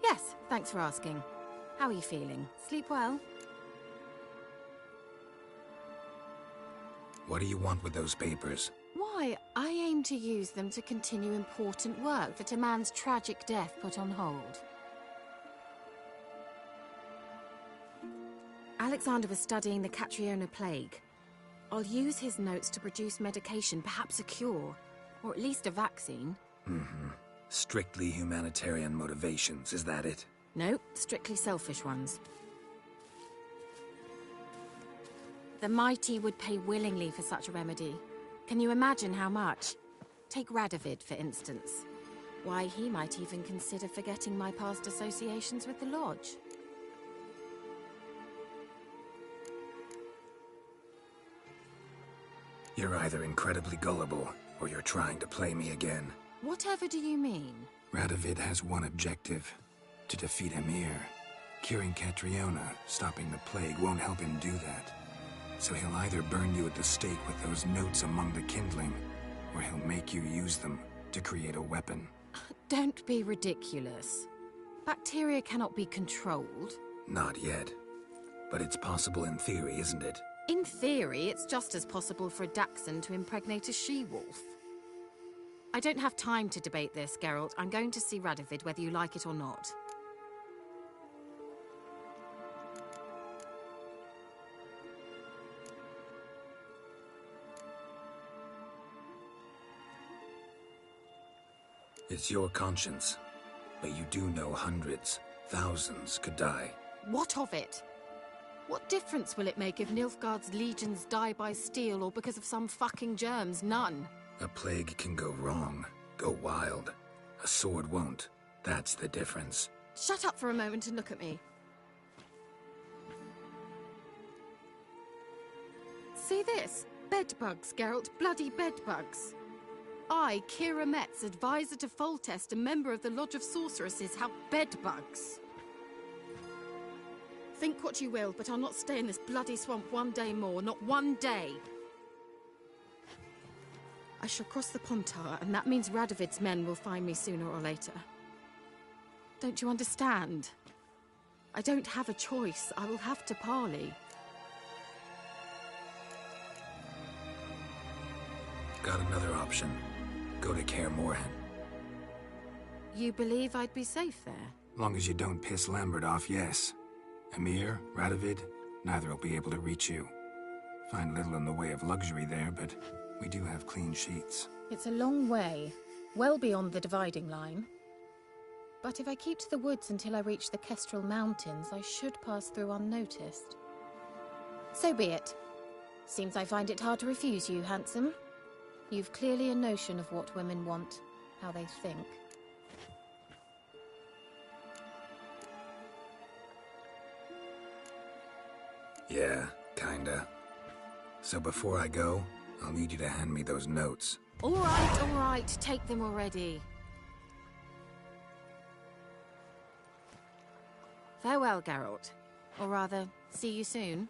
Yes, thanks for asking. How are you feeling? Sleep well? What do you want with those papers? Why, I aim to use them to continue important work that a man's tragic death put on hold. Alexander was studying the Catriona plague. I'll use his notes to produce medication, perhaps a cure, or at least a vaccine. Mm-hmm. Strictly humanitarian motivations, is that it? Nope, strictly selfish ones. The mighty would pay willingly for such a remedy. Can you imagine how much? Take Radovid, for instance. Why, he might even consider forgetting my past associations with the Lodge. You're either incredibly gullible, or you're trying to play me again. Whatever do you mean? Radovid has one objective: to defeat Emir. Curing Catriona, stopping the plague, won't help him do that. So he'll either burn you at the stake with those notes among the kindling, or he'll make you use them to create a weapon. Don't be ridiculous. Bacteria cannot be controlled. Not yet. But it's possible in theory, isn't it? In theory, it's just as possible for a Dachshund to impregnate a she-wolf. I don't have time to debate this, Geralt. I'm going to see Radovid whether you like it or not. It's your conscience. But you do know hundreds, thousands could die. What of it? What difference will it make if Nilfgaard's legions die by steel or because of some fucking germs? None. A plague can go wrong, go wild. A sword won't. That's the difference. Shut up for a moment and look at me. See this? Bedbugs, Geralt. Bloody bedbugs. I, Kira Metz, advisor to Foltest, a member of the Lodge of Sorceresses, have bedbugs. Think what you will, but I'll not stay in this bloody swamp one day more. Not one day. I shall cross the Pontar, and that means Radovid's men will find me sooner or later. Don't you understand? I don't have a choice. I will have to parley. Got another option. Go to Kaer Morhen. You believe I'd be safe there? Long as you don't piss Lambert off, yes. Emir, Radovid, neither will be able to reach you. Find little in the way of luxury there, but we do have clean sheets. It's a long way, well beyond the dividing line. But if I keep to the woods until I reach the Kestrel Mountains, I should pass through unnoticed. So be it. Seems I find it hard to refuse you, handsome. You've clearly a notion of what women want, how they think. Yeah, kinda. So before I go, I'll need you to hand me those notes. All right, take them already. Farewell, Geralt. Or rather, see you soon.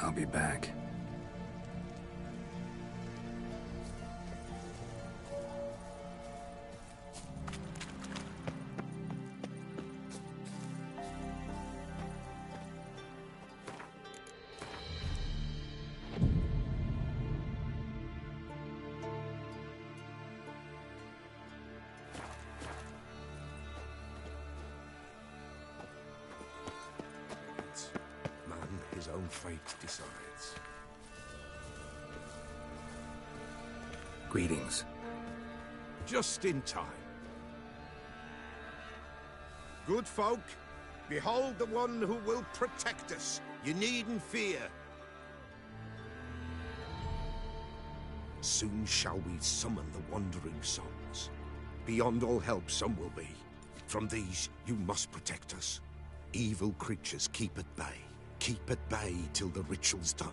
I'll be back. His own fate decides. Greetings. Just in time. Good folk, behold the one who will protect us. You needn't fear. Soon shall we summon the wandering souls. Beyond all help some will be. From these you must protect us. Evil creatures keep at bay. Keep at bay till the ritual's done.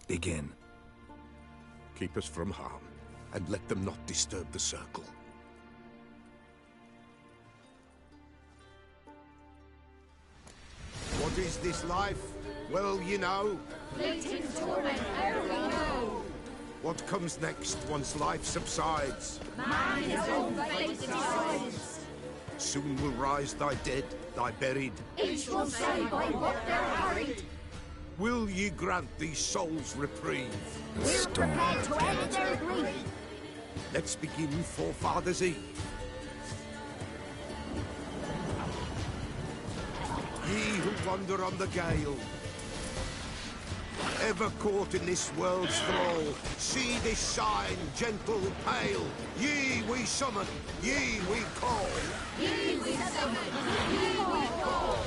Begin. Keep us from harm, and let them not disturb the circle. What is this life? Well, you know. Fleeting torment, ere we know. What comes next once life subsides? Man his own fate decides. Soon will rise thy dead, thy buried. Each will say by what they're harried. Will ye grant these souls reprieve? We're prepared to end their grief. Let's begin Forefathers' Eve. Ye who wander on the gale, ever caught in this world's thrall, see this sign, gentle, pale. Ye we summon, ye we call. Ye we summon, ye we call.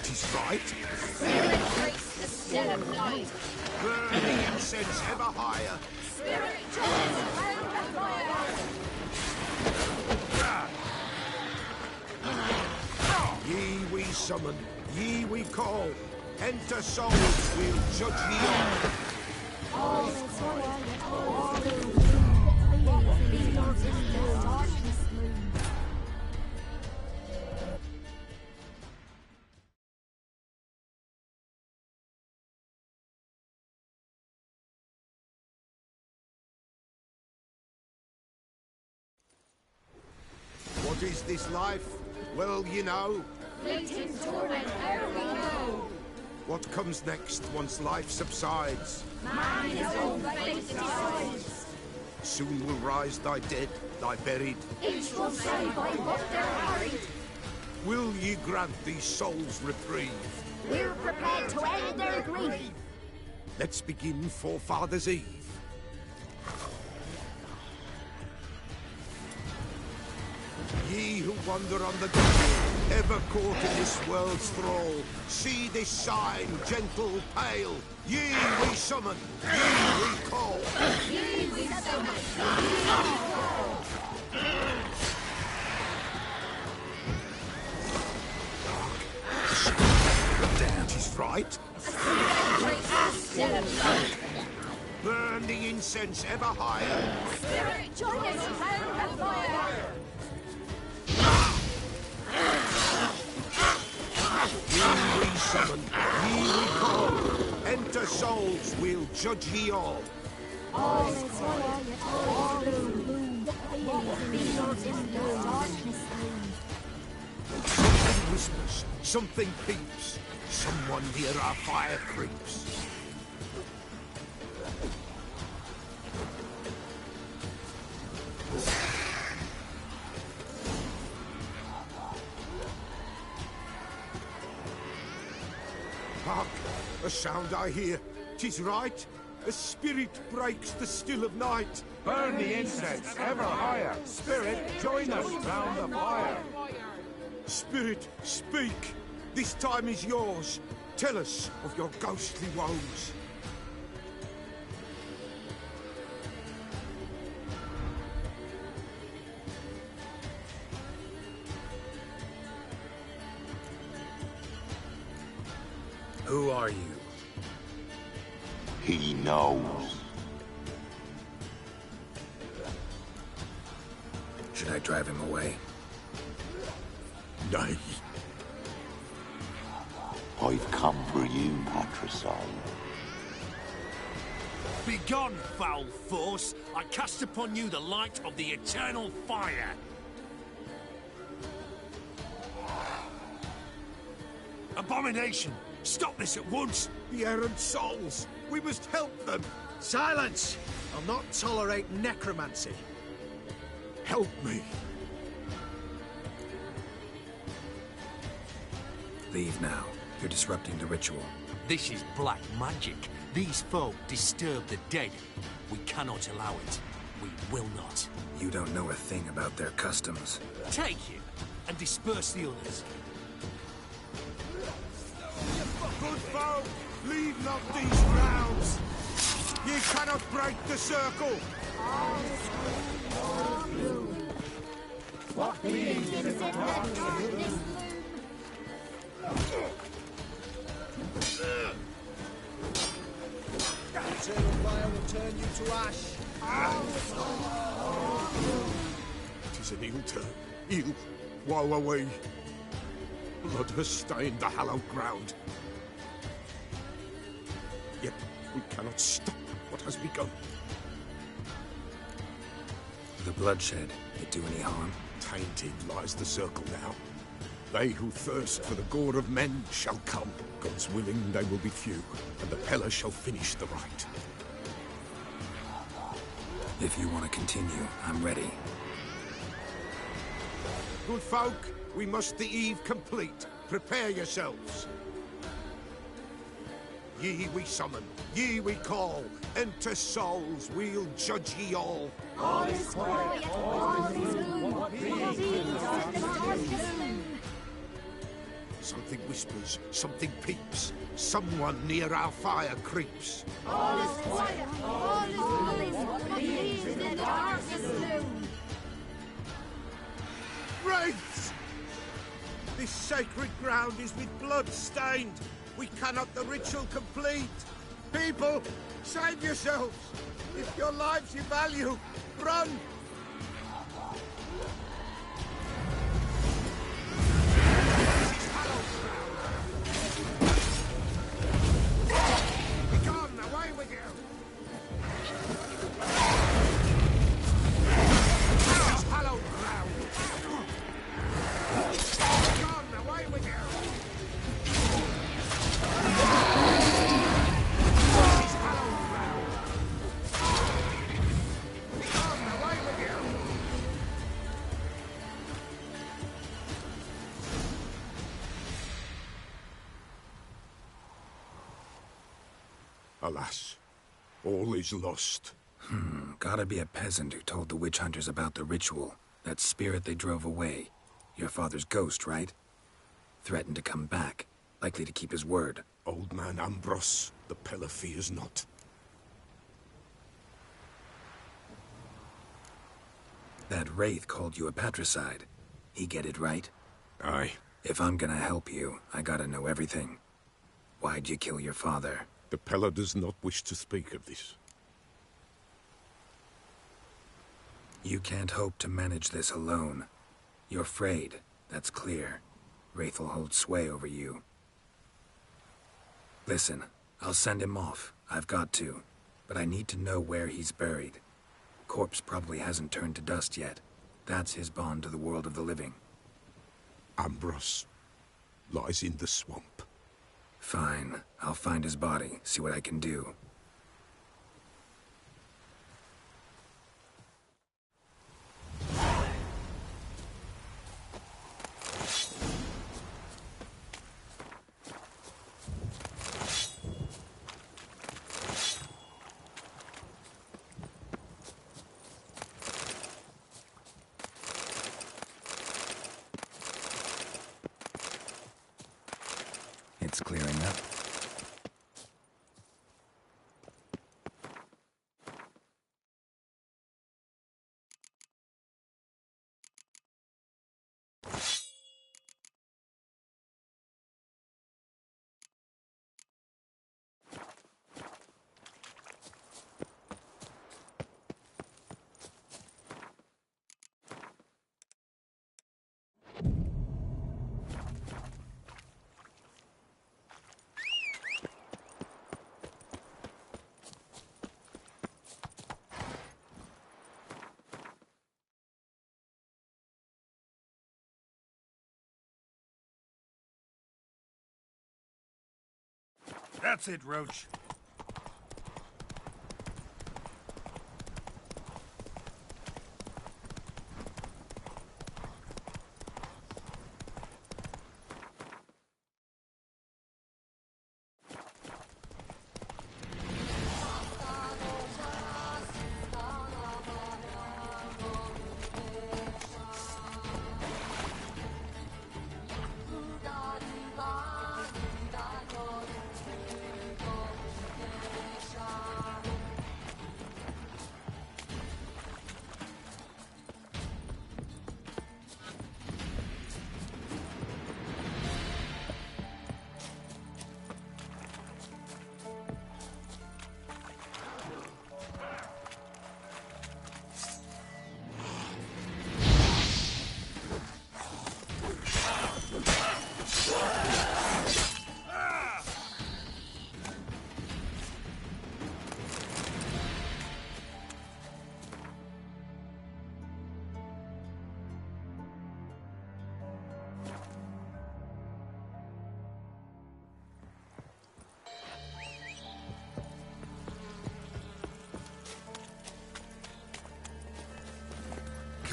Tis right. Spirit breaks the still of night. Burn the incense ever higher. Spirit joins round the fire. Ye we summon, ye we call. Enter souls, we'll judge ye all. All is quiet, all gloom. Be not in the darkness gloom. What is this life? Well, you know. Fleeting torment ere we know. What comes next once life subsides? Man his own fate decides. Soon will rise thy dead, thy buried. Each will say by what they're harried. Will ye grant these souls reprieve? We're prepared to end their grief. Let's begin Forefathers' Eve. Ye who wander on the gale, ever caught in this world's thrall, see this sign, gentle, pale. Ye we summon, ye we call. Ye we summon, ye we call. Damn, tis right. Burn the incense ever higher. Spirit join us round the fire. Ye we summon, ye we call. Enter souls, we'll judge ye all. All is quiet, all gloom. Be not in the darkness gloom. Something whispers, something peeps. Someone near our fire creeps. Hark! A sound I hear. 'Tis right. A spirit breaks the still of night. Burn the incense ever higher. Spirit, join us round the fire. Spirit, speak. This time is yours. Tell us of your ghostly woes. Who are you? He knows. Should I drive him away? Nay. I've come for you, patricide. Begone, foul force! I cast upon you the light of the eternal fire! Abomination! Stop this at once! The errant souls! We must help them! Silence! I'll not tolerate necromancy. Help me! Leave now. You're disrupting the ritual. This is black magic. These folk disturb the dead. We cannot allow it. We will not. You don't know a thing about their customs. Take him and disperse the others. Good folk, leave not these grounds. Ye cannot break the circle. What means in the darkness Eternal fire will turn you to ash. It is an ill turn. Ill. Woe away. Blood has stained the hallowed ground. Yet we cannot stop what has begun. The bloodshed, it do any harm? Tainted lies the circle now. They who thirst for the gore of men shall come. God's willing, they will be few, and the Pella shall finish the rite. If you want to continue, I'm ready. Good folk, we must the eve complete. Prepare yourselves. Ye we summon, ye we call. Enter souls, we'll judge ye all. All is quiet, all is gloom. Something whispers, something peeps. Someone near our fire creeps. All is quiet, all is gloom. Leave in the darkest gloom. Wraiths! This sacred ground is with blood stained. We cannot the ritual complete. People, save yourselves. If your lives you value, run! Begone, away with you! This hallowed ground! Begone, away with you! Alas, all is lost. Gotta be a peasant who told the witch hunters about the ritual. That spirit they drove away. Your father's ghost, right? Threatened to come back. Likely to keep his word. Old man Ambros, the Pella fears not. That wraith called you a patricide. He get it right? Aye. If I'm gonna help you, I gotta know everything. Why'd you kill your father? The Pella does not wish to speak of this. You can't hope to manage this alone. You're afraid, that's clear. Wraith will hold sway over you. Listen, I'll send him off. I've got to. But I need to know where he's buried. Corpse probably hasn't turned to dust yet. That's his bond to the world of the living. Ambros lies in the swamp. Fine. I'll find his body, see what I can do. It's clearing up. That's it, Roach.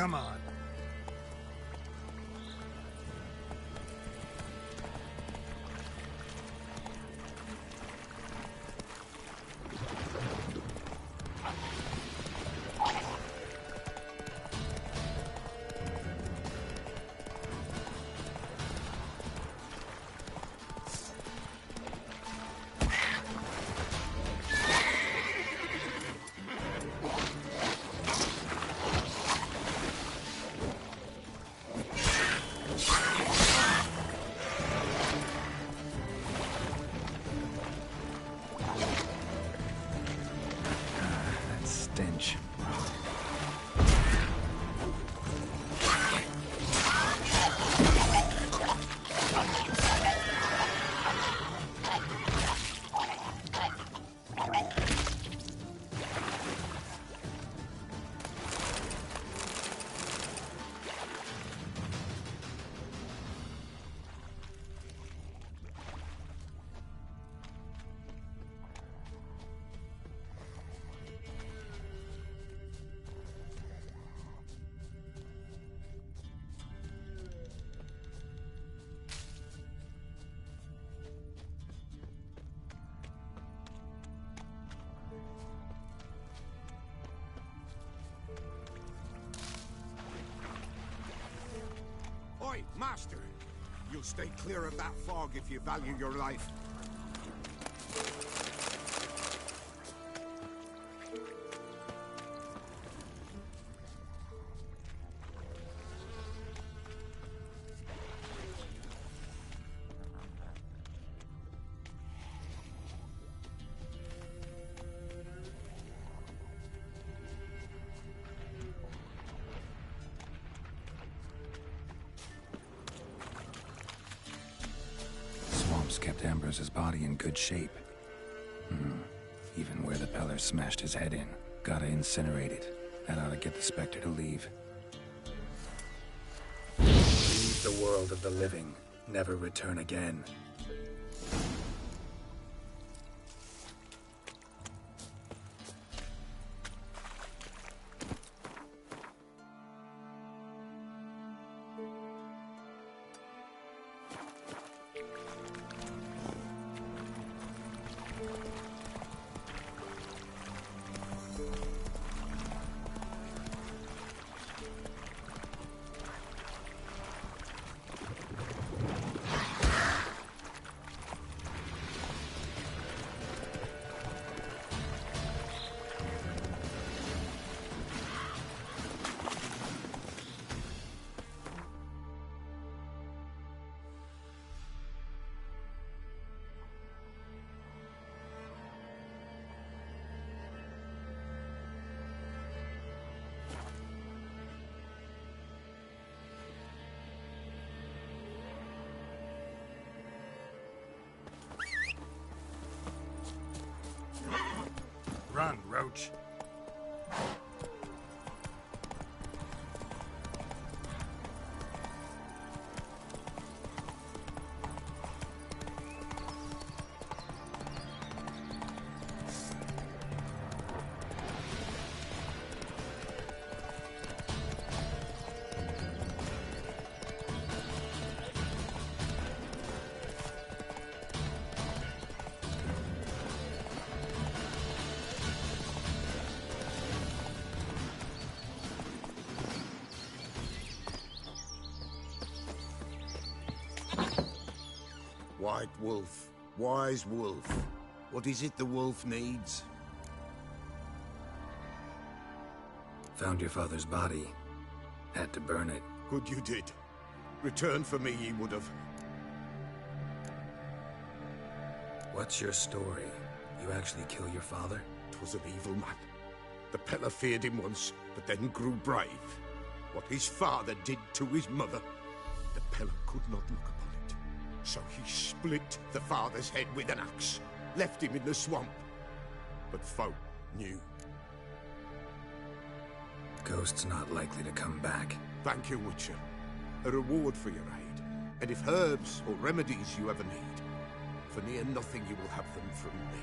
Come on. Stench. Oi, Master! You'll stay clear of that fog if you value your life. Kept Ambrose's body in good shape. Even where the Peller smashed his head in. Gotta incinerate it. That ought to get the Spectre to leave. Leave the world of the living. Never return again. Run, Roach. White wolf, wise wolf. What is it the wolf needs? Found your father's body. Had to burn it. Good you did. Return for me ye would have. What's your story? You actually kill your father? 'Twas an evil man. The Peller feared him once, but then grew brave. What his father did to his mother, the Peller could not look upon it. So he split the father's head with an axe, left him in the swamp. But folk knew. Ghost's not likely to come back. Thank you, Witcher. A reward for your aid. And if herbs or remedies you ever need, for near nothing you will have them from me.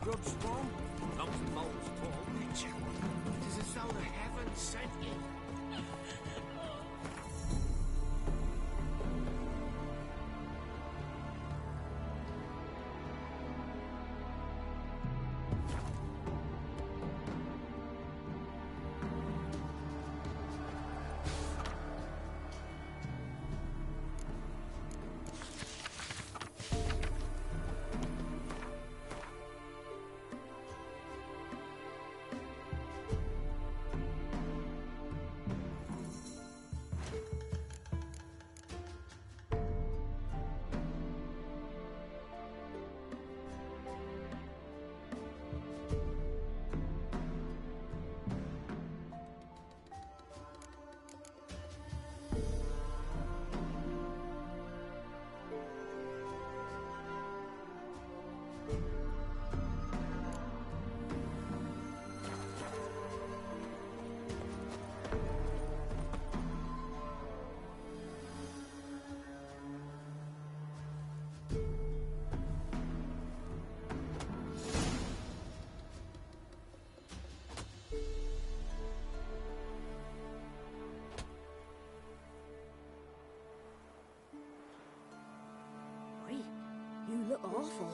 grub's from? Not the mole's fault, Witcher. It is as though the heavens sent you. You look awful.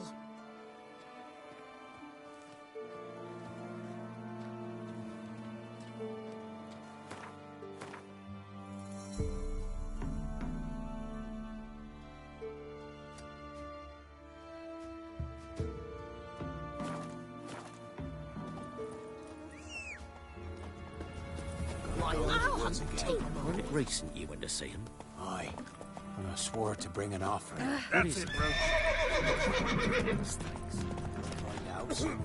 Wasn't it recent you went to see him? Aye. And I swore to bring an offering. That's it, bro. Find out soon.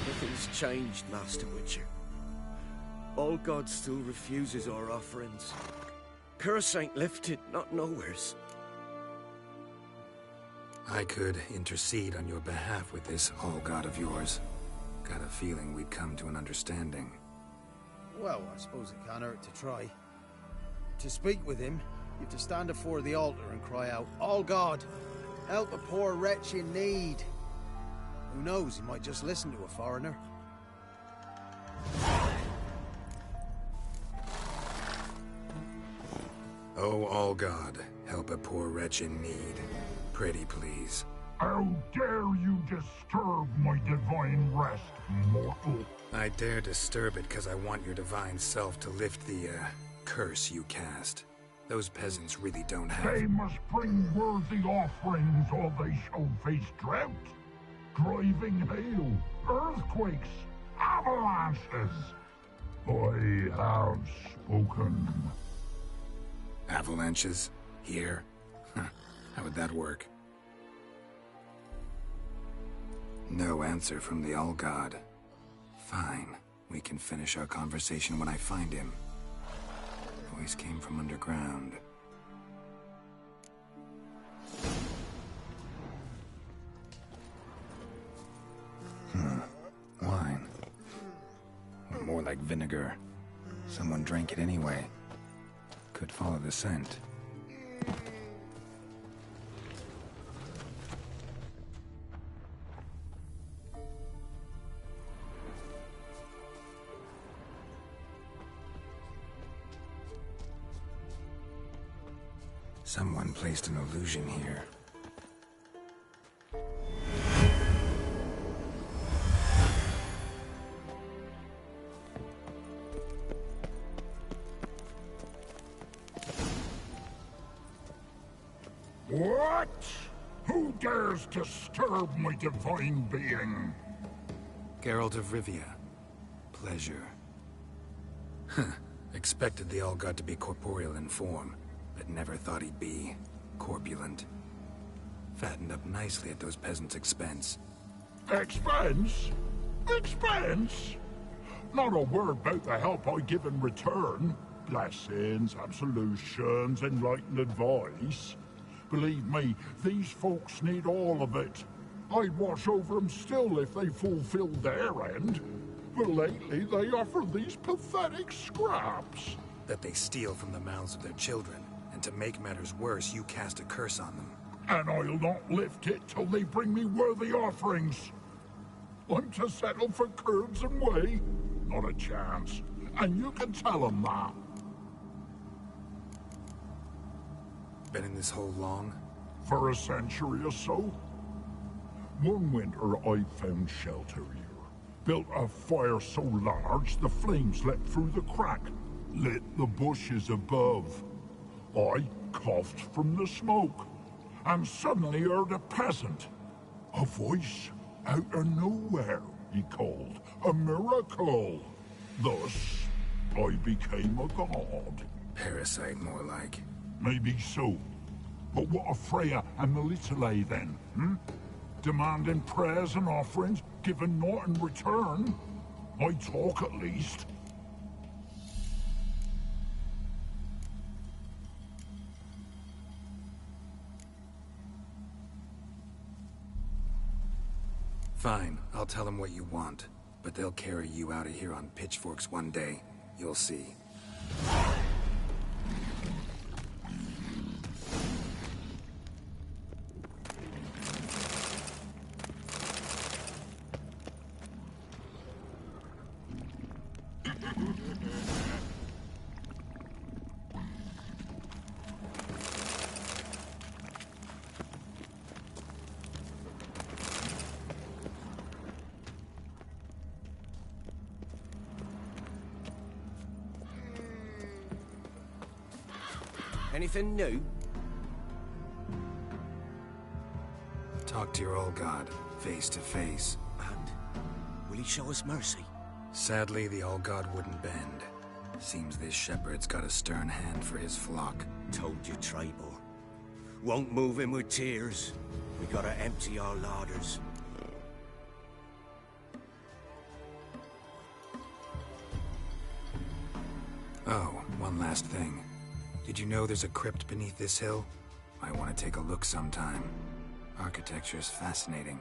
Nothing's changed, Master Witcher. All God still refuses our offerings. Curse ain't lifted, not nowheres. I could intercede on your behalf with this all-god of yours. Got a feeling we'd come to an understanding. Well, I suppose it can't hurt to try. To speak with him, you have to stand before the altar and cry out, "All God, help a poor wretch in need." Who knows, he might just listen to a foreigner. Oh, all God, help a poor wretch in need. Pretty please. How dare you disturb my divine rest, mortal? I dare disturb it because I want your divine self to lift the, curse you cast. Those peasants really don't have... They must bring worthy offerings or they shall face drought, driving hail, earthquakes, avalanches. I have spoken. Avalanches? Here? Huh. How would that work? No answer from the All-God. Fine. We can finish our conversation when I find him. Voice came from underground. Wine. Or more like vinegar. Someone drank it anyway. Could follow the scent. Someone placed an illusion here. What? Who dares disturb my divine being? Geralt of Rivia. Pleasure. Expected the All-God to be corporeal in form. but never thought he'd be corpulent. Fattened up nicely at those peasants' expense. Expense? Expense? Not a word about the help I give in return. Blessings, absolutions, enlightened advice. Believe me, these folks need all of it. I'd watch over them still if they fulfilled their end. But lately they offer these pathetic scraps. That they steal from the mouths of their children, and to make matters worse, you cast a curse on them. And I'll not lift it till they bring me worthy offerings. I'm to settle for curds and whey? Not a chance. And you can tell them that. Been in this hole long? For a century or so. One winter I found shelter here. Built a fire so large the flames leapt through the crack, lit the bushes above. I coughed from the smoke, and suddenly heard a peasant. A voice out of nowhere, he called. A miracle. Thus, I became a god. Parasite, more like. Maybe so. But what of Freya and Melitele then, Demanding prayers and offerings, giving naught in return? I talk at least. Fine, I'll tell them what you want. But they'll carry you out of here on pitchforks one day. You'll see. Anything new? Talk to your old god, face to face. And will he show us mercy? Sadly, the old god wouldn't bend. Seems this shepherd's got a stern hand for his flock. Told you, Tribal. Won't move him with tears. We gotta empty our larders. Oh, one last thing. Did you know there's a crypt beneath this hill? I want to take a look sometime. Architecture's fascinating.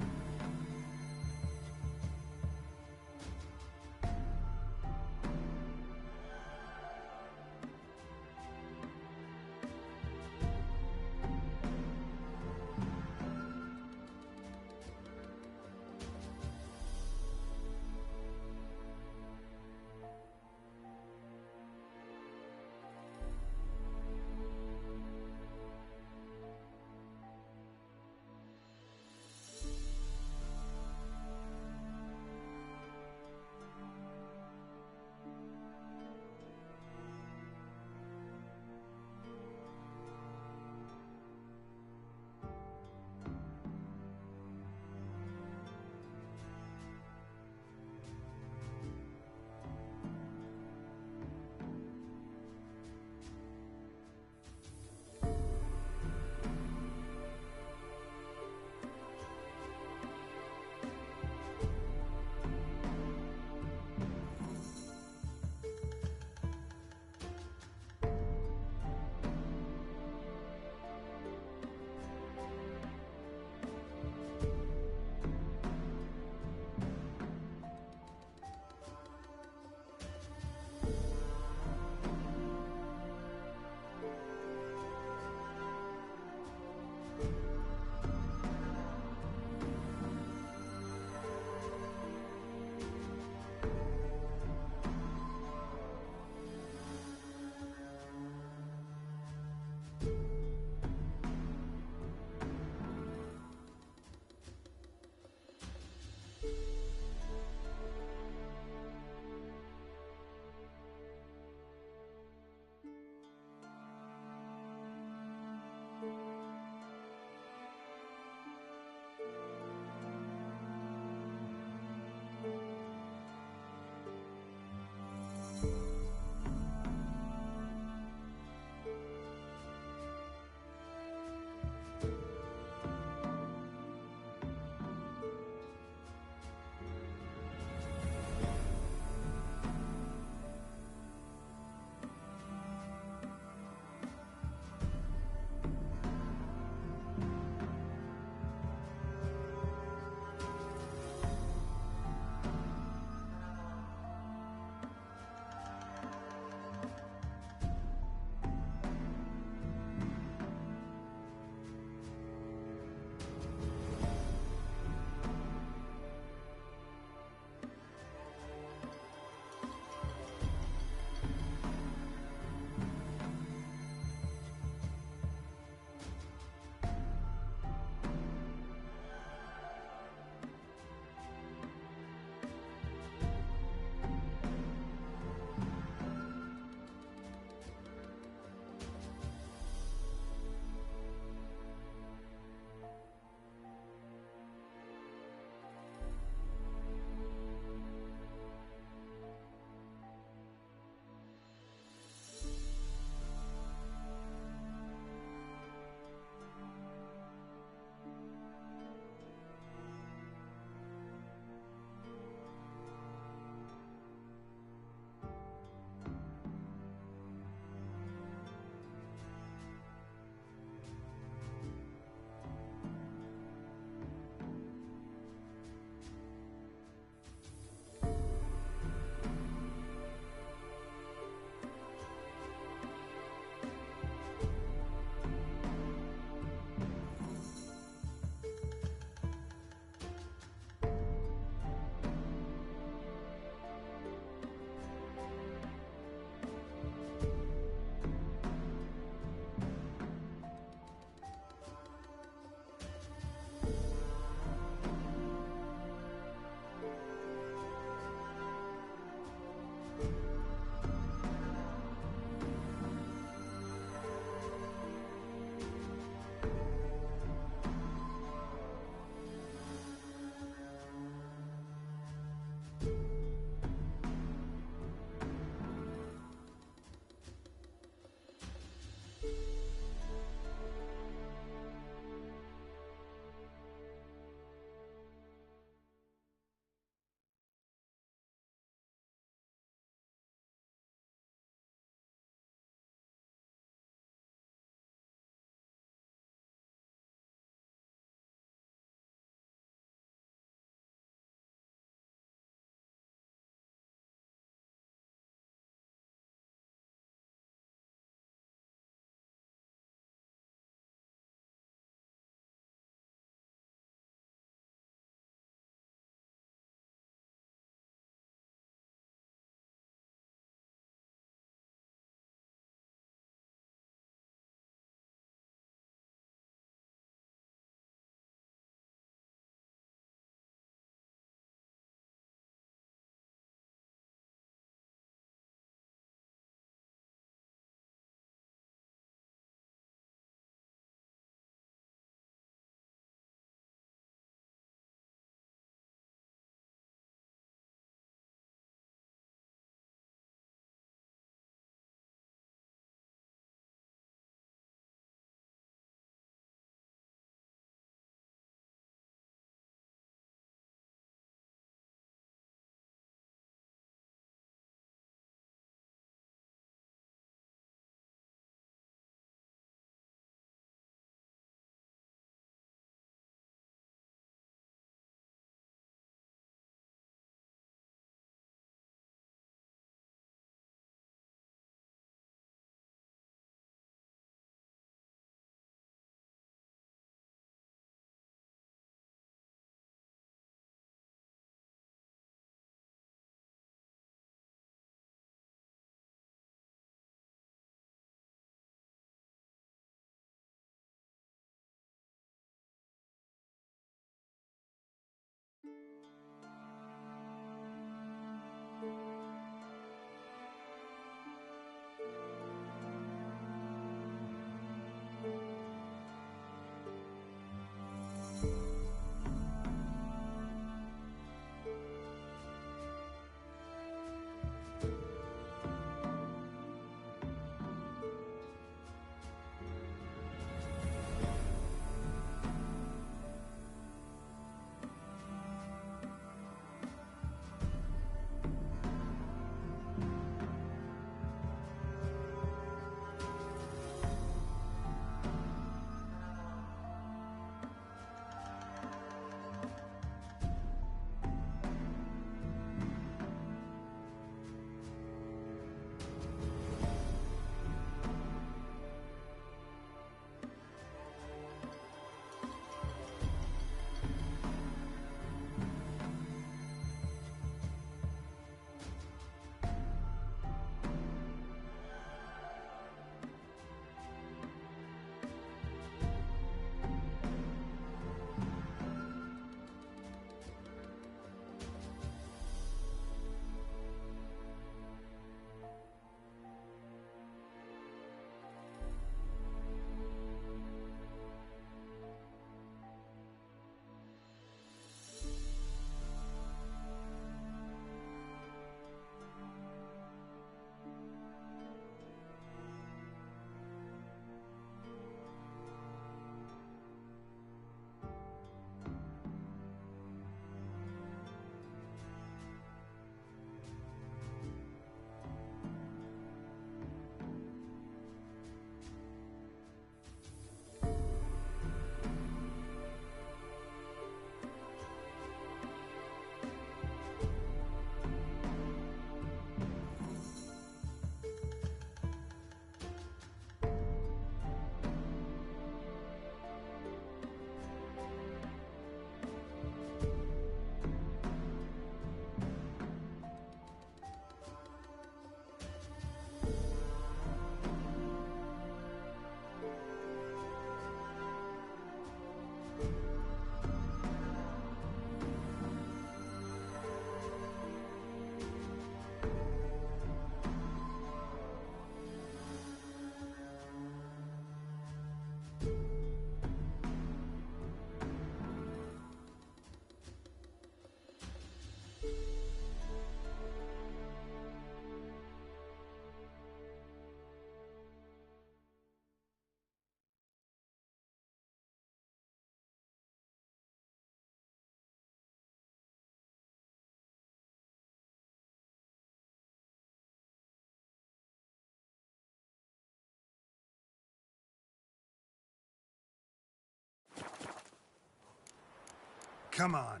Come on.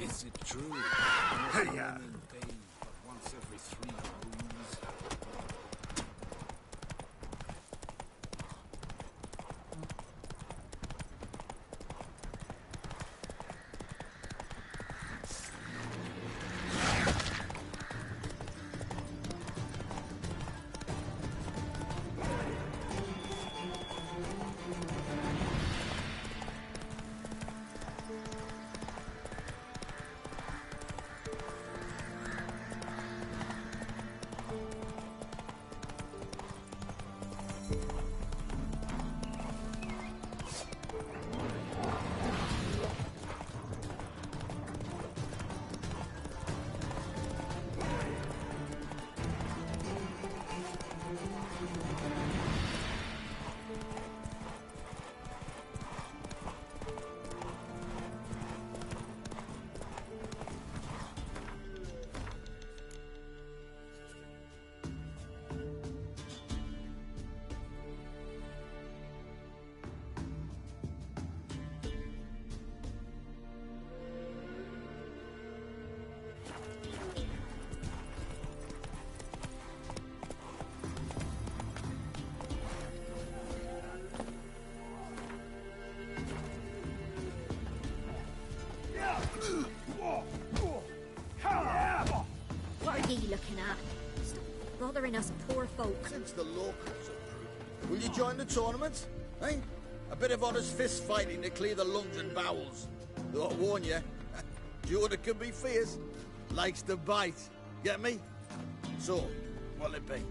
Is it true? Hey, yeah. But once every 3 moons. bothering us poor folk. Since the locals approve. Will you join the tournament? Eh? A bit of honest fist fighting to clear the lungs and bowels. Though I warn you, Jordan can be fierce. Likes to bite. Get me? So, what'll it be?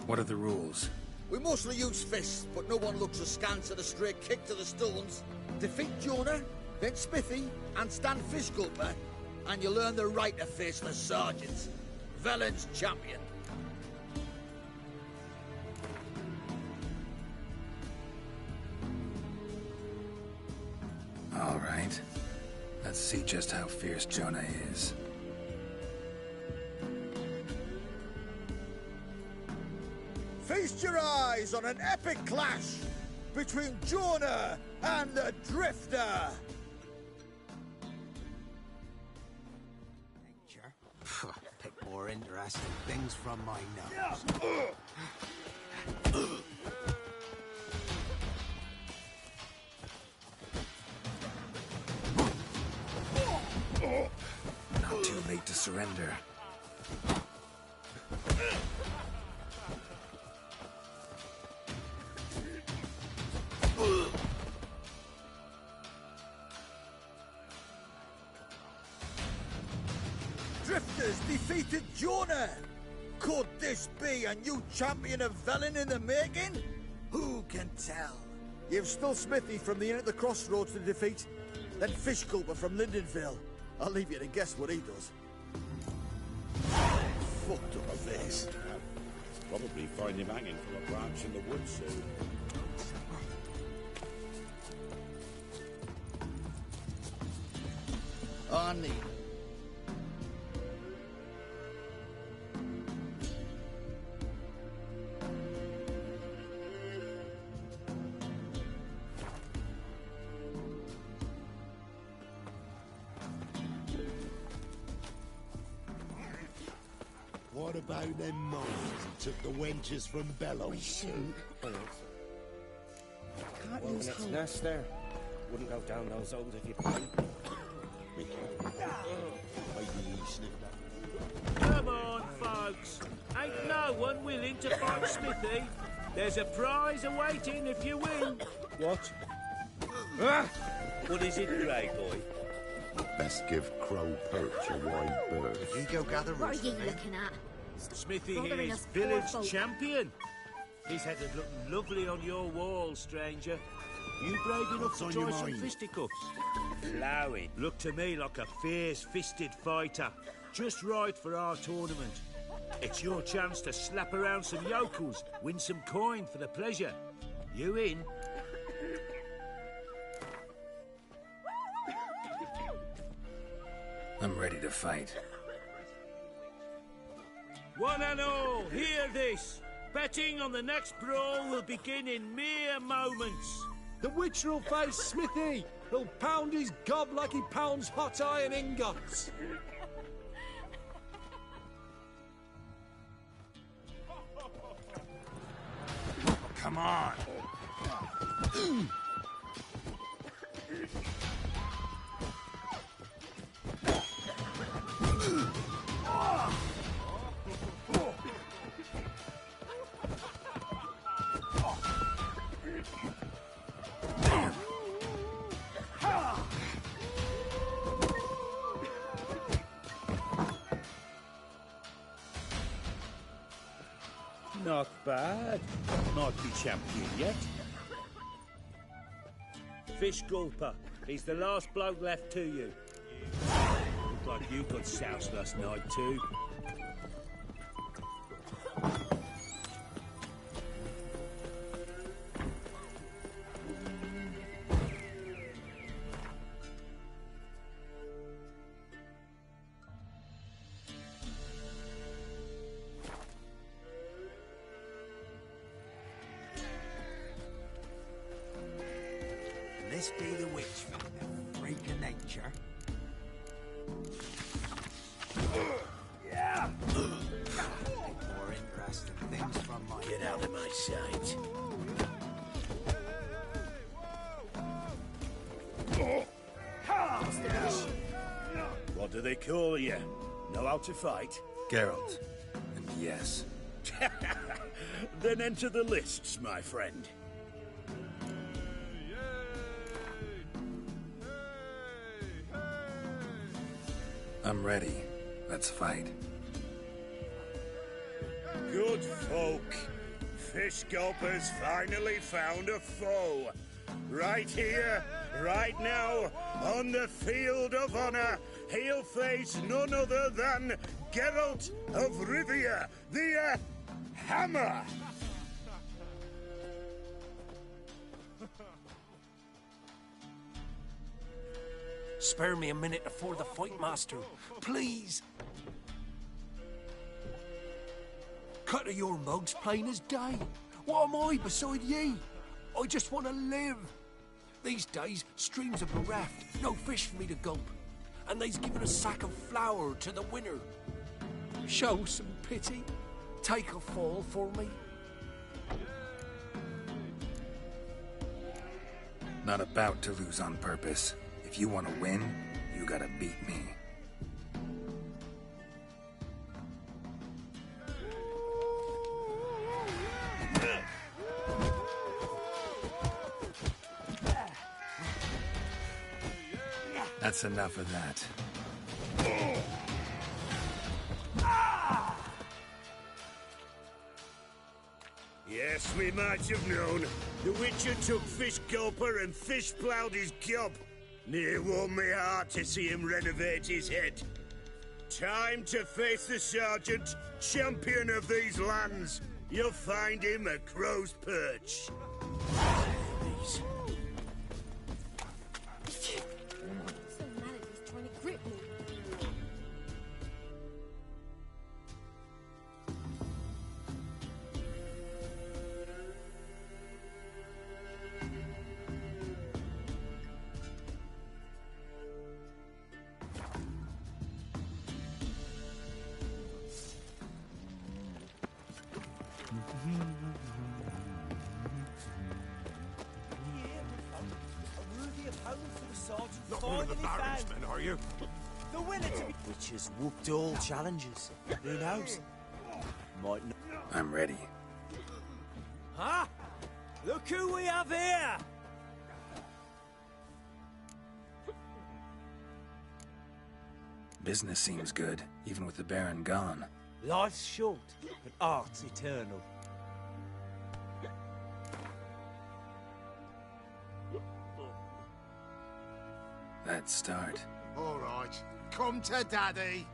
What are the rules? We mostly use fists, but no one looks askance at a straight kick to the stones. Defeat Jonah, then Smithy, and stand fish gulper, and you'll earn the right to face the sergeant. Velen's champion. All right. Let's see just how fierce Jonah is. Feast your eyes on an epic clash between Jonah and the Drifter. Nature. Pick more interesting things from my nose. Not too late to surrender. Drifters defeated Jonah! Could this be a new champion of Velen in the making? Who can tell? You've still Smithy from the inn at the crossroads to defeat, then Fish Gulper from Lindenville. I'll leave you to guess what he does. Fucked up a face. Probably find him hanging from a branch in the woods soon. On me. What about them moles who took the wenches from Bellows? We shouldn't. Can't Well, lose it's hope. nest there. Wouldn't go down those holes if you could. Come on, folks. Ain't no one willing to fight Smithy. There's a prize awaiting if you win. What? What is it, Grey Boy? Best give Crow Perch a wide berth. You go gather What are roots you for me. looking at? Smithy Bothering here's us poor village folk. champion. His head is looking lovely on your wall, stranger. You brave enough What's to on try your some mind? fisticuffs? Flowing. Look to me like a fierce-fisted fighter. Just right for our tournament. It's your chance to slap around some yokels, win some coin for the pleasure. You in? I'm ready to fight. One and all, hear this. Betting on the next brawl will begin in mere moments. The Witcher will face Smithy. He'll pound his gob like he pounds hot iron ingots. Come on! Not bad. Might be champion yet. Fish Gulper. He's the last bloke left to you. Looked like you got soused last night too. This be the witch freak of nature. Yeah! More interesting things from my... Get out of my sight. What do they call you? Know how to fight? Geralt. And yes. Then enter the lists, my friend. I'm ready. Let's fight. Good folk. Fish Gulper's finally found a foe. Right here, right now, on the field of honor, he'll face none other than Geralt of Rivia, the Hammer. Spare me a minute before the fight, Master. Please. Cut of your mugs plain as day. What am I beside ye? I just want to live. These days, streams are bereft, no fish for me to gulp. And they's given a sack of flour to the winner. Show some pity. Take a fall for me. Not about to lose on purpose. If you want to win, you gotta beat me. That's enough of that. Yes, we might have known. The Witcher took Fish Gulper and fish ploughed his gob. Near warmed me heart to see him renovate his head. Time to face the Sergeant, champion of these lands. You'll find him at Crow's Perch. These. So mad at he's trying to grip me. Not one of the Baron's men, are you? The winner to be... Which has whooped all challenges. Who knows? Might not... I'm ready. Huh? Look who we have here! Business seems good, even with the Baron gone. Life's short, but art's eternal. Let's start. All right, come to Daddy.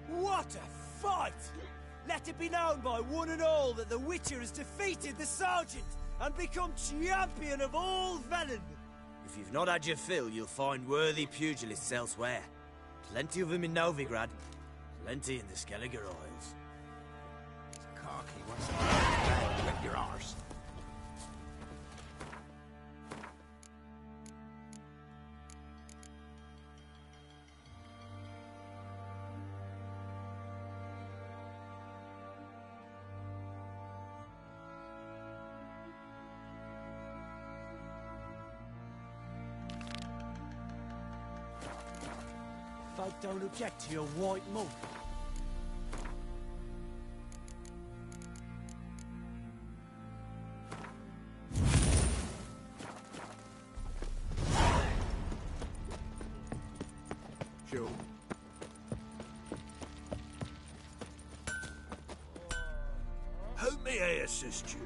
What a fight! Let it be known by one and all that the Witcher has defeated the Sergeant and become champion of all Velen. If you've not had your fill, you'll find worthy pugilists elsewhere. Plenty of them in Novigrad, plenty in the Skelliger Isles. Cocky, what's that? Whip your arse. Folk don't object to your white mug. Sure. assist you?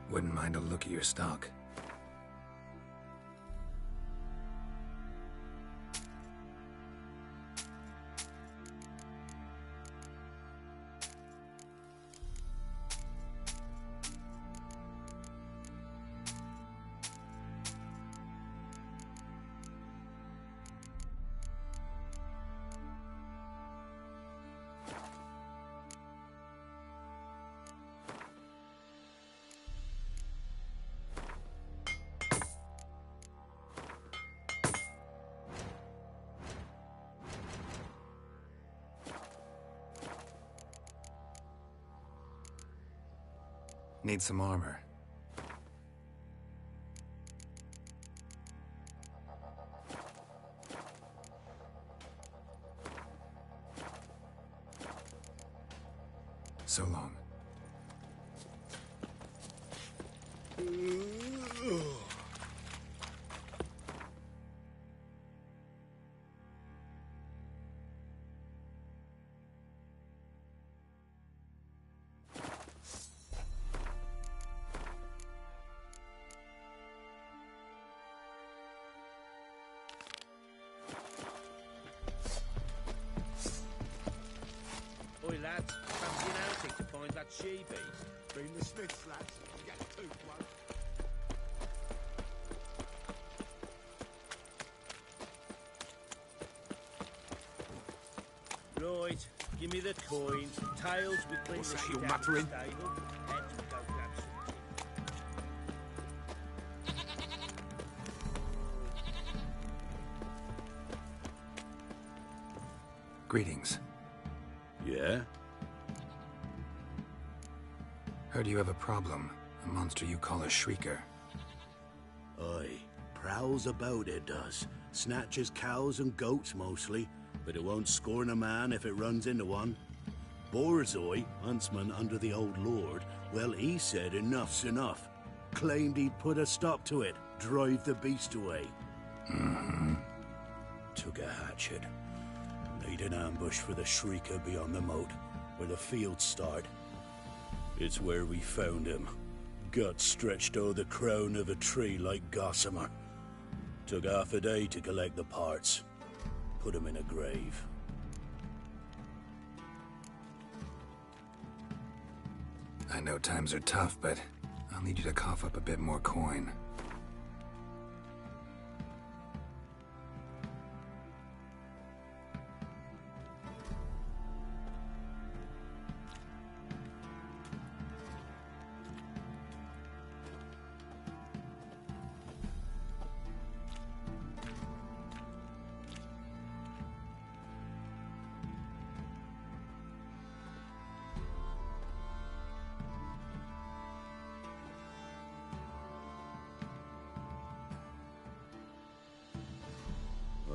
Wouldn't mind a look at your stock. Need some armor. So long. Oi, lads, fancy an outing to find that she-beast? Been the Smiths, lads. You get a tooth one. Right, give me the coin. Tails, we bring What's the that shit you're out of the muttering? stable. Heads, we go grab some. Greetings. Yeah? Heard you have a problem. A monster you call a shrieker. Aye, prowls about it does. Snatches cows and goats mostly, but it won't scorn a man if it runs into one. Borzoi, huntsman under the old lord, well, he said enough's enough. Claimed he'd put a stop to it, drive the beast away. Mm-hmm. Took a hatchet. Laid an ambush for the shrieker beyond the moat, where the fields start. It's where we found him. Guts stretched o'er the crown of a tree like gossamer. Took half a day to collect the parts. Put him in a grave. I know times are tough, but I'll need you to cough up a bit more coin.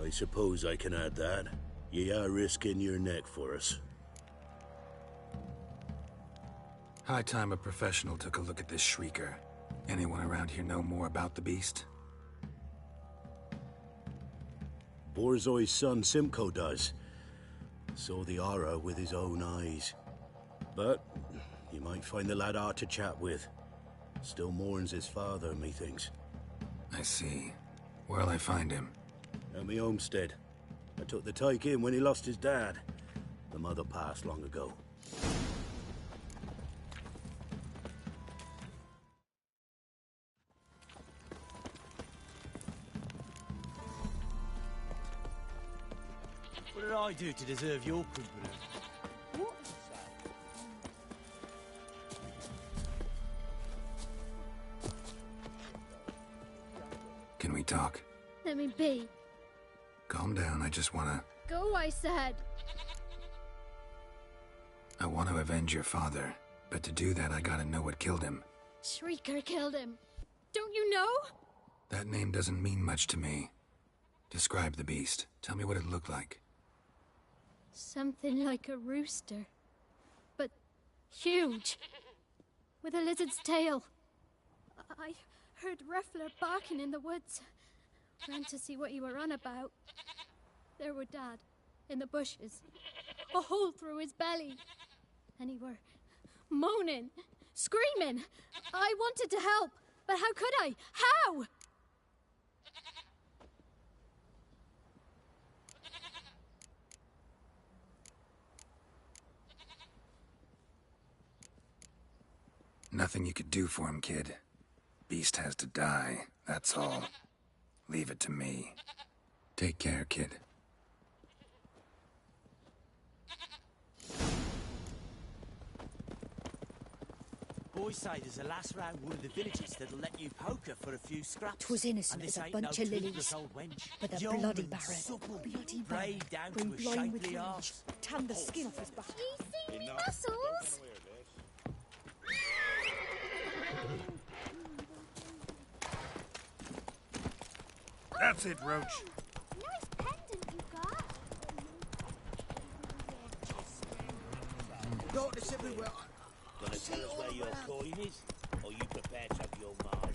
I suppose I can add that. Ye are risking your neck for us. High time a professional took a look at this shrieker. Anyone around here know more about the beast? Borzoi's son Simcoe does. Saw the aura with his own eyes. But you might find the lad hard to chat with. Still mourns his father, methinks. I see. Where'll I find him? At me homestead. I took the tyke in when he lost his dad. The mother passed long ago. What did I do to deserve your company? Can we talk? Let me be. Calm down, I just wanna... Go, I said. I want to avenge your father, but to do that I gotta know what killed him. Shrieker killed him. Don't you know? That name doesn't mean much to me. Describe the beast. Tell me what it looked like. Something like a rooster. But huge. With a lizard's tail. I heard Reffler barking in the woods. Ran to see what you were on about. There were Dad, in the bushes. A hole through his belly. And he were moaning, screaming. I wanted to help, but how could I? How? Nothing you could do for him, kid. Beast has to die, that's all. Leave it to me. Take care, kid. Boys say there's a lass round one of the villages that'll let you poker for a few scraps. 'Twas innocent And as this a ain't bunch no of lilies, toothless old wench. but a Young bloody and baron. supple, Bloody brayed baron, down to grown a blind with shapely rage, arse. tanned the skin off his back. You see me muscles? That's it, Roach. Nice pendant you got. Notice everywhere. Gonna tell us where your coin is, or you prepare to have your mark?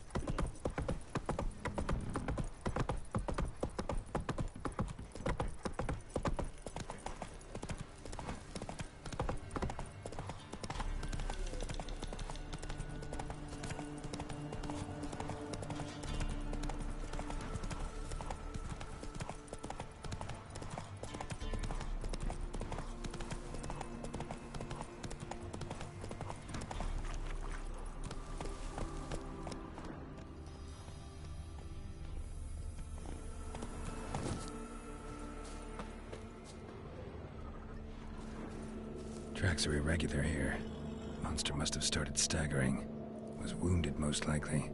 Tracks are irregular here. Monster must have started staggering. Was wounded, most likely.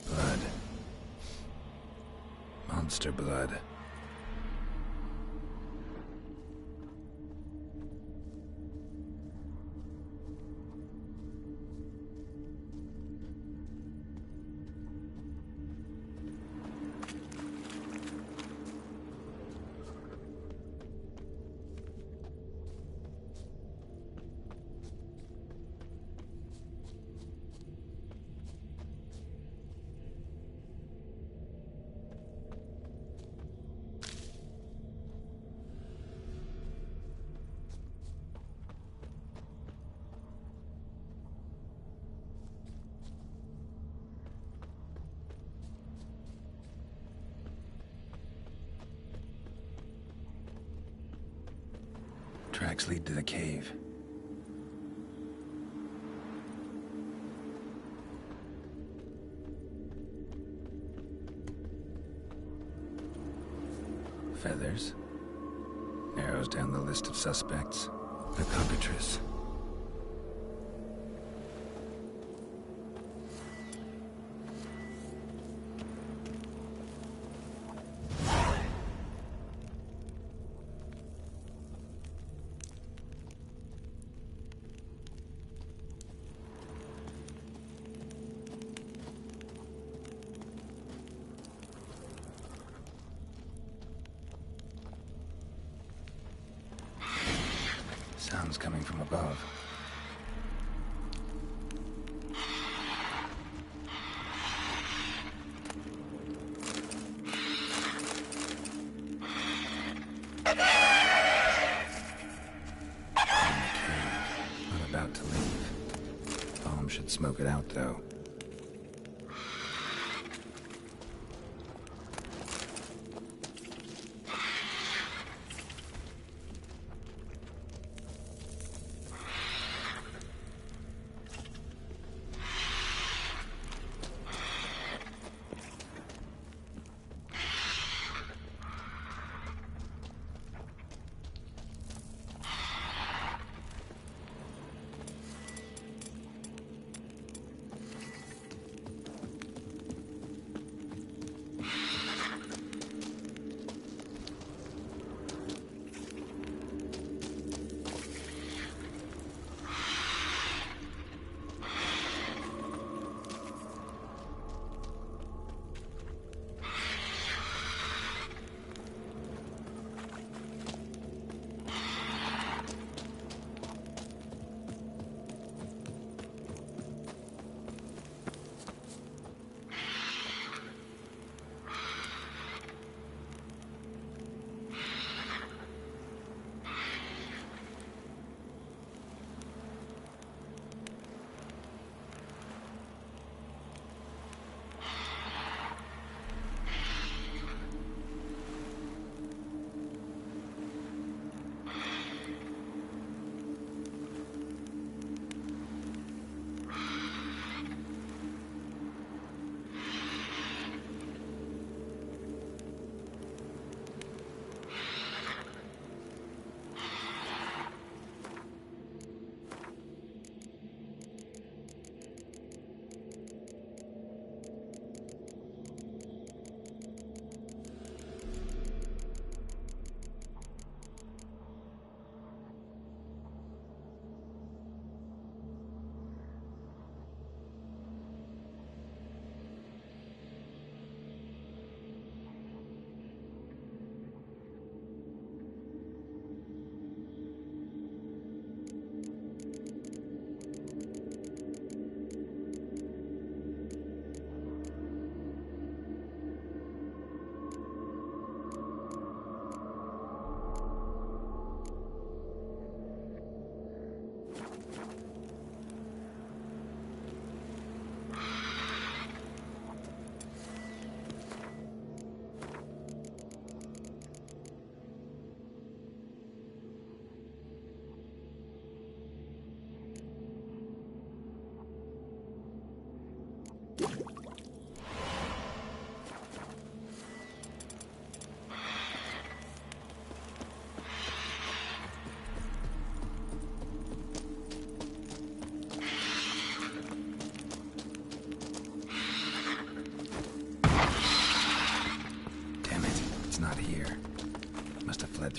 Blood. Monster blood. Tracks lead to the cave. Feathers. Narrows down the list of suspects. The cockatrice. Sounds coming from above. Not about to leave. Bomb should smoke it out, though.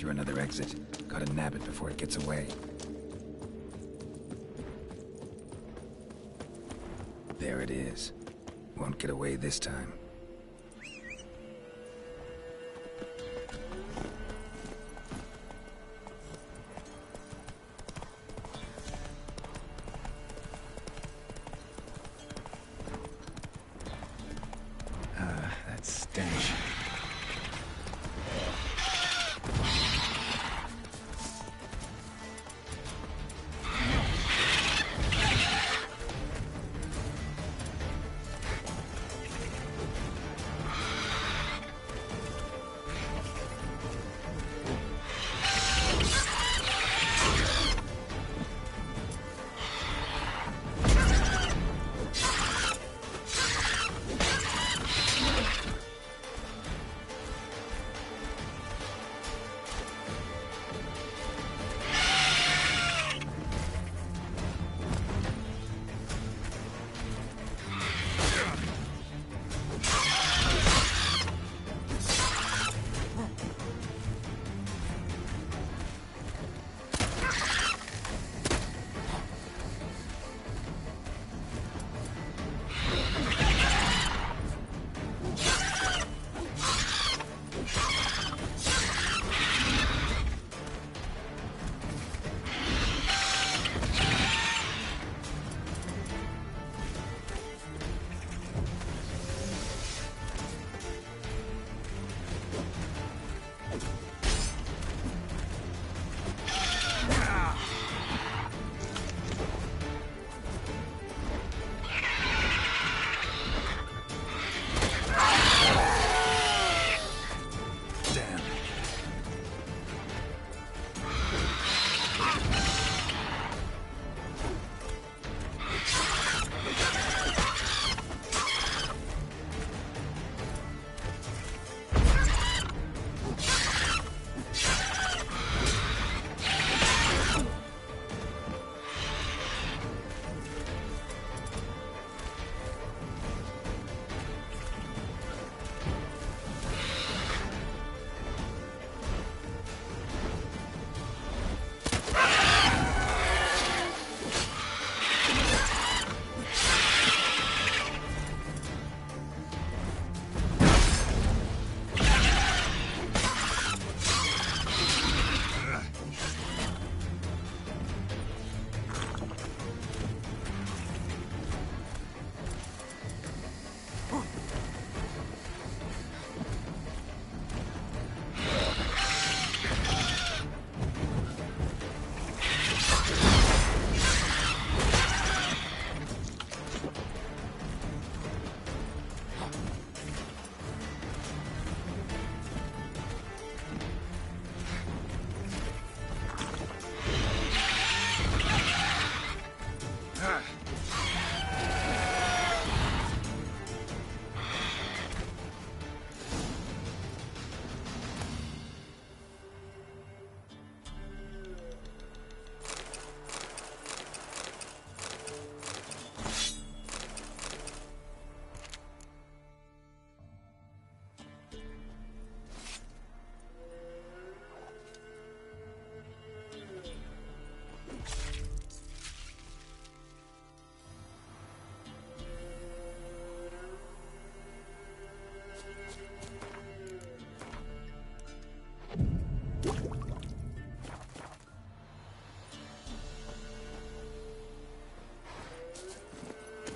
through another exit. Gotta nab it before it gets away. There it is. Won't get away this time. That stench.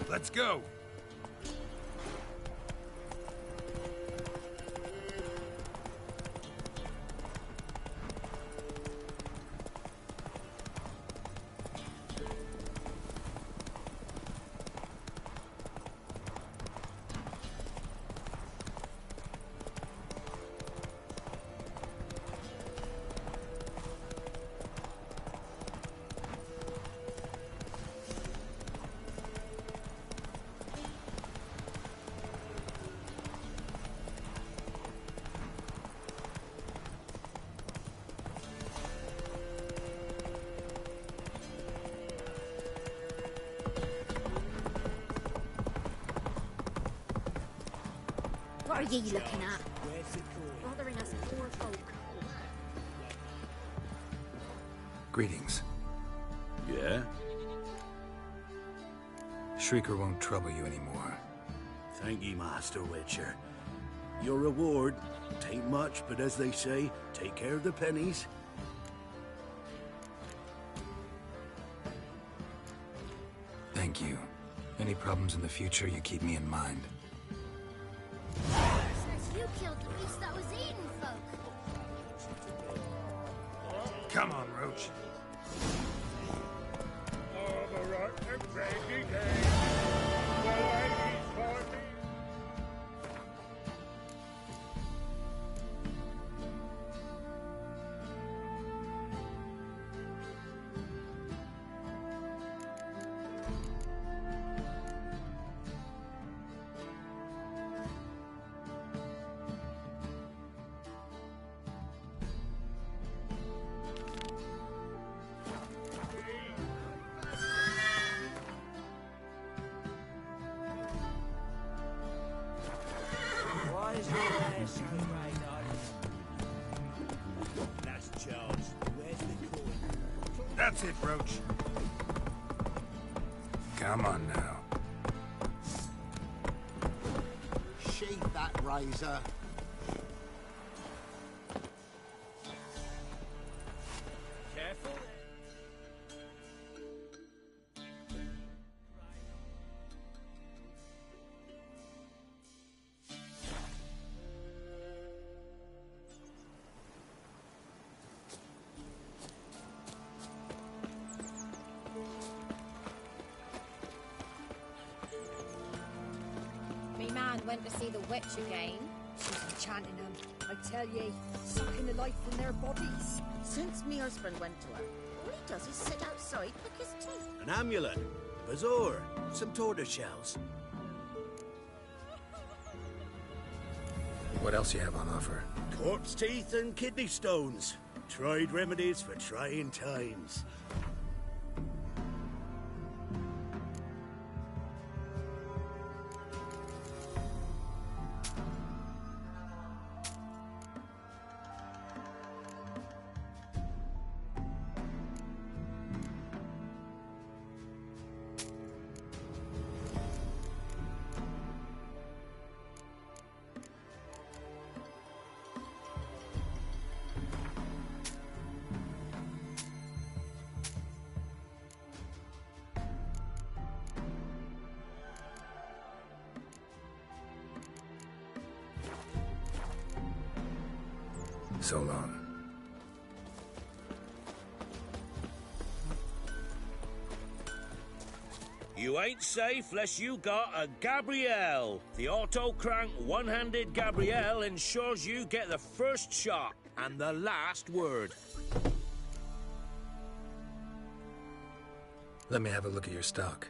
Let's go. What are ye looking at? Bothering us poor folk. Greetings. Yeah? Shrieker won't trouble you anymore. Thank ye, Master Witcher. Your reward, tain't much, but as they say, take care of the pennies. Thank you. Any problems in the future, you keep me in mind. You killed the beast that was eating folk. Come on, Roach. Why is your hair so grey, Last chance. Where's the coin? That's it, Roach. Come on now. Sheath that razor. Careful. Me man went to see the witch again. She's enchanting them. I tell ye, sucking the life from their bodies. Since me husband went to her, all he does is sit outside, pick his teeth. An amulet, bazaar, some tortoise shells. What else you have on offer? Corpse teeth and kidney stones. Tried remedies for trying times. So long. You ain't safe less you got a Gabrielle. The auto-crank one-handed Gabrielle ensures you get the first shot and the last word. Let me have a look at your stock.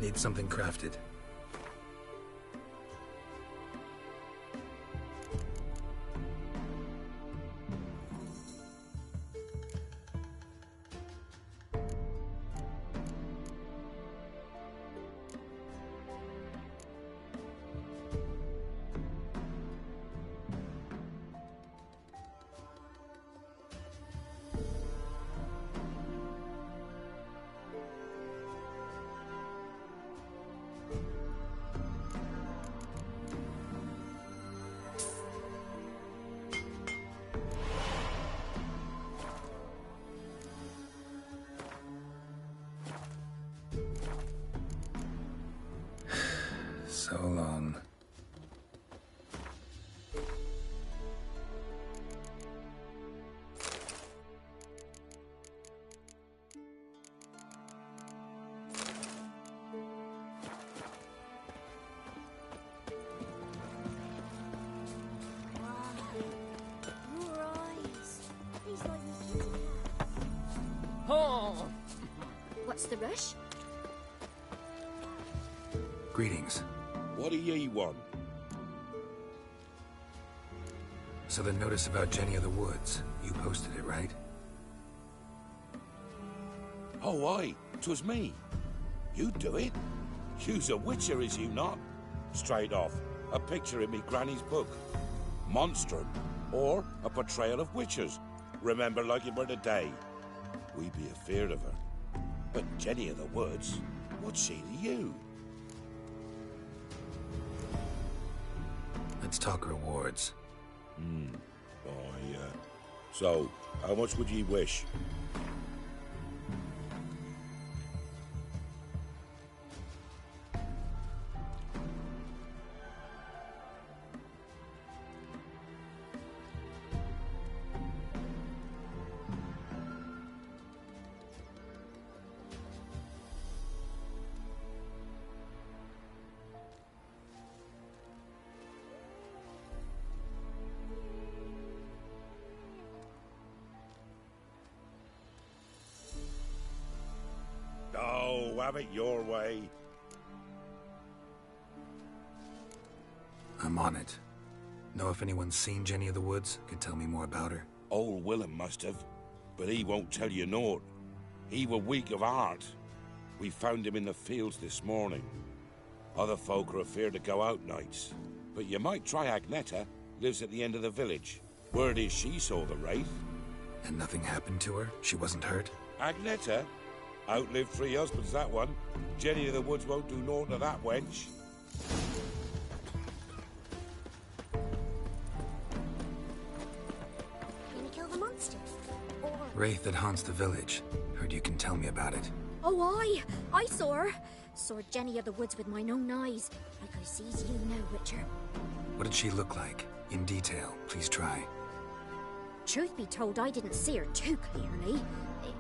Need something crafted. So long. Your eyes. He's like a kitty cat. Oh! What's the rush? Greetings. What do ye want? So the notice about Jenny of the Woods, you posted it, right? Oh, aye. 'Twas me. You do it? You's a witcher, is you not? Straight off, a picture in me granny's book. Monstrum, or a portrayal of witchers. Remember like it were the day. We be afeard of her. But Jenny of the Woods, what's she to you? Let's talk rewards. So, how much would ye wish? Oh, have it your way. I'm on it. Know if anyone's seen Jenny of the Woods? Could tell me more about her? Old Willem must have, but he won't tell you naught. He were weak of heart. We found him in the fields this morning. Other folk are afeard to go out nights. But you might try Agneta, lives at the end of the village. Word is she saw the wraith. And nothing happened to her? She wasn't hurt? Agneta? Outlived 3 husbands, that one. Jenny of the Woods won't do naught to that wench. Gonna kill the monster? Or... Wraith that haunts the village. Heard you can tell me about it. Oh, I saw her. Saw Jenny of the Woods with mine own eyes. Like I sees you now, Witcher. What did she look like? In detail, please try. Truth be told, I didn't see her too clearly.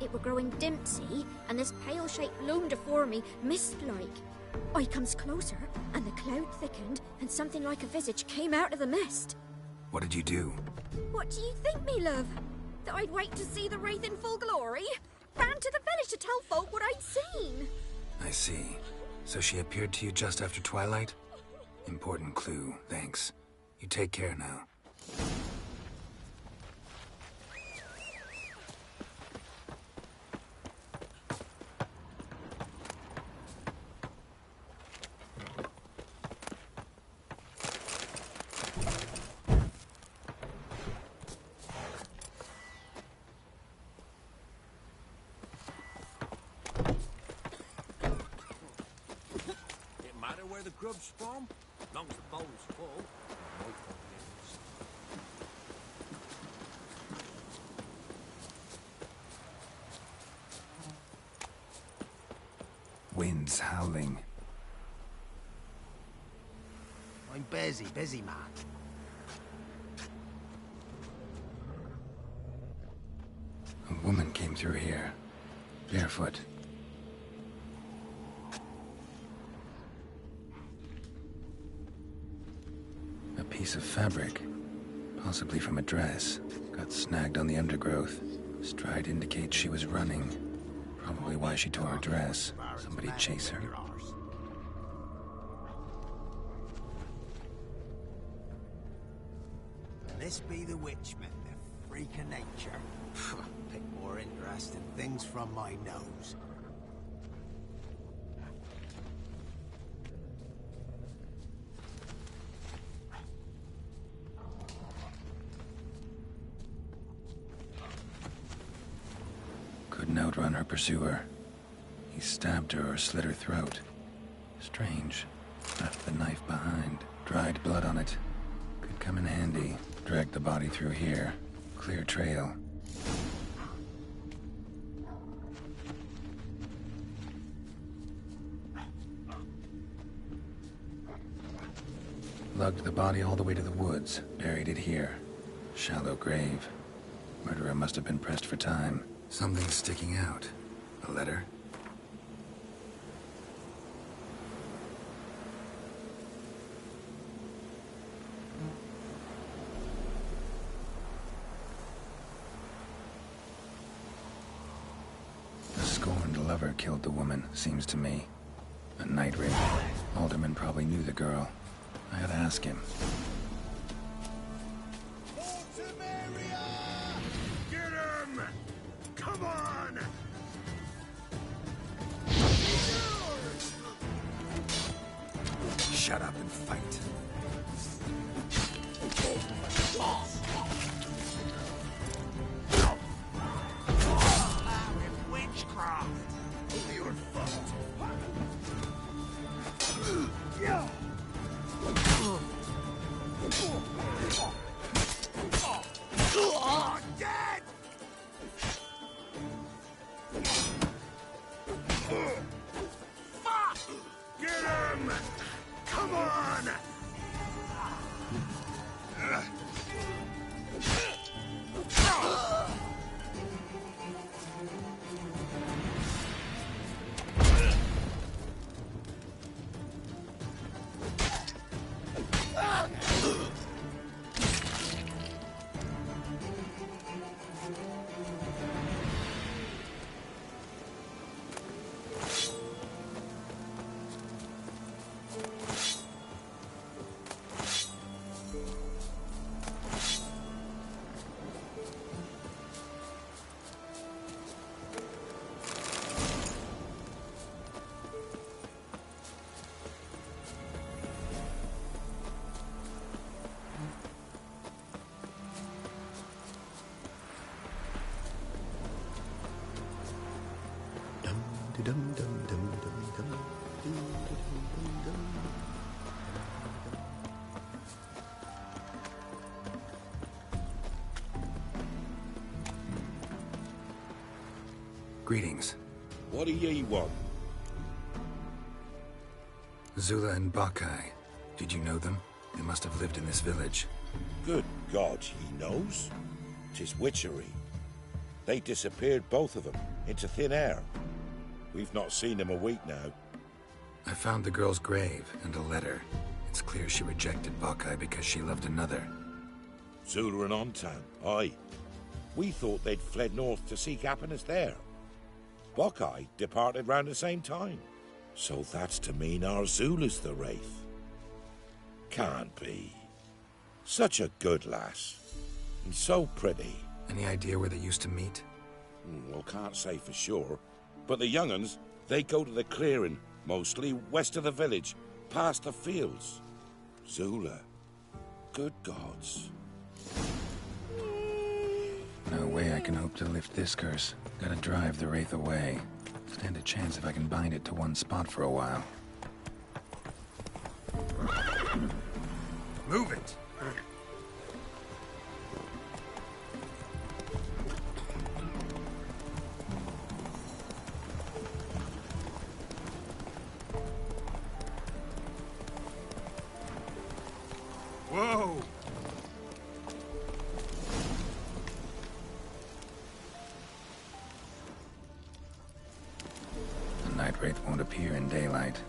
It were growing dim, see, and this pale shape loomed afore me, mist-like. I comes closer, and the cloud thickened, and something like a visage came out of the mist. What did you do? What do you think, me love? That I'd wait to see the wraith in full glory? Ran to the village to tell folk what I'd seen. I see. So she appeared to you just after twilight? Important clue, thanks. You take care now. Where the grub's from? Long as the bowl's full. Wind's howling. I'm busy man. A woman came through here, barefoot. A piece of fabric, possibly from a dress, got snagged on the undergrowth. Stride indicates she was running. Probably why she tore her dress. Somebody chase her. This be the witchman, the freak of nature. Pick more interesting things from my nose. Couldn't outrun her pursuer. He stabbed her or slit her throat. Strange. Left the knife behind. Dried blood on it. Could come in handy. Dragged the body through here. Clear trail. Lugged the body all the way to the woods. Buried it here. Shallow grave. Murderer must have been pressed for time. Something sticking out. A letter? A scorned lover killed the woman, seems to me. A night raid. Alderman probably knew the girl. I gotta ask him. Shut up and fight. With witchcraft. You're fucked. Yeah. Oh, dead! Fuck! Get him! Come on! Greetings. What do ye want? Zula and Bakai. Did you know them? They must have lived in this village. Good God, he knows. 'Tis witchery. They disappeared, both of them, into thin air. We've not seen them a week now. I found the girl's grave and a letter. It's clear she rejected Bakai because she loved another. Zula and Ontan, aye. We thought they'd fled north to seek happiness there. Bakai departed round the same time. So that's to mean our Zula's the wraith. Can't be. Such a good lass. And so pretty. Any idea where they used to meet? Well, can't say for sure. But the young'uns, they go to the clearing, mostly west of the village, past the fields. Zula. Good gods. No way I can hope to lift this curse. Gotta drive the wraith away. Stand a chance if I can bind it to one spot for a while. Move it! Whoa! The night wraith won't appear in daylight.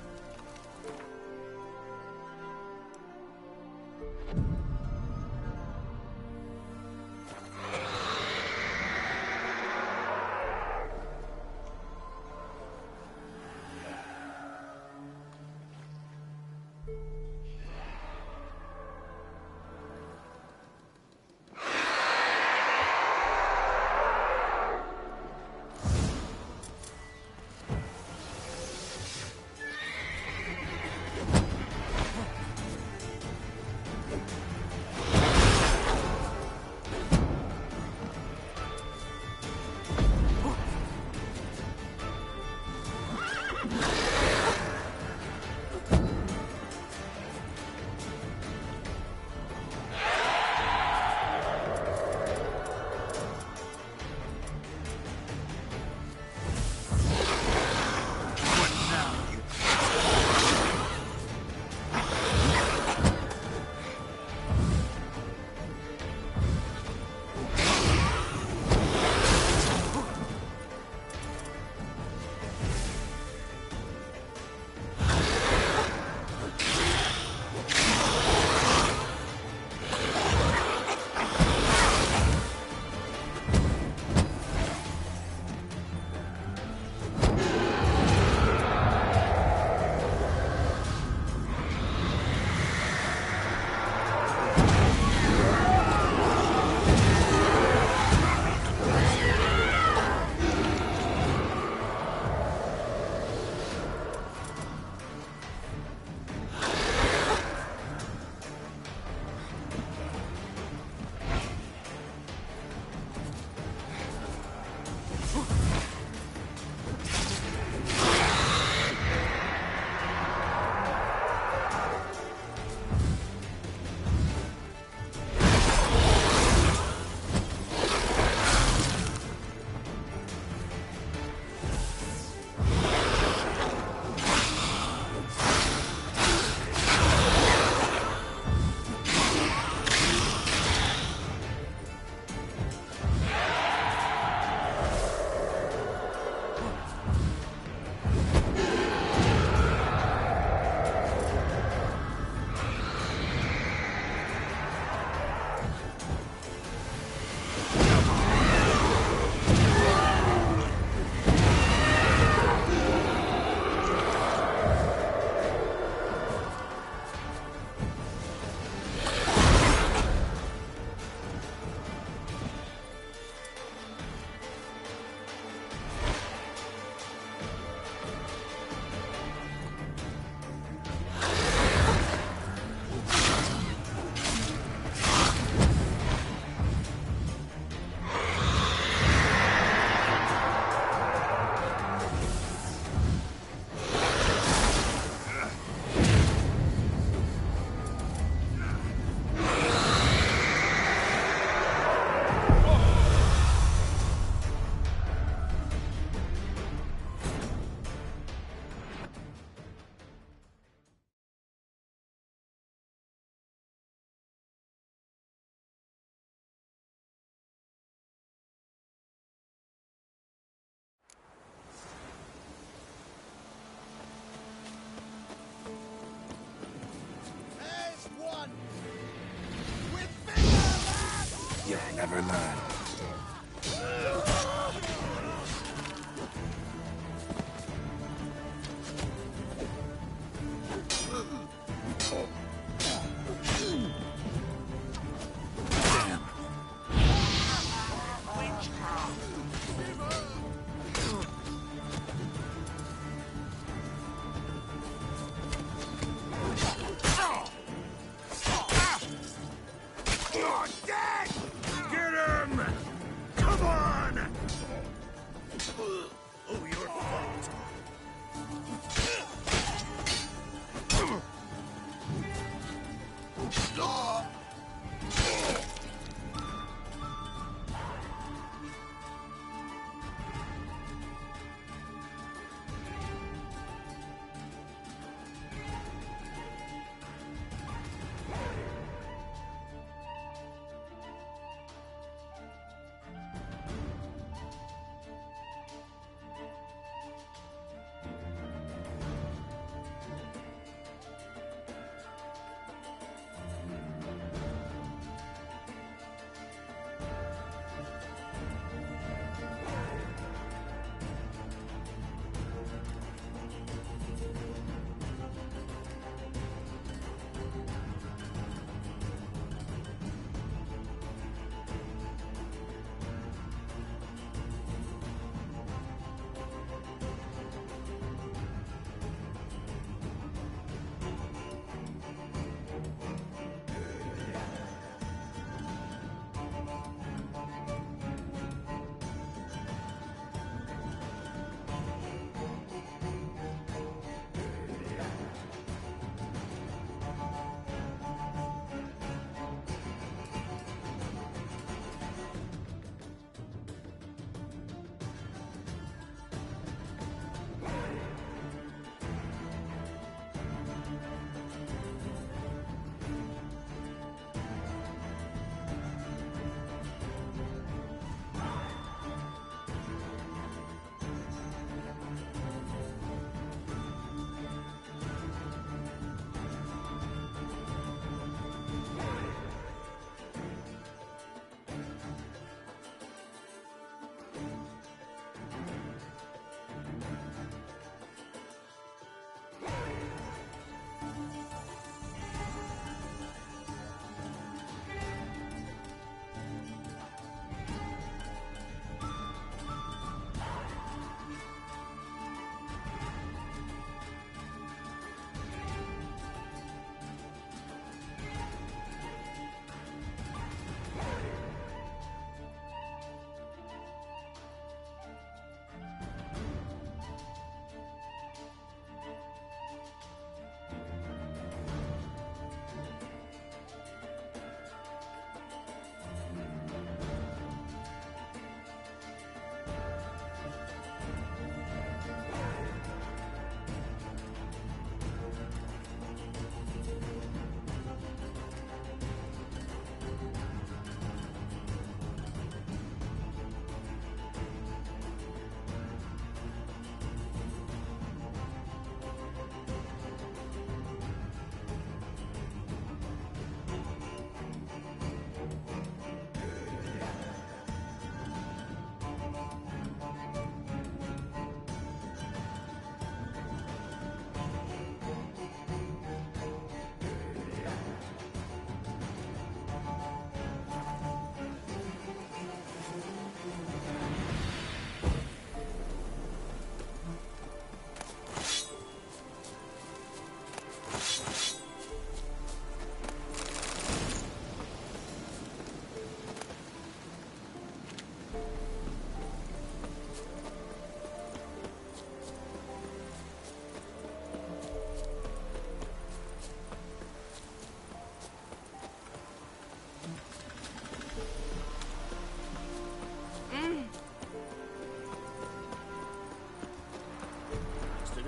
never learn.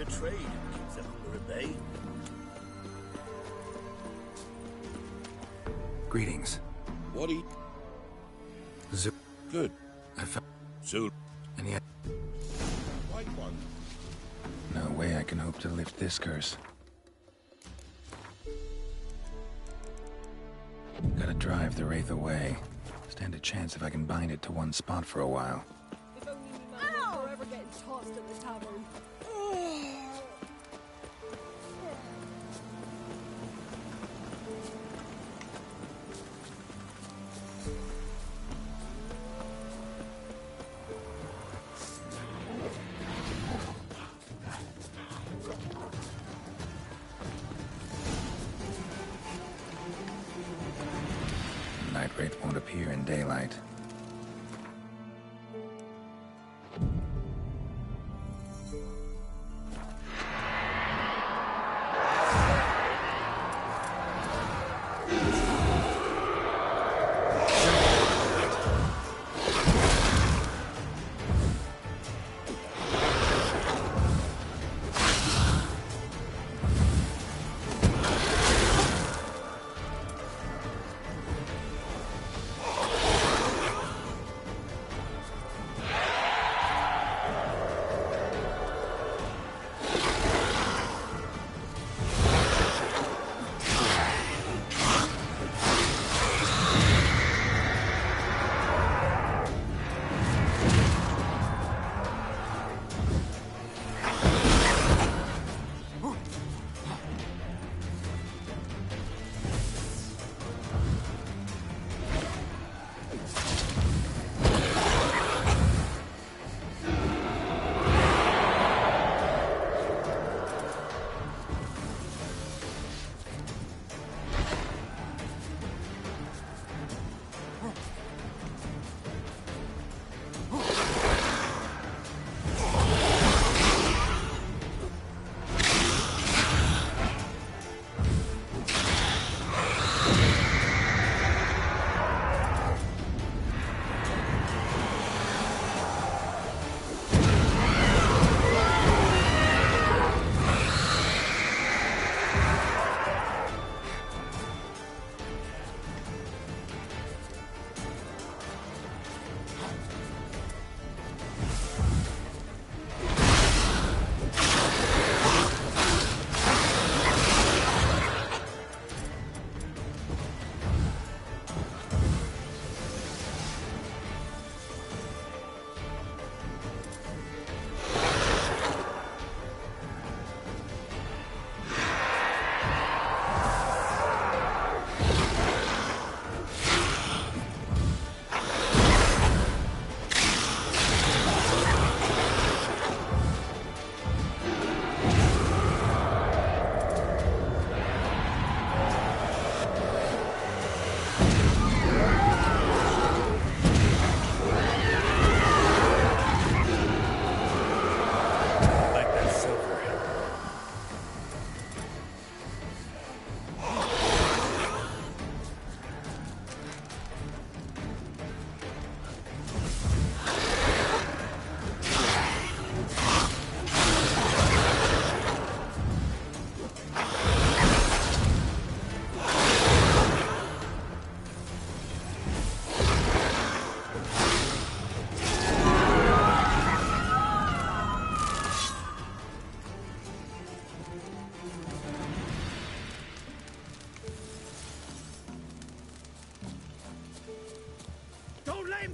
Trade keeps the hunger at bay. Greetings. What eat? Zoo. Good. I found. Soon. And yet. White one. No way I can hope to lift this curse. Gotta drive the Wraith away. Stand a chance if I can bind it to one spot for a while. If only me man were ever getting tossed at the tavern. Night wraith won't appear in daylight.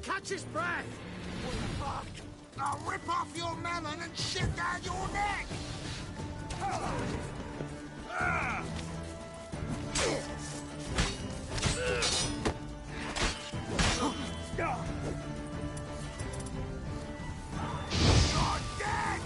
Catch his breath! What the fuck? I'll rip off your melon and shit down your neck! You're dead!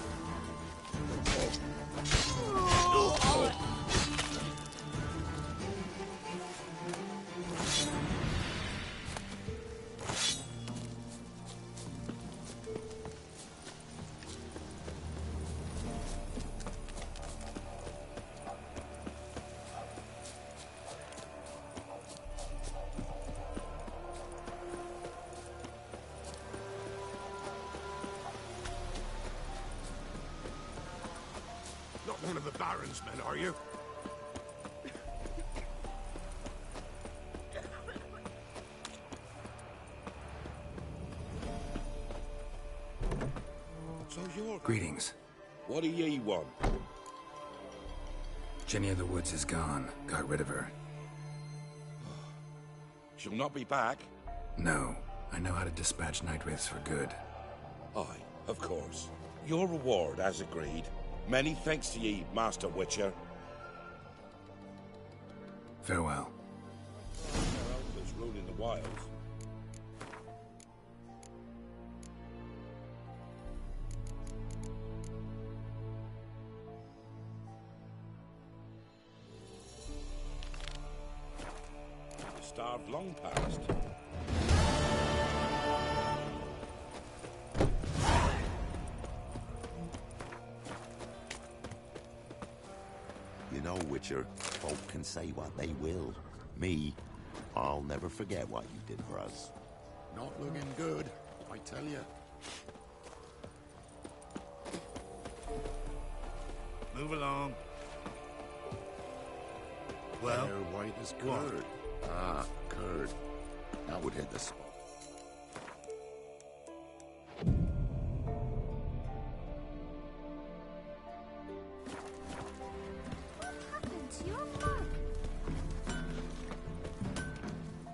Not one of the Baron's men, are you? So you're... Greetings. What do ye want? Jenny of the Woods is gone. Got rid of her. She'll not be back. No. I know how to dispatch night wraiths for good. Aye, of course. Your reward, as agreed. Many thanks to ye, Master Witcher. Farewell. Our uncle's ruling the wilds. The starved long past. You know, Witcher, folk can say what they will. Me, I'll never forget what you did for us. Not looking good, I tell you. Move along. Well, Hair white as what? curd. Ah, curd. That would hit the spot.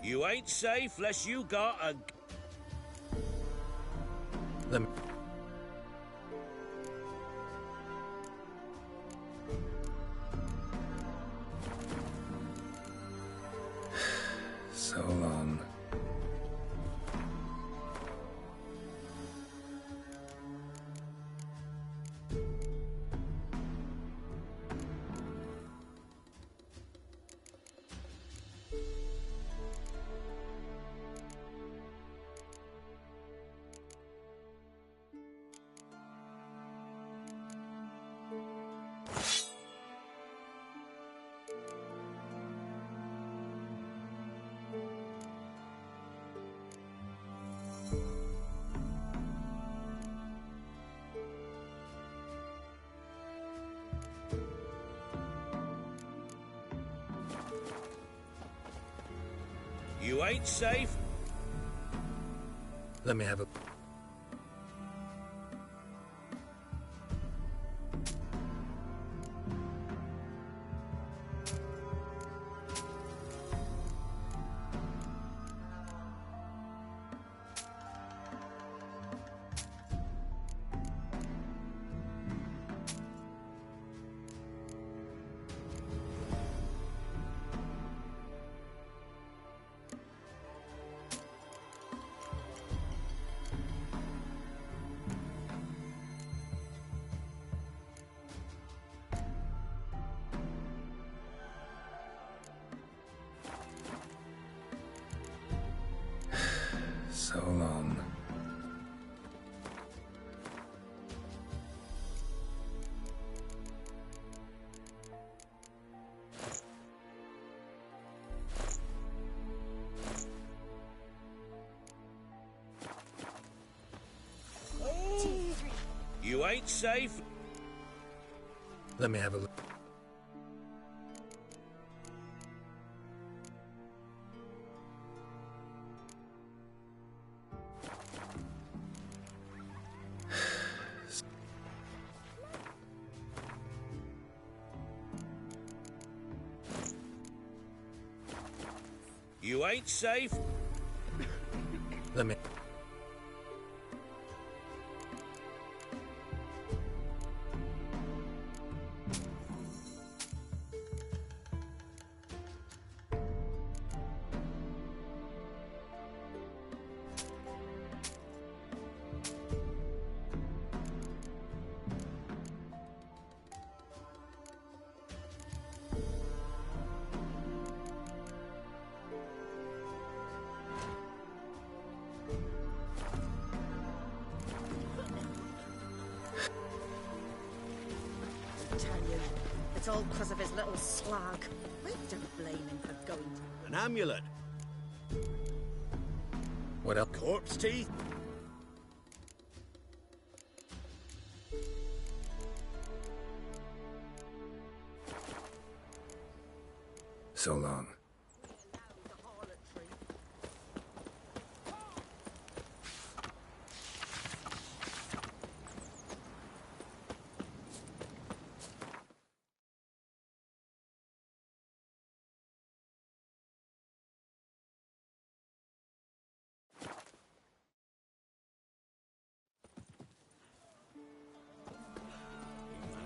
You ain't safe less you got a... Let me... So long. You ain't safe. Let me have a... So long. You ain't safe. Let me have a look. You ain't safe. Let me... Tell you, it's all because of his little slag. I don't blame him for going. An amulet. What else? Corpse teeth. So long.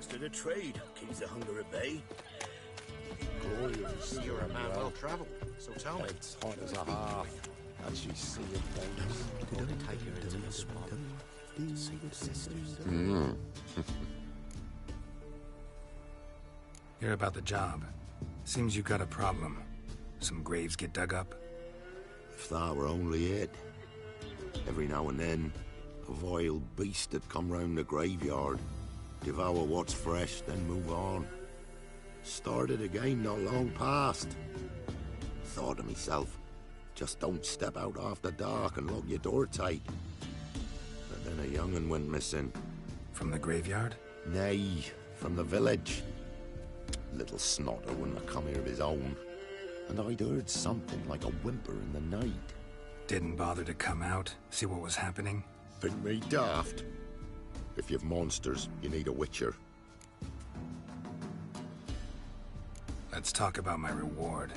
master the trade, keeps the hunger at bay. Glorious. You're a man well travelled, so tell me. It's hot as a half, and she's seeing things. I'm going to take her into the swamp to see the sisters. Hear about the job. Seems you got a problem. Some graves get dug up? If that were only it. Every now and then, a vile beast would come round the graveyard, devour what's fresh, then move on. Started again not long past. Thought to myself, just don't step out after dark and lock your door tight. But then a young'un went missing. From the graveyard? Nay, from the village. Little snotter wouldn't have come here of his own. And I'd heard something like a whimper in the night. Didn't bother to come out, see what was happening? Think me daft? If you've monsters, you need a witcher. Let's talk about my reward.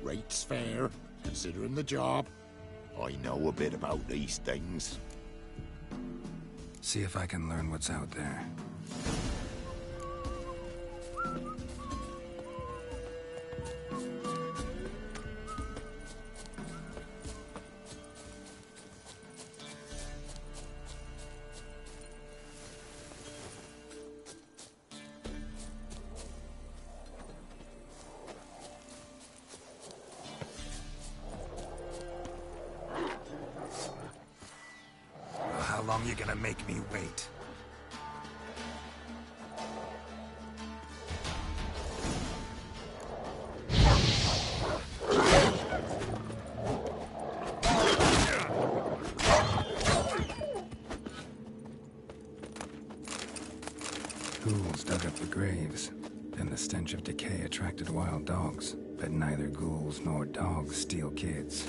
Rate's fair, considering the job. I know a bit about these things. See if I can learn what's out there. How long you gonna make me wait? Ghouls dug up the graves. Then the stench of decay attracted wild dogs. But neither ghouls nor dogs steal kids.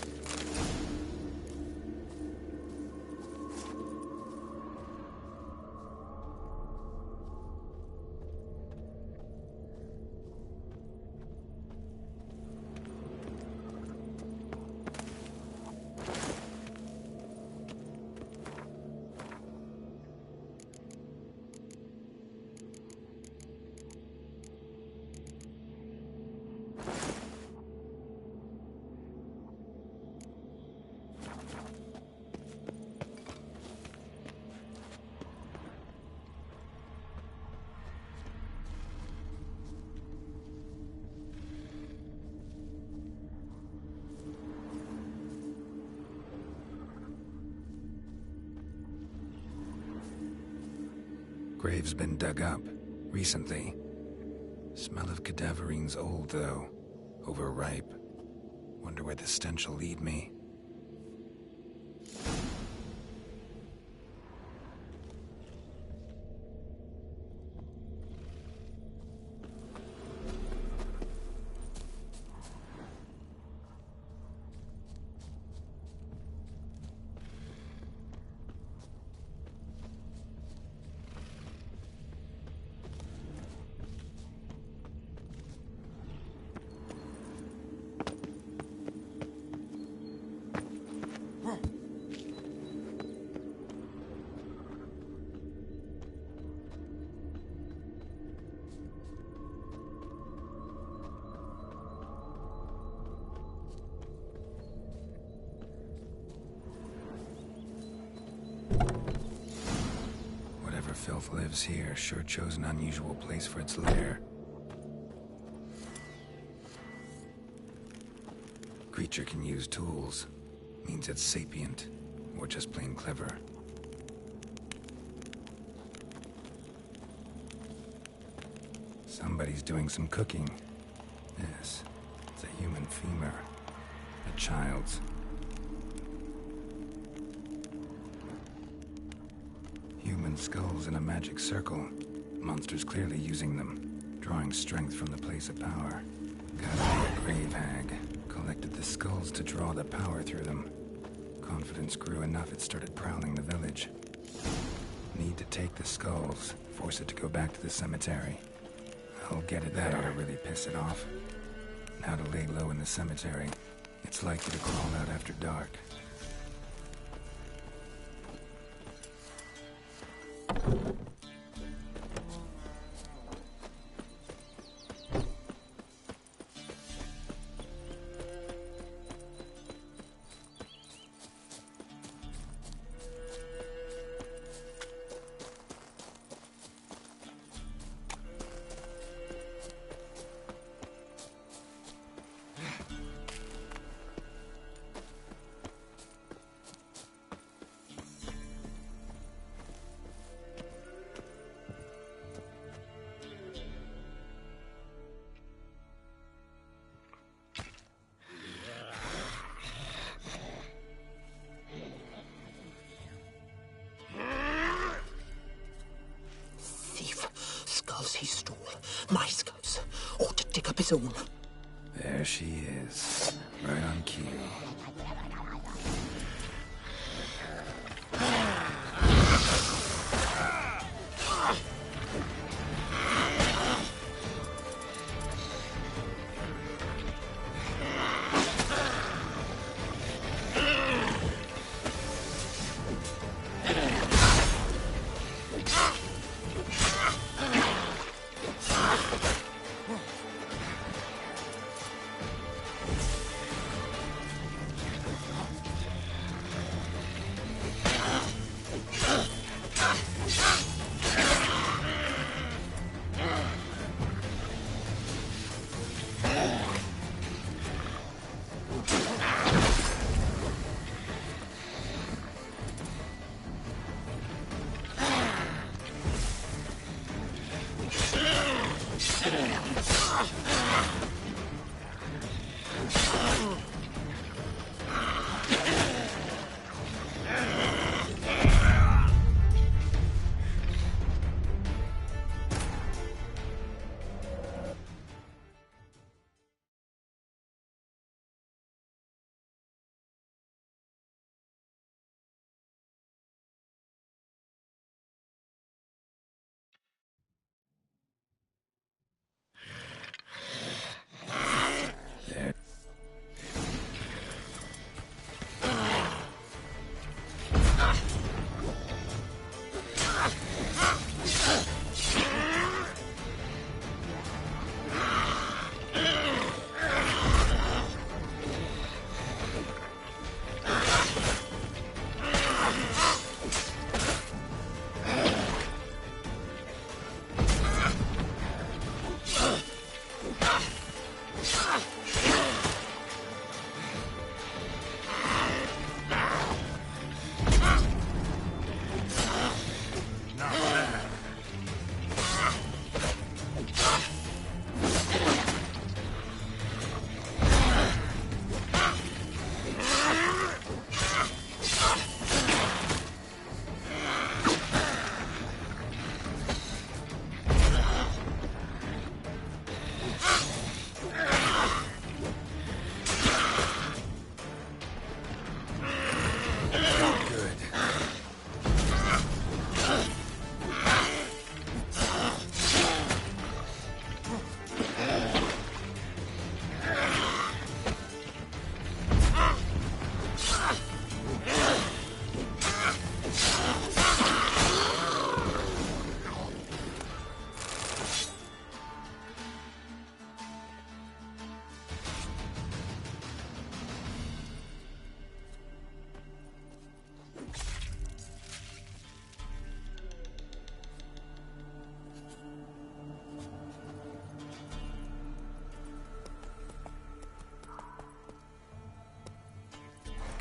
Grave's been dug up, recently. Smell of cadaverine's old, though. Overripe. Wonder where the stench will lead me. Whatever filth lives here sure chose an unusual place for its lair. Creature can use tools. Means it's sapient, or just plain clever. Somebody's doing some cooking. Yes, it's a human femur. A child's. Human skulls in a magic circle. Monsters clearly using them, drawing strength from the place of power. Gotta be a grave hag. Collected the skulls to draw the power through them. Confidence grew enough it started prowling the village. Need to take the skulls, force it to go back to the cemetery. I'll get it there. That ought to really piss it off. Now to lay low in the cemetery. It's likely to crawl out after dark. Skulls he stole. My skulls. Ought to dig up his own. There she is. Right on cue.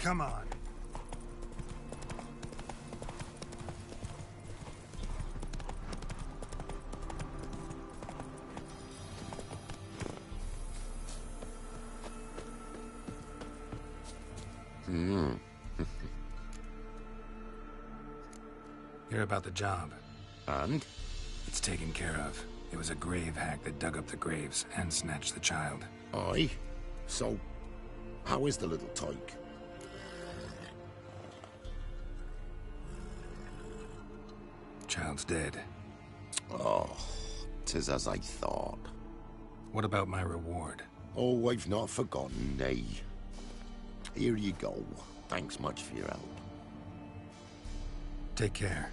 Come on. Hear about the job. And? It's taken care of. It was a grave hack that dug up the graves and snatched the child. Aye? So, how is the little tyke? Child's dead. Oh, 'tis as I thought. What about my reward? Oh, I've not forgotten, nay. Here you go. Thanks much for your help. Take care.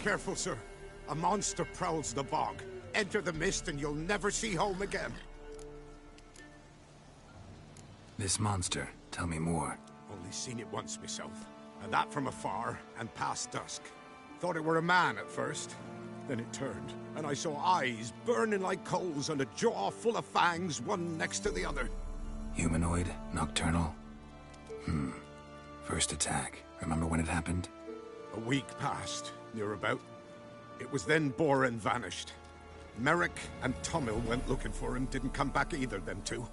Careful, sir. A monster prowls the bog. Enter the mist and you'll never see home again. This monster, tell me more. Only seen it once myself. And that from afar and past dusk. Thought it were a man at first. Then it turned, and I saw eyes burning like coals and a jaw full of fangs, one next to the other. Humanoid? Nocturnal? First attack. Remember when it happened? A week passed, near about. It was then Boren vanished. Merrick and Tomil went looking for him, didn't come back either, them two.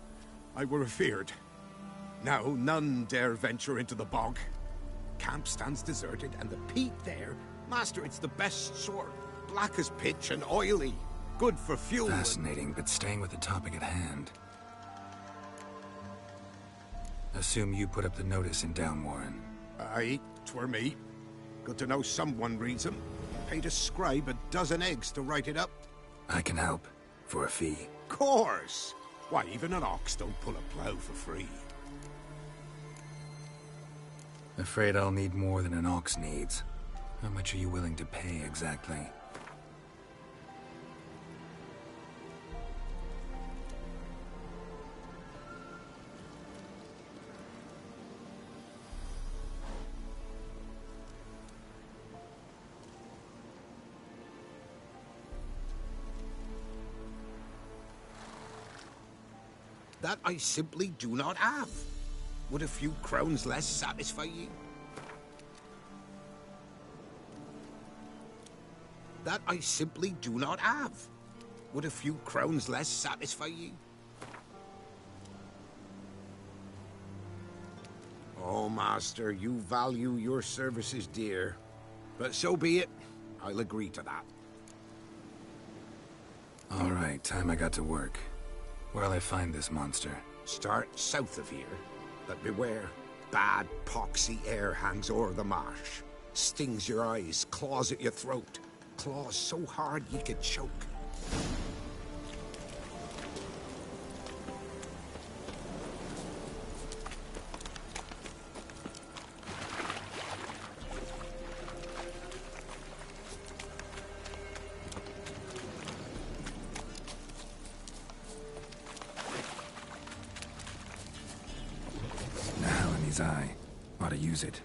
I were afeard. Now none dare venture into the bog. Camp stands deserted, and the peat there, master, it's the best sort. Black as pitch and oily. Good for fuel. Fascinating, but staying with the topic at hand. Assume you put up the notice in Downwarren. Aye, 'twere me. Good to know someone reads 'em. Paid a scribe a dozen eggs to write it up. I can help. For a fee. Course! Why, even an ox don't pull a plow for free. Afraid I'll need more than an ox needs. How much are you willing to pay exactly? That I simply do not have. Would a few crowns less satisfy ye? That I simply do not have. Would a few crowns less satisfy ye? Oh, master, you value your services dear. But so be it. I'll agree to that. All right, time I got to work. Where'll I find this monster? Start south of here, but beware. Bad, poxy air hangs o'er the marsh. Stings your eyes, claws at your throat. Claws so hard ye could choke. Now in his eye. Ought to use it.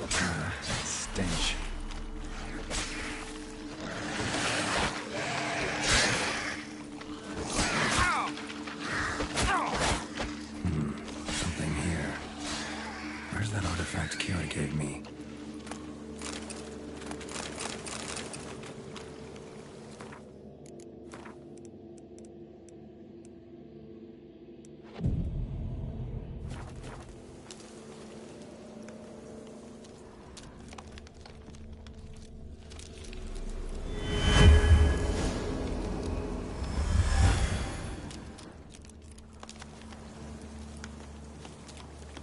That stench. Something here. Where's that artifact Kira gave me?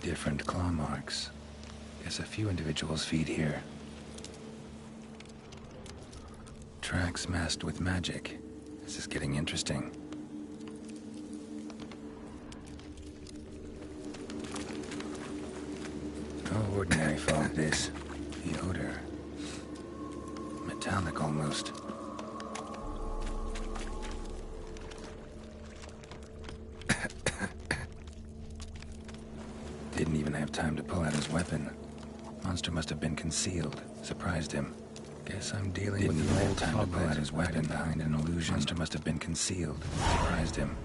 Different claw marks. Guess a few individuals feed here. Tracks masked with magic. This is getting interesting. No ordinary fog, this. The odor. Metallic almost. Didn't even have time to pull out his weapon. Monster must have been concealed. Surprised him. Guess I'm dealing with the old time to pull out his weapon behind an illusion. Monster must have been concealed. Surprised him.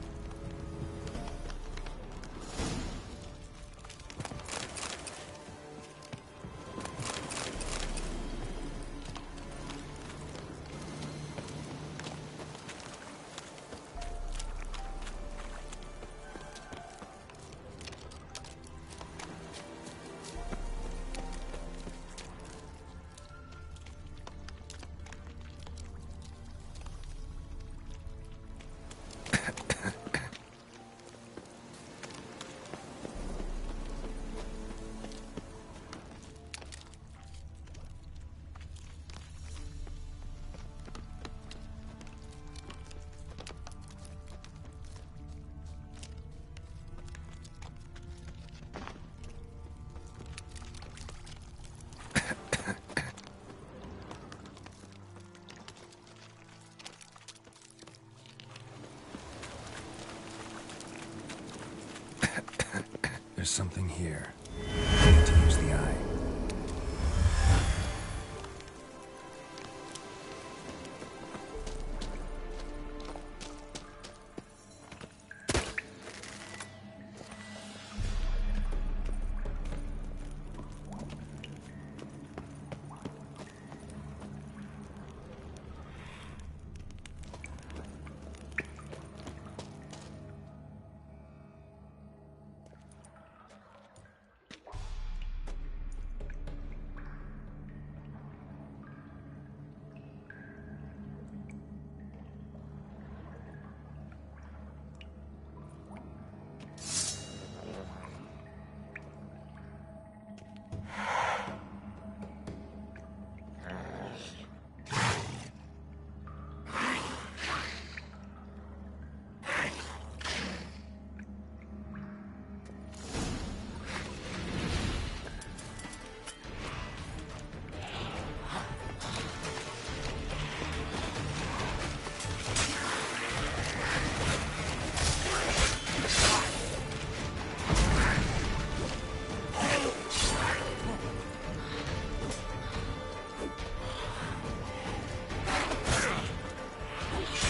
There's something here. I need to use the eye.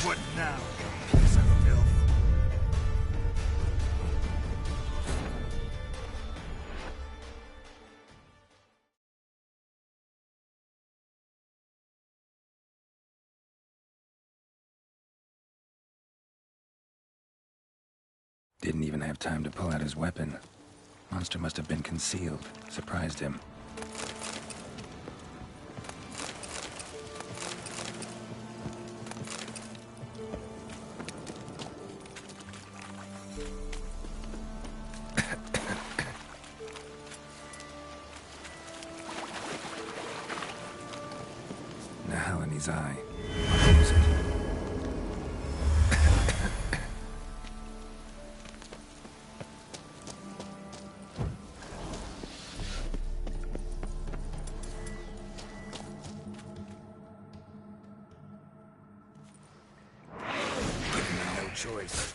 What now, piece of filth? Didn't even have time to pull out his weapon. Monster must have been concealed. Surprised him. His eye. I'll use it. No choice.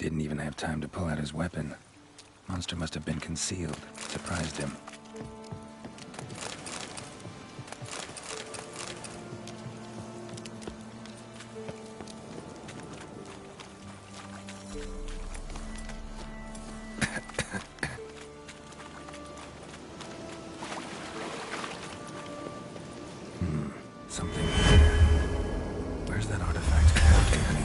Didn't even have time to pull out his weapon. Monster must have been concealed. Surprised him. Something. Where's that artifact taken me?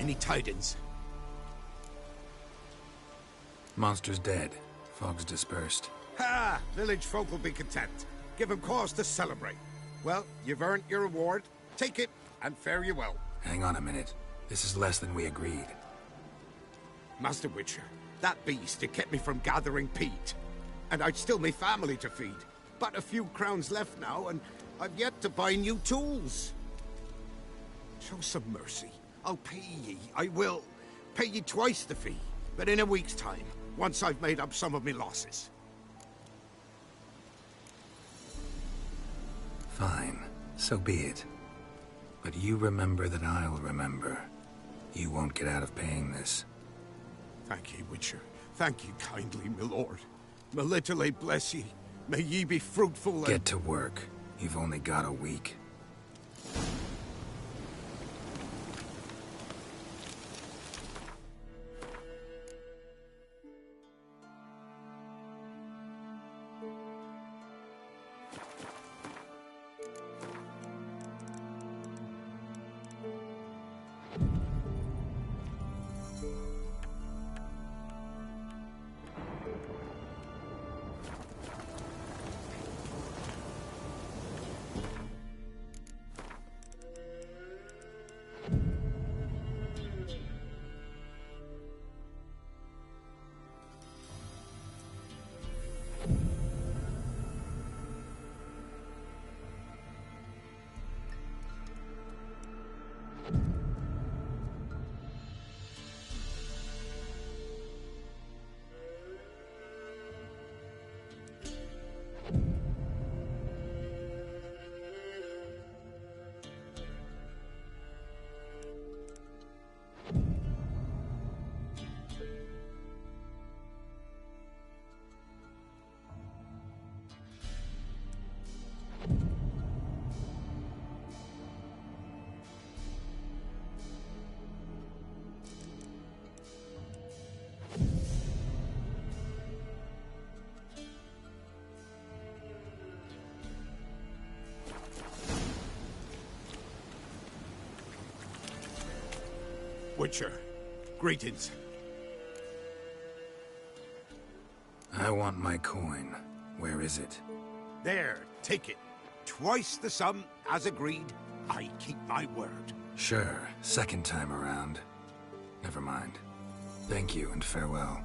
Any tidings? Monster's dead. Fog's dispersed. Ha! Village folk will be content. Give 'em cause to celebrate. Well, you've earned your reward. Take it, and fare you well. Hang on a minute. This is less than we agreed. Master Witcher, that beast, it kept me from gathering peat. And I'd still me family to feed. But a few crowns left now, and I've yet to buy new tools. Show some mercy. I'll pay ye. I will. Pay ye twice the fee. But in a week's time, once I've made up some of me losses. Fine. So be it. But you remember that I'll remember. You won't get out of paying this. Thank ye, Witcher. Thank ye kindly, my lord. Melitele bless ye. May ye be fruitful and... Get to work. You've only got a week. Witcher, greetings. I want my coin. Where is it? There, take it. Twice the sum, as agreed. I keep my word. Sure, second time around. Never mind. Thank you and farewell.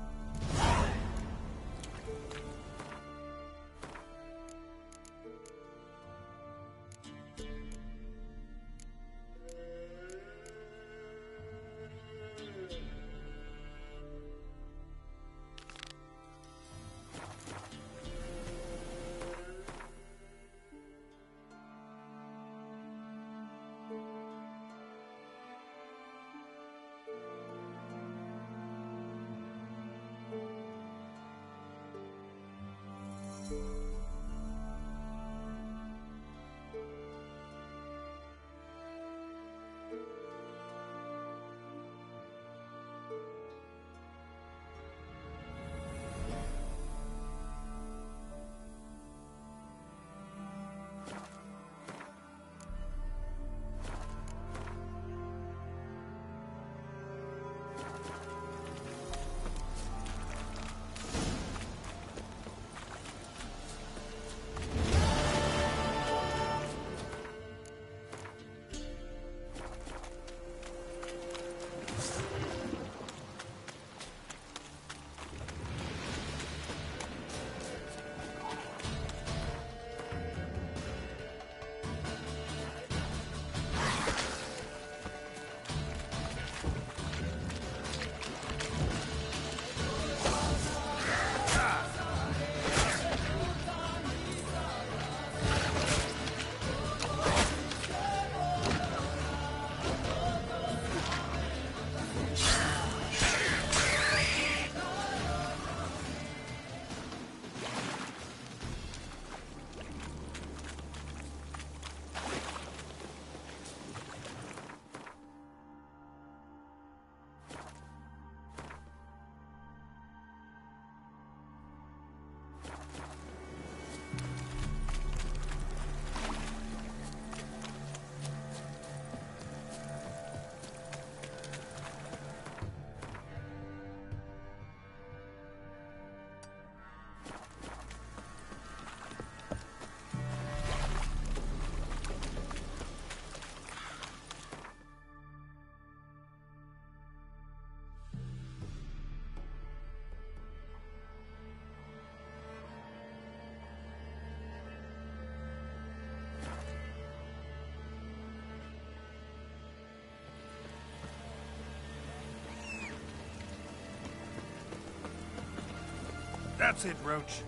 That's it, Roach.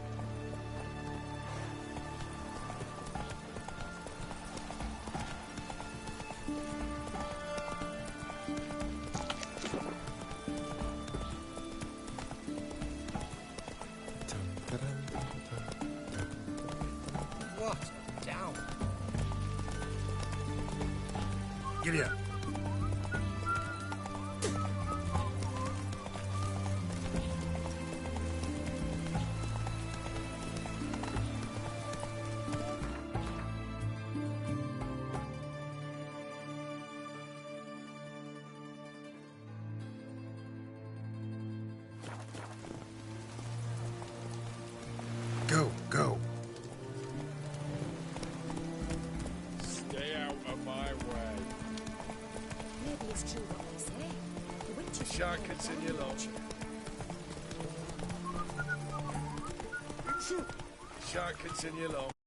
What? Down. Giddy up. Go, go. Stay out of my way. Maybe it's true what they say. The witches... Shan't continue long. Shan't continue long.